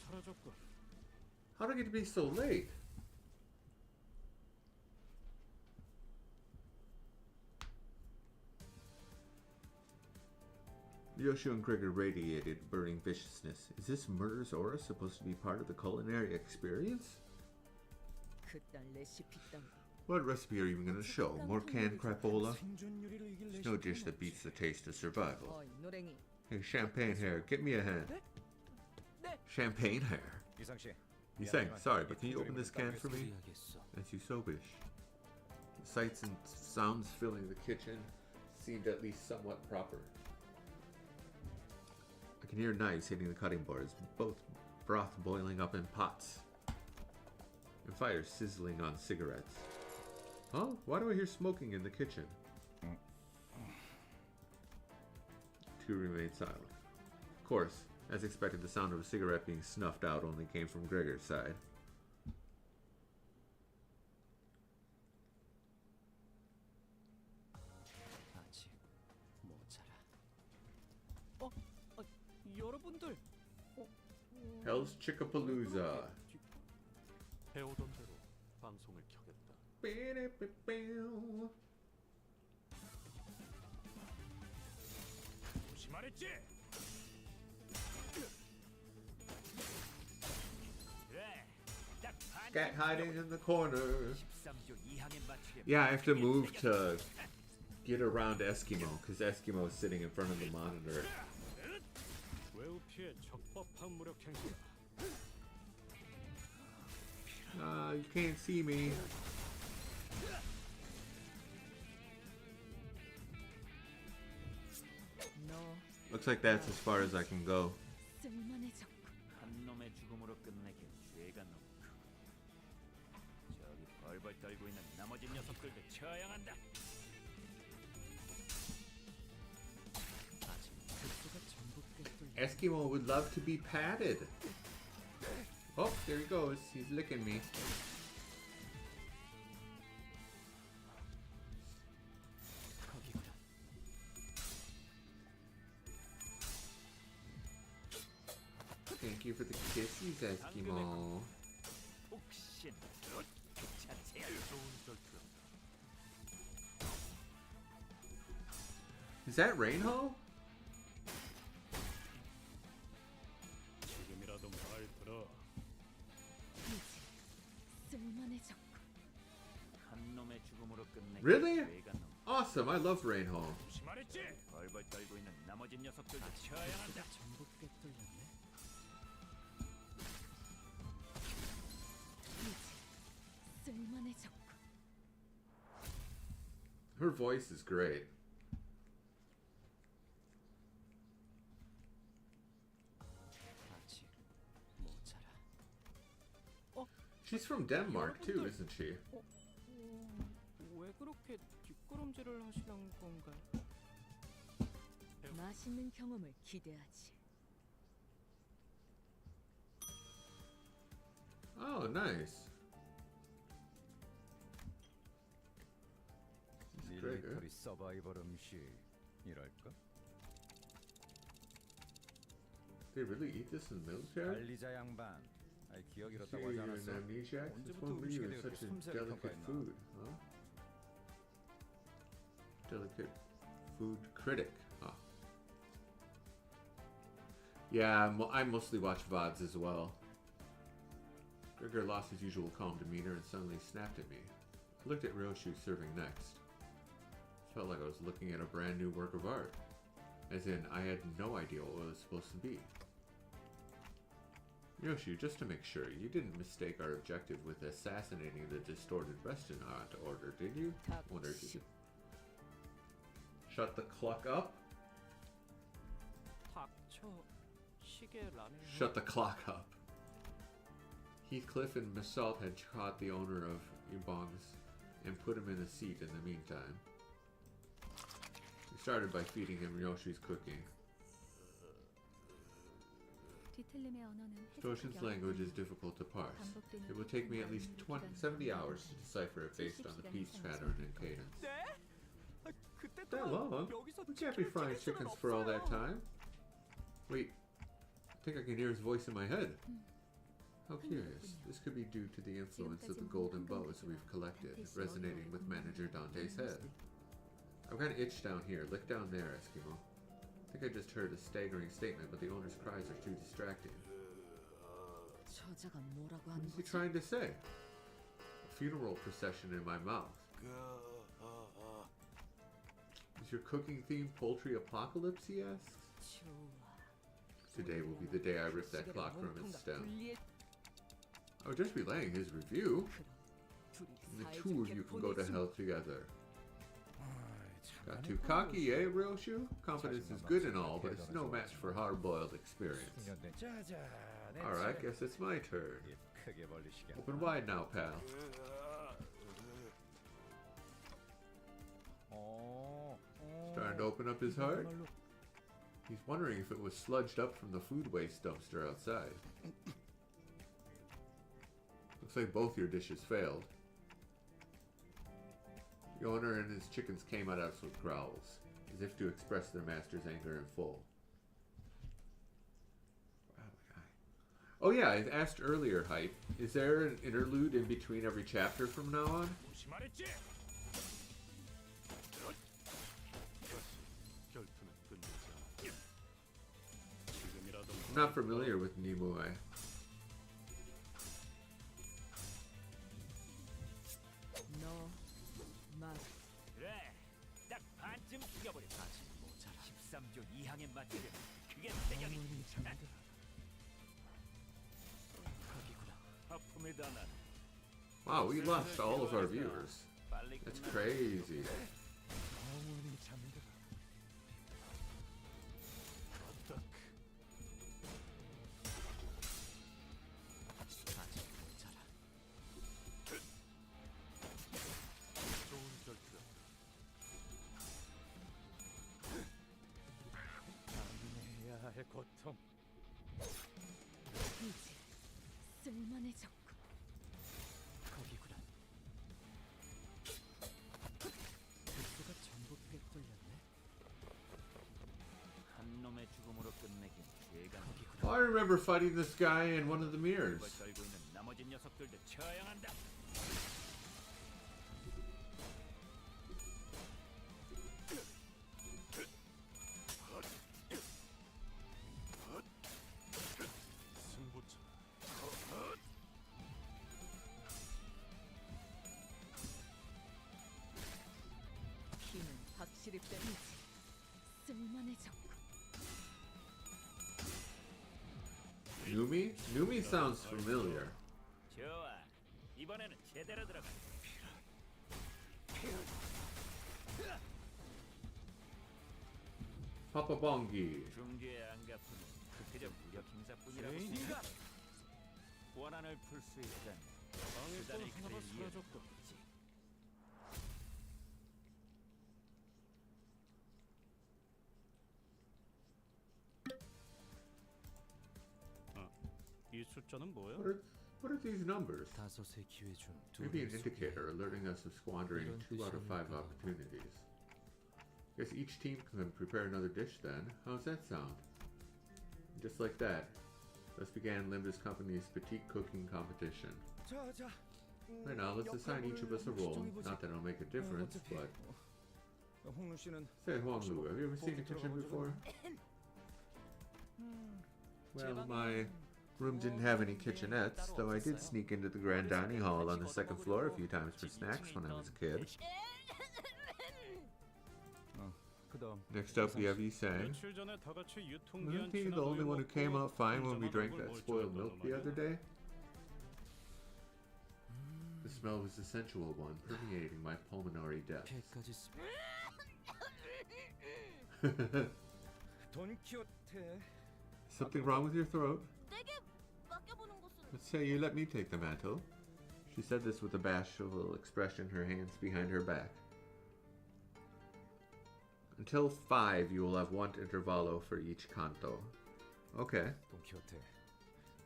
How did it get to be so late? Ryoshu and Gregor radiated burning viciousness. Is this murder's aura supposed to be part of the culinary experience? 그딴 레시피 따위. What recipe are you even going to show? More canned crapola? 생존율을 이길 There's no dish that beats the taste of survival. 어이 노랭이. Hey, champagne hair, get me a hand. 네. Champagne hair. 이상 씨, He's saying, sorry, but can you open this can for me? As you so wish. The sights and sounds filling the kitchen seemed at least somewhat proper. I can hear knives hitting the cutting boards, both broth boiling up in pots, and fire sizzling on cigarettes. Oh, why do I hear smoking in the kitchen? Two remained silent. Of course, as expected, the sound of a cigarette being snuffed out only came from Gregor's side. 아직 모자라. 여러분들. Hell's Chickapalooza. 해오던 대로 방송을 켜겠다. 조심하랬지. 그래, 딱 Cat hiding in the corner. 13조 2항에 맞추게. Yeah, I have to move to get around Eskimo, because Eskimo is sitting in front of the monitor. 외우 피해 적법한 무력 행위다. You can't see me. 너 Looks like that's as far as I can go. 쓸만해졌고. 한 놈의 죽음으로 끝내긴 죄가 너무 크고. 저기 벌벌 떨고 있는 나머지 녀석들도 처형한다. 아직 뱃속에 전복돼 뚫려. Eskimo would love to be patted. Oh, there he goes. He's licking me. 거기구나. Thank you for the kisses, Eskimo. 혹시 그 자체야. 좋은 결투야. Is that Rainho? 지금이라도 말 들어. 이제 쓸만해졌고. 한 놈의 죽음으로 끝내긴 Really? 죄가 너무. Awesome, I love Rainho. 조심하랬지. 벌벌 떨고 있는 나머지 녀석들도 처형한다. 뱃속에 전복돼 뚫렸네. 이제 쓸만해졌고. Her voice is great. 아직 모자라. She's from Denmark too, isn't she? 왜 그렇게 뒷걸음질을 하시는 건가요? 맛있는 경험을 기대하지. Oh, nice. Gregor. 밀리터리 서바이벌 음식이랄까? They really eat this in the military? 관리자 양반. 아이 기억 Sure, 잃었다고 you're 하지 an 않았어? amnesiac? Since 언제부터 when were you 음식에 in 대해 such a 섬세하게 delicate 평가했나? food, huh? Delicate food critic, huh? Yeah, I mostly watch VODs as well. Gregor lost his usual calm demeanor and suddenly snapped at me. I looked at Ryoshu serving next. Felt like I was looking at a brand new work of art. As in, I had no idea what it was supposed to be. Ryoshu, just to make sure, you didn't mistake our objective with assassinating the distorted restaurant order, did you? Wonder if you did. Shut the clock up? 닥쳐. 시계라면. Shut the clock up. Heathcliff and Massault had caught the owner of Ibong's and put him in a seat in the meantime. We started by feeding him Ryoshu's cooking. Toshin's language is difficult to parse. It will take me at least 70 hours to decipher it based on the piece pattern and cadence. That long? We can't be frying chickens for all that time. Wait, I think I can hear his voice in my head. How curious. This could be due to the influence of the golden bows we've collected, resonating with Manager Dante's head. I've got an itch down here. Lick down there, Eskimo. I think I just heard a staggering statement, but the owner's cries are too distracting. 저자가 뭐라고 What 하는 is he 거지? trying to say? A funeral procession in my mouth. Is your cooking theme poultry apocalypse, he asks? 좋아. Today will be the day I rip that clock from its stem. I would just relaying his review. 그럼 And the 둘이 two of 사이좋게 you can go to 보내지 hell together. Got too cocky, eh, Ryoshu? Confidence is good and all, but it's no match for hard-boiled experience. Alright, guess it's my turn. 입 크게 벌리시겠다. Open wide now, pal. Starting to open up his heart? He's wondering if it was sludged up from the food waste dumpster outside. Looks like both your dishes failed. The owner and his chickens came at us with growls, as if to express their master's anger in full. Wow, my eye. Oh yeah, I asked earlier, Hype, is there an interlude in between every chapter from now on? 조심하랬지. 결투는 끝내지 않아. 지금이라도 I'm not familiar with Nimue. 너 막. 그래, 딱 반쯤 죽여버려. 아직 모자라. 13조 2항에 맞추려면 그게 대격이. 거기구나. 하품이다 난. Wow, we lost all of our viewers. 빨리 That's 끝나. crazy. 아직 모자라. 좋은 결투야. 해야 할 고통. 이제 쓸만해졌고. 거기구나. 복수가 전부 꿰뚫렸네. 한 놈의 죽음으로 끝내긴 죄가. Oh, I remember fighting this guy in one of the mirrors. 걸 떨고 있는 나머지 녀석들도 처형한다. 승부처. 피는 확실히 빼이지. 쓸만해졌고. Numi? Numi sounds familiar. 좋아, 이번에는 제대로 들어가. Papa Bongi. 중주의 안갚은 그저 무력 행사뿐이라고 생각. 원한을 풀 수 있다면 방에 수단을 또 하나가 그릴 이유가 사라졌고. 없지. 이 숫자는 뭐야? What are these numbers? 다섯의 기회 중 Maybe an 둘을 indicator alerting us of squandering 2 out of 5 opportunities. Guess each team can prepare another dish then. How's that sound? Just like that, thus began Limbus Company's petite cooking competition. Right now, let's assign each of us a role. Not that it'll make a difference, but... 홍루 씨는 Say, Huanglu, have you ever seen a kitchen before? Well, my room didn't have any kitchenettes, though I did sneak into the grand dining hall on the second floor a few times for snacks when I was a kid. 그다음 Next up, we have Yisang. 며칠 전에 다 같이 유통기한 Wasn't he the only one who came out fine when we drank that spoiled milk the other day? The smell was the sensual one, permeating my pulmonary depths. 배까지 쓰... 돈키호테. Something wrong with your throat? 내게 맡겨보는 것은 Let's say you let me take the mantle. She said this with a bashful expression, her hands behind her back. Until 5, you will have 1 intervallo for each canto. Okay. 돈키호테.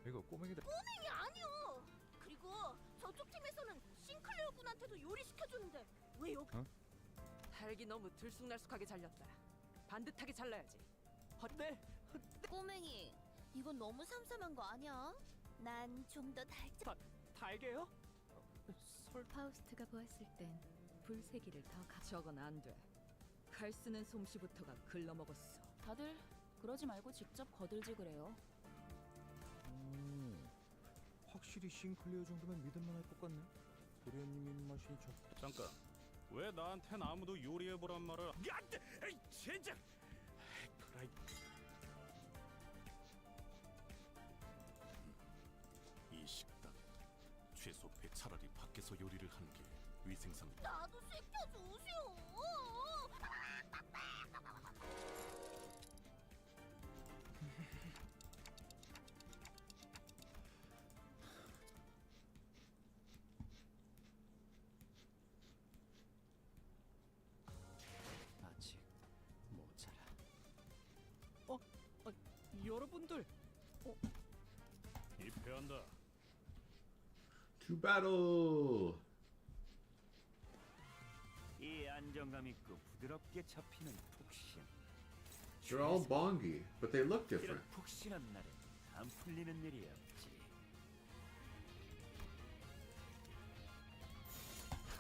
이거 꼬맹이들. 꼬맹이 아니요. 그리고 저쪽 팀에서는 싱클레어 군한테도 요리시켜주는데 왜 여기? 닭이 너무 들쑥날쑥하게 잘렸다. 반듯하게 잘라야지. 헛네. 꼬맹이, 이건 너무 삼삼한 거 아니야? 난 좀 더 달짝. 달게요? 파우스트가 보았을 땐 불세기를 더 저건 안 돼. 칼 쓰는 솜씨부터가 글러먹었어. 다들 그러지 말고 직접 거들지 그래요. 확실히 싱클리어 정도면 믿을만할 것 같네. 도련님 입맛이 적. 잠깐. 왜 나한텐 아무도 요리해보란 말을 안돼, 젠장. 그라이. 이 식당 집에서 요리를 하는 게 위생상 나도 시켜주시오. 아직 모자라. 여러분들. 입회한다. To battle. 이 안정감 있고 부드럽게 잡히는 푹신. They're all bongy, but they look 이런 different. 푹신한 날엔 안 풀리는 일이 없지.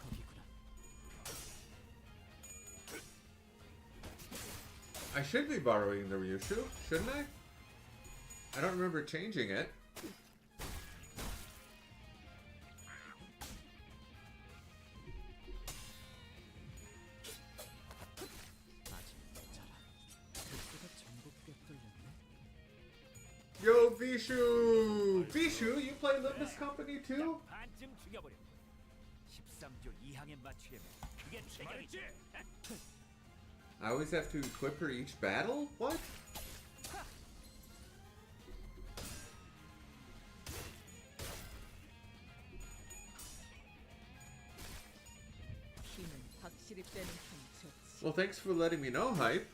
거기구나. I should be borrowing the Ryushu, shouldn't I? I don't remember changing it. 아직 모자라. 그때가 전부 꿰뚫렸네. Yo, Vishu! Vishu, you play Limbus Company too? 반쯤 죽여버려. 13조 2항에 맞추려면 그게 최경이지. I always have to equip her each battle? What? 피는 확실히 빼는 편이 좋지. Well, thanks for letting me know, Hype.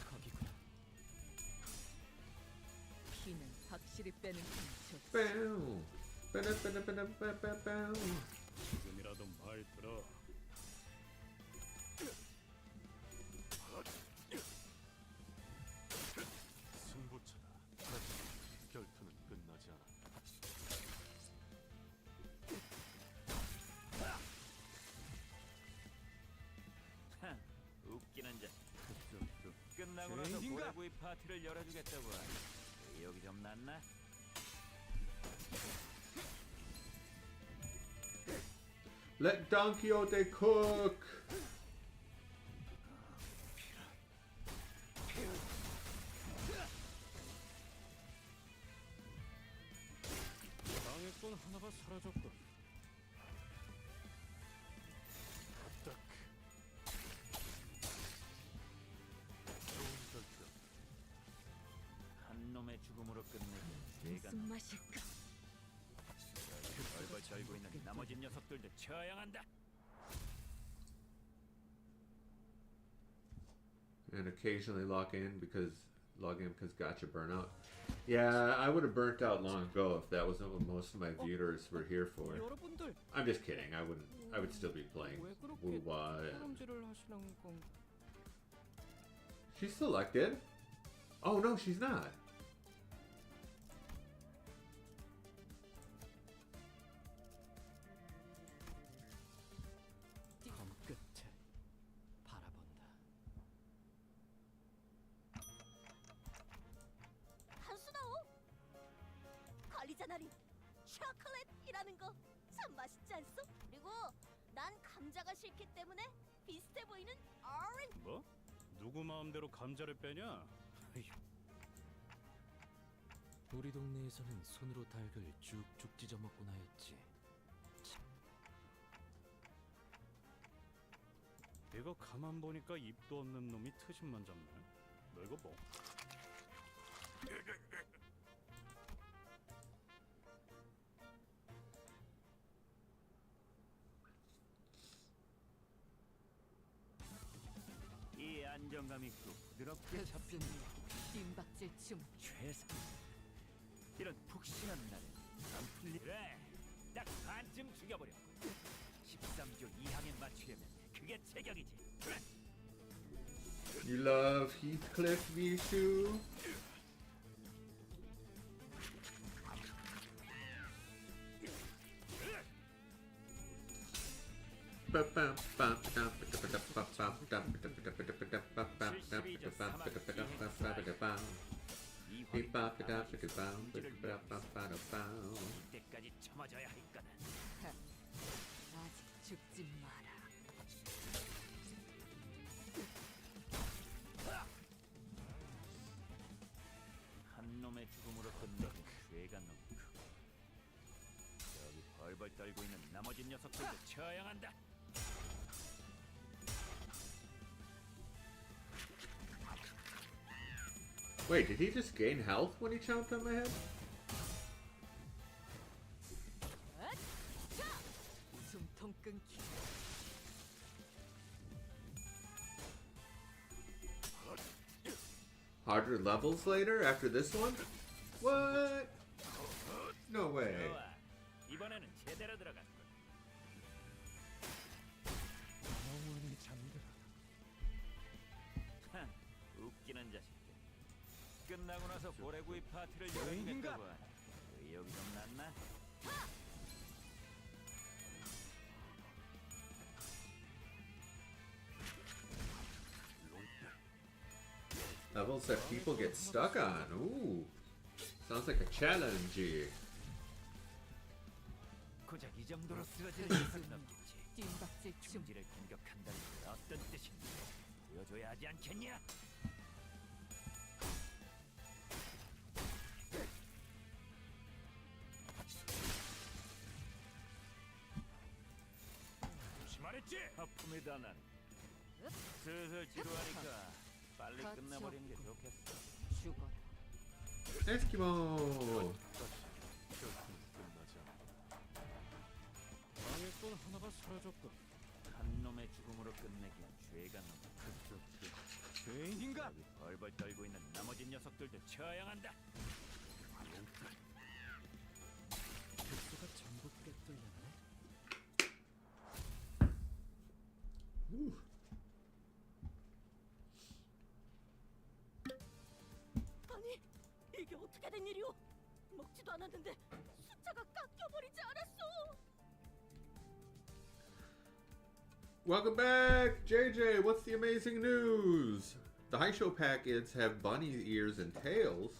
거기구나. 피는 확실히 빼는 편이 좋지. Bow. Ba-da-ba-da-ba-da-ba-ba-bow. 지금이라도 말 들어. 승부차다. 하지만 결투는 끝나지 않아. 하, 웃기는 자식. 끝나고 나서 고래구이 파티를 열어주겠다고 하니 의욕이 좀 났나? Let Don Quixote cook. 방해꾼 하나가 사라졌군. 딱 좋은 결투야. 한 놈의 죽음으로 끝내기. 내가 무슨 맛일까? 벌벌 절고 있는 나머지 녀석들도 처형한다. And occasionally log in because gotcha burnout. Yeah, I would have burnt out long ago if that wasn't what most of my viewers were here for. 여러분들. I'm just kidding. I wouldn't. I would still be playing 왜 그렇게 Wuwa. 다람쥐를 하시는 건? She's selected. Oh no, she's not. 검 끝에 바라본다. 한수나오. 관리자나리 초콜릿이라는 거 참 맛있지 않소? 그리고 난 감자가 싫기 때문에 비슷해 보이는 오렌지. 뭐? 누구 마음대로 감자를 빼냐? 우리 동네에서는 손으로 닭을 쭉쭉 찢어 먹곤 하였지. 이거 가만 보니까 입도 없는 놈이 트집만 잡네. 너 이거 뭐? 이 안정감 있고 부드럽게 잡히는 빈박질 춤. 최상. 이런 푹신한 날에 안 풀리. 그래, 딱 반쯤 죽여버려. 13조 2항에 맞추려면 그게 제격이지. You love Heathcliff Vishu? 이 때까지 참아줘야 할 거다. 아직 죽지 마라. 한 죽음으로 끝내긴 죄가 너무 크고 여기 벌벌 떨고 있는 나머지 녀석들도 처형한다. Wait, did he just gain health when he chomped on my head? 숨통 끊기. Harder levels later after this one? What? No way. 좋아. 이번에는 제대로 들어갔군. 영원히 잠들어. 하, 웃기는 자식들. 끝나고 나서 고래구이 파티를 열어주겠다고 하네. 의욕이 좀 났나? Levels that people get stuck on. Ooh. Sounds like a challenge. 고작 이 정도로 쓰러지는 녀석은 없겠지. 뜀박질 춤. 중지를 공격한다는 건 어떤 뜻인지 보여줘야 하지 않겠냐? 조심하랬지? 하품이다 난. 슬슬 지루하니까 빨리 끝내버리는 게 좋겠어. 죽어라. Eskimo. 결코 끝나지 않아. 방에 돈 하나가 사라졌군. 한 놈의 죽음으로 끝내기엔 죄가 너무 크고 죄인인가? 여기 벌벌 떨고 있는 나머지 녀석들도 처형한다. 복수가 전부 꿰뚫렸네. 아니, 이게 어떻게 된 일이오? 먹지도 않았는데 숫자가 깎여버리지 않았어. Welcome back, JJ. What's the amazing news? The high show packets have bunny ears and tails.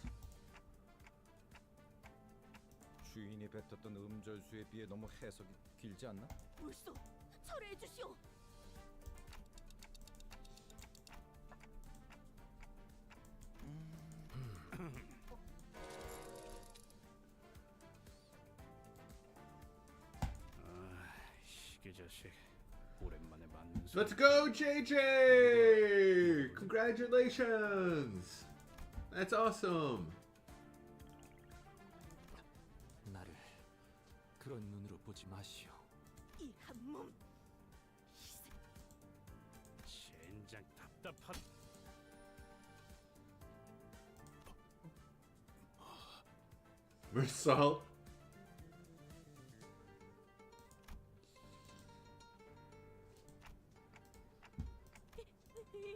주인이 뱉었던 음절수에 비해 너무 해석이 길지 않나? 물소, 철회해 주시오. 시계 자식. 오랜만에 맞는 Let's go, JJ! Congratulations! That's awesome. 나를 그런 눈으로 보지 마시오. 이 한몸. 젠장 답답한. Mersault.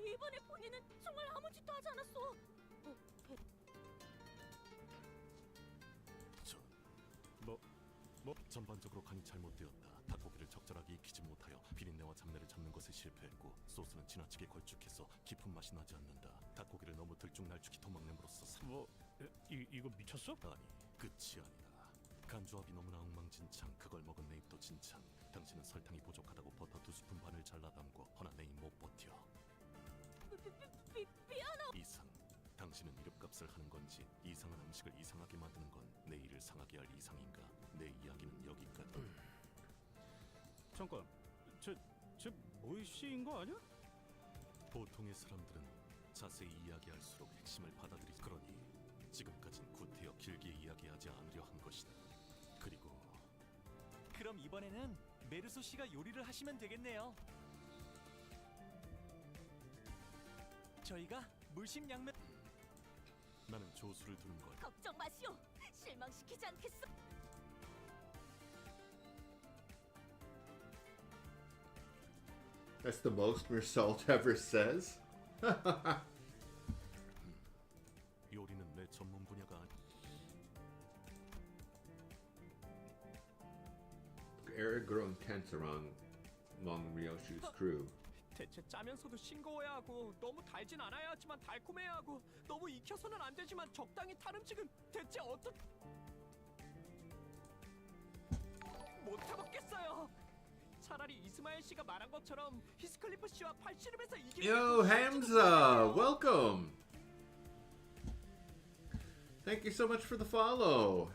이번에 본인은 정말 아무 짓도 하지 않았어. 전반적으로 간이 잘못되었다. 닭고기를 적절하게 익히지 못하여 비린내와 잡내를 잡는 것에 실패했고 소스는 지나치게 걸쭉해서 깊은 맛이 나지 않는다. 닭고기를 너무 들쭉날쭉히 토막냄으로써 이거 미쳤어? 아니, 끝이 아니라 간조합이 너무나 엉망진창. 그걸 먹은 내 입도 진창. 당신은 설탕이 부족하다고 버터 2스푼 반을 잘라 담고 허나 내 입 못 버텨. 미안해. 이상. 당신은 이름값을 하는 건지 이상한 음식을 이상하게 만드는 건 내 일을 상하게 할 이상인가? 내 이야기는 여기까지. 잠깐. 쟤 모이씨인 거 아니야? 보통의 사람들은 자세히 이야기할수록 핵심을 받아들이지. 그러니 지금까진 구태여 길게 이야기하지 않으려 한 것이다. 그리고 그럼 이번에는 메르소 씨가 요리를 하시면 되겠네요. 저희가 물심양면. 나는 조수를 두는 거야. 걱정 마시오. 실망시키지 않겠어. That's the most Mersault ever says. 요리는 내 전문 분야가 아니. Eric grown tense among Ryoshu's crew. 대체 짜면서도 싱거워야 하고 너무 달진 않아야 하지만 달콤해야 하고 너무 익혀서는 안 되지만 적당히 탄 음식은 대체 어떤... 못 해먹겠어요. 차라리 이스마엘 씨가 말한 것처럼 히스클리프 씨와 팔씨름에서 이기는 Yo, Hamza, welcome. Thank you so much for the follow.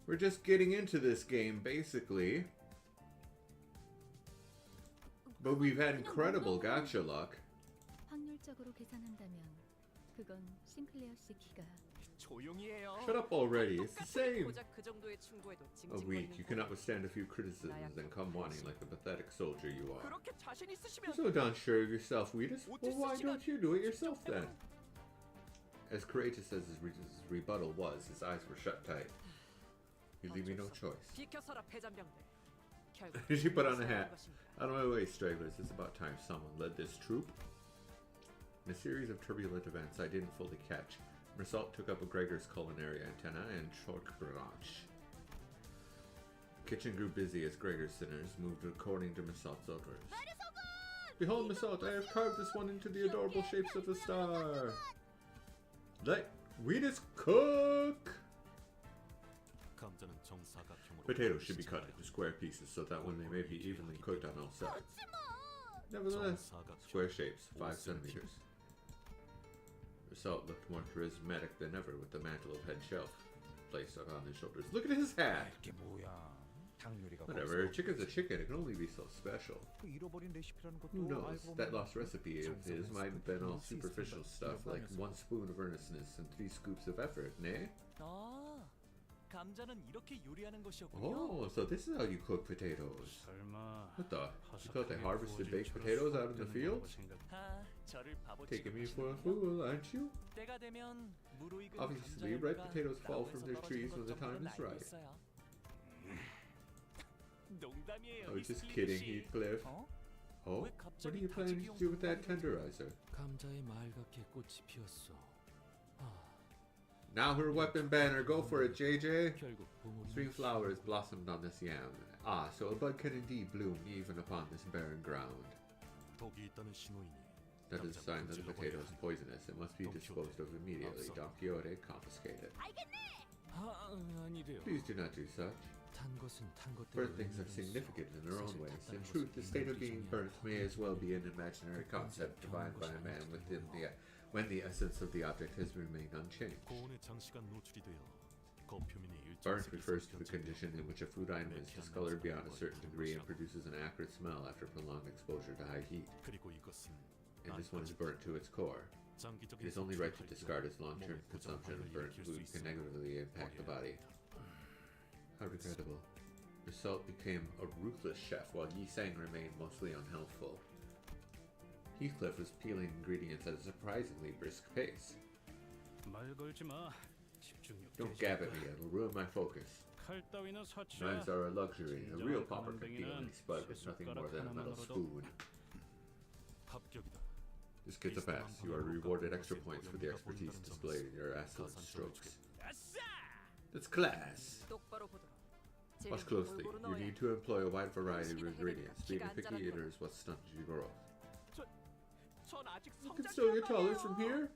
We're just getting into this game, basically. But we've had incredible gacha luck. 확률적으로 계산한다면 그건 싱클레어 씨 키가 조용히 해요. Shut up already. It's the same. 고작 그 정도의 충고에도 A weak. You cannot withstand a few criticisms and come whining like the pathetic soldier you are. 그렇게 자신 있으시면 So don't sure of yourself, Wheatus. Well, why don't you do it yourself then? As courageous as his rebuttal was, his eyes were shut tight. You leave me no choice. 비켜서라 패잔병들. 결국 She put on a hat. 것입니다. Out of my way, stragglers. It's about time someone led this troop. In a series of turbulent events I didn't fully catch, Mersault took up a Gregor's culinary antenna and short branch. Kitchen grew busy as Gregor's sinners moved according to Mersault's orders. Behold, Mersault, I have carved this one into the adorable shapes of a star. Let Wheatus cook! 감자는 정사각형으로 Potatoes should be cut into square pieces so that when they may be evenly cooked on all sides. Nevertheless, square shapes, 5 centimeters. Mersault looked more charismatic than ever with the mantle of head shelf placed on his shoulders. Look at his hat! 이게 뭐야? 닭요리가 Whatever, chicken's a chicken, it can only be so special. 잃어버린 레시피라는 것도 Who knows? 알고 That 보면 lost recipe of his might have been all superficial stuff, like 1 spoon of earnestness and 3 scoops of effort, nay? 아, 감자는 이렇게 요리하는 것이었군요. Oh, so this is how you cook potatoes. 설마 What the? You thought they harvested baked potatoes out in the fields? 아, 저를 바보 Taking me for a fool, aren't you? 때가 되면 무르익은 Obviously, ripe potatoes fall from their trees when the time is right. 농담이에요. I was just kidding, Heathcliff. 어? Oh? What are you planning to do with that tenderizer? 감자에 맑게 꽃이 피었어. Now her weapon banner, go for it, JJ! 결국 봄이 3 flowers blossomed on this yam. Ah, so a bud can indeed bloom even upon this barren ground. 독이 있다는 신호이니 That is a sign that the potato is poisonous. It must be disposed of immediately. Don Quixote, confiscate it. 아니래요. Please do not do such. 탄 것은 탄 것대로 Burnt things are significant in their own ways. In truth, the state of being burnt may as well be an imaginary concept defined by a man within when the essence of the object has remained unchanged. 고온에 장시간 노출이 되어 겉표면이 Burnt 일정색이 refers to the 섞여지고 condition in which a food item is discolored beyond a certain degree and produces an acrid smell after prolonged exposure to high heat. 그리고 이것은 And this one is burnt to its core. 장기적인 It is only right to 섭취를 discard as 할지라도 long-term 몸에 consumption of 부정을 burnt 일으킬 수 food can 있음을 negatively impact the body. 오해한다. How regrettable. Mersault became a ruthless chef while Yi Sang remained mostly unhealthful. Heathcliff was peeling ingredients at a surprisingly brisk pace. 말 걸지 마. 집중력 Don't gab at me, it'll ruin my focus. 칼 따위는 사치야. Knives are a luxury. A real pauper can peel any spud with nothing more than a metal spoon. 합격이다. This kid's a pass. You are rewarded extra points for the expertise displayed in your excellent strokes. That's class! 똑바로 보도록. Watch closely. You need to employ a wide variety of ingredients. Being a picky eater is what stunts your growth. 전 아직 You can still get taller from here,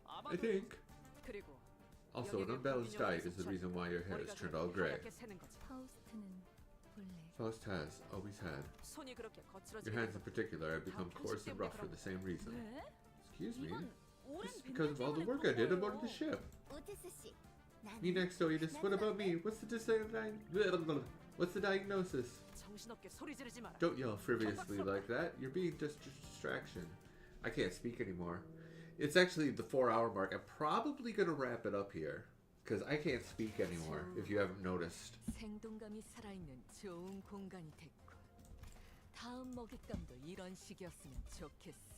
아마도 I think. 그리고 Also, an unbalanced diet is the reason why your hair is turned all gray. 파우스트는 본래 Faust has, always had. 손이 그렇게 Your hands in particular have become coarse and rough for the same reason. Excuse me? This is because of all the work I did aboard the ship. 오티스 씨, Me next, Oedis. What about me? What's the diagnosis? 정신없게 소리 지르지 마라. Don't yell frivolously like that. You're being just a distraction. I can't speak anymore. It's actually the 4-hour mark. I'm probably gonna wrap it up here because I can't speak anymore. If you haven't noticed. 생동감이 살아있는 좋은 공간이 됐고 다음 먹잇감도 이런 식이었으면 좋겠어.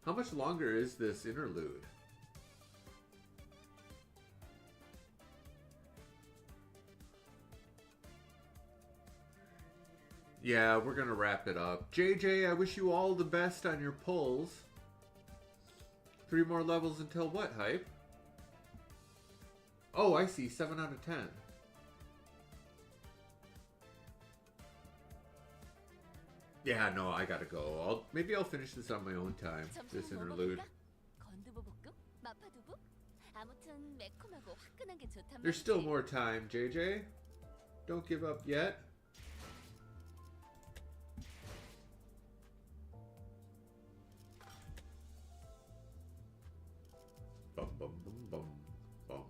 How much longer is this interlude? Yeah, we're gonna wrap it up. JJ, I wish you all the best on your pulls. 3 more levels until what, Hype? Oh, I see. 7 out of 10. Yeah, no, I gotta go. Maybe I'll finish this on my own time. This 점심은 뭐 interlude. 먹을까? 건두부 볶음? 마파두부? 아무튼 매콤하고 화끈한 게 좋단 There's still 말이지. more time, JJ. Don't give up yet. bum bum bum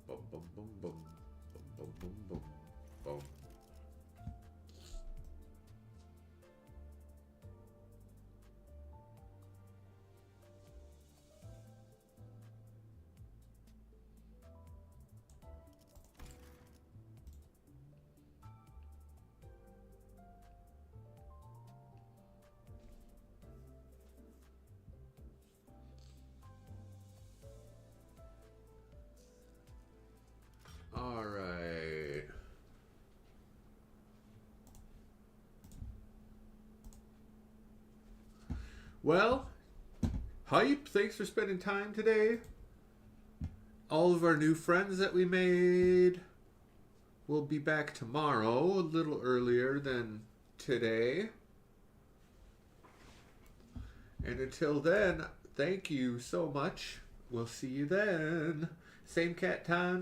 bum bum bum bum bum bum bum. All right. Well, Hype, thanks for spending time today. All of our new friends that we made will be back tomorrow, a little earlier than today. And until then, thank you so much. We'll see you then. Same cat time,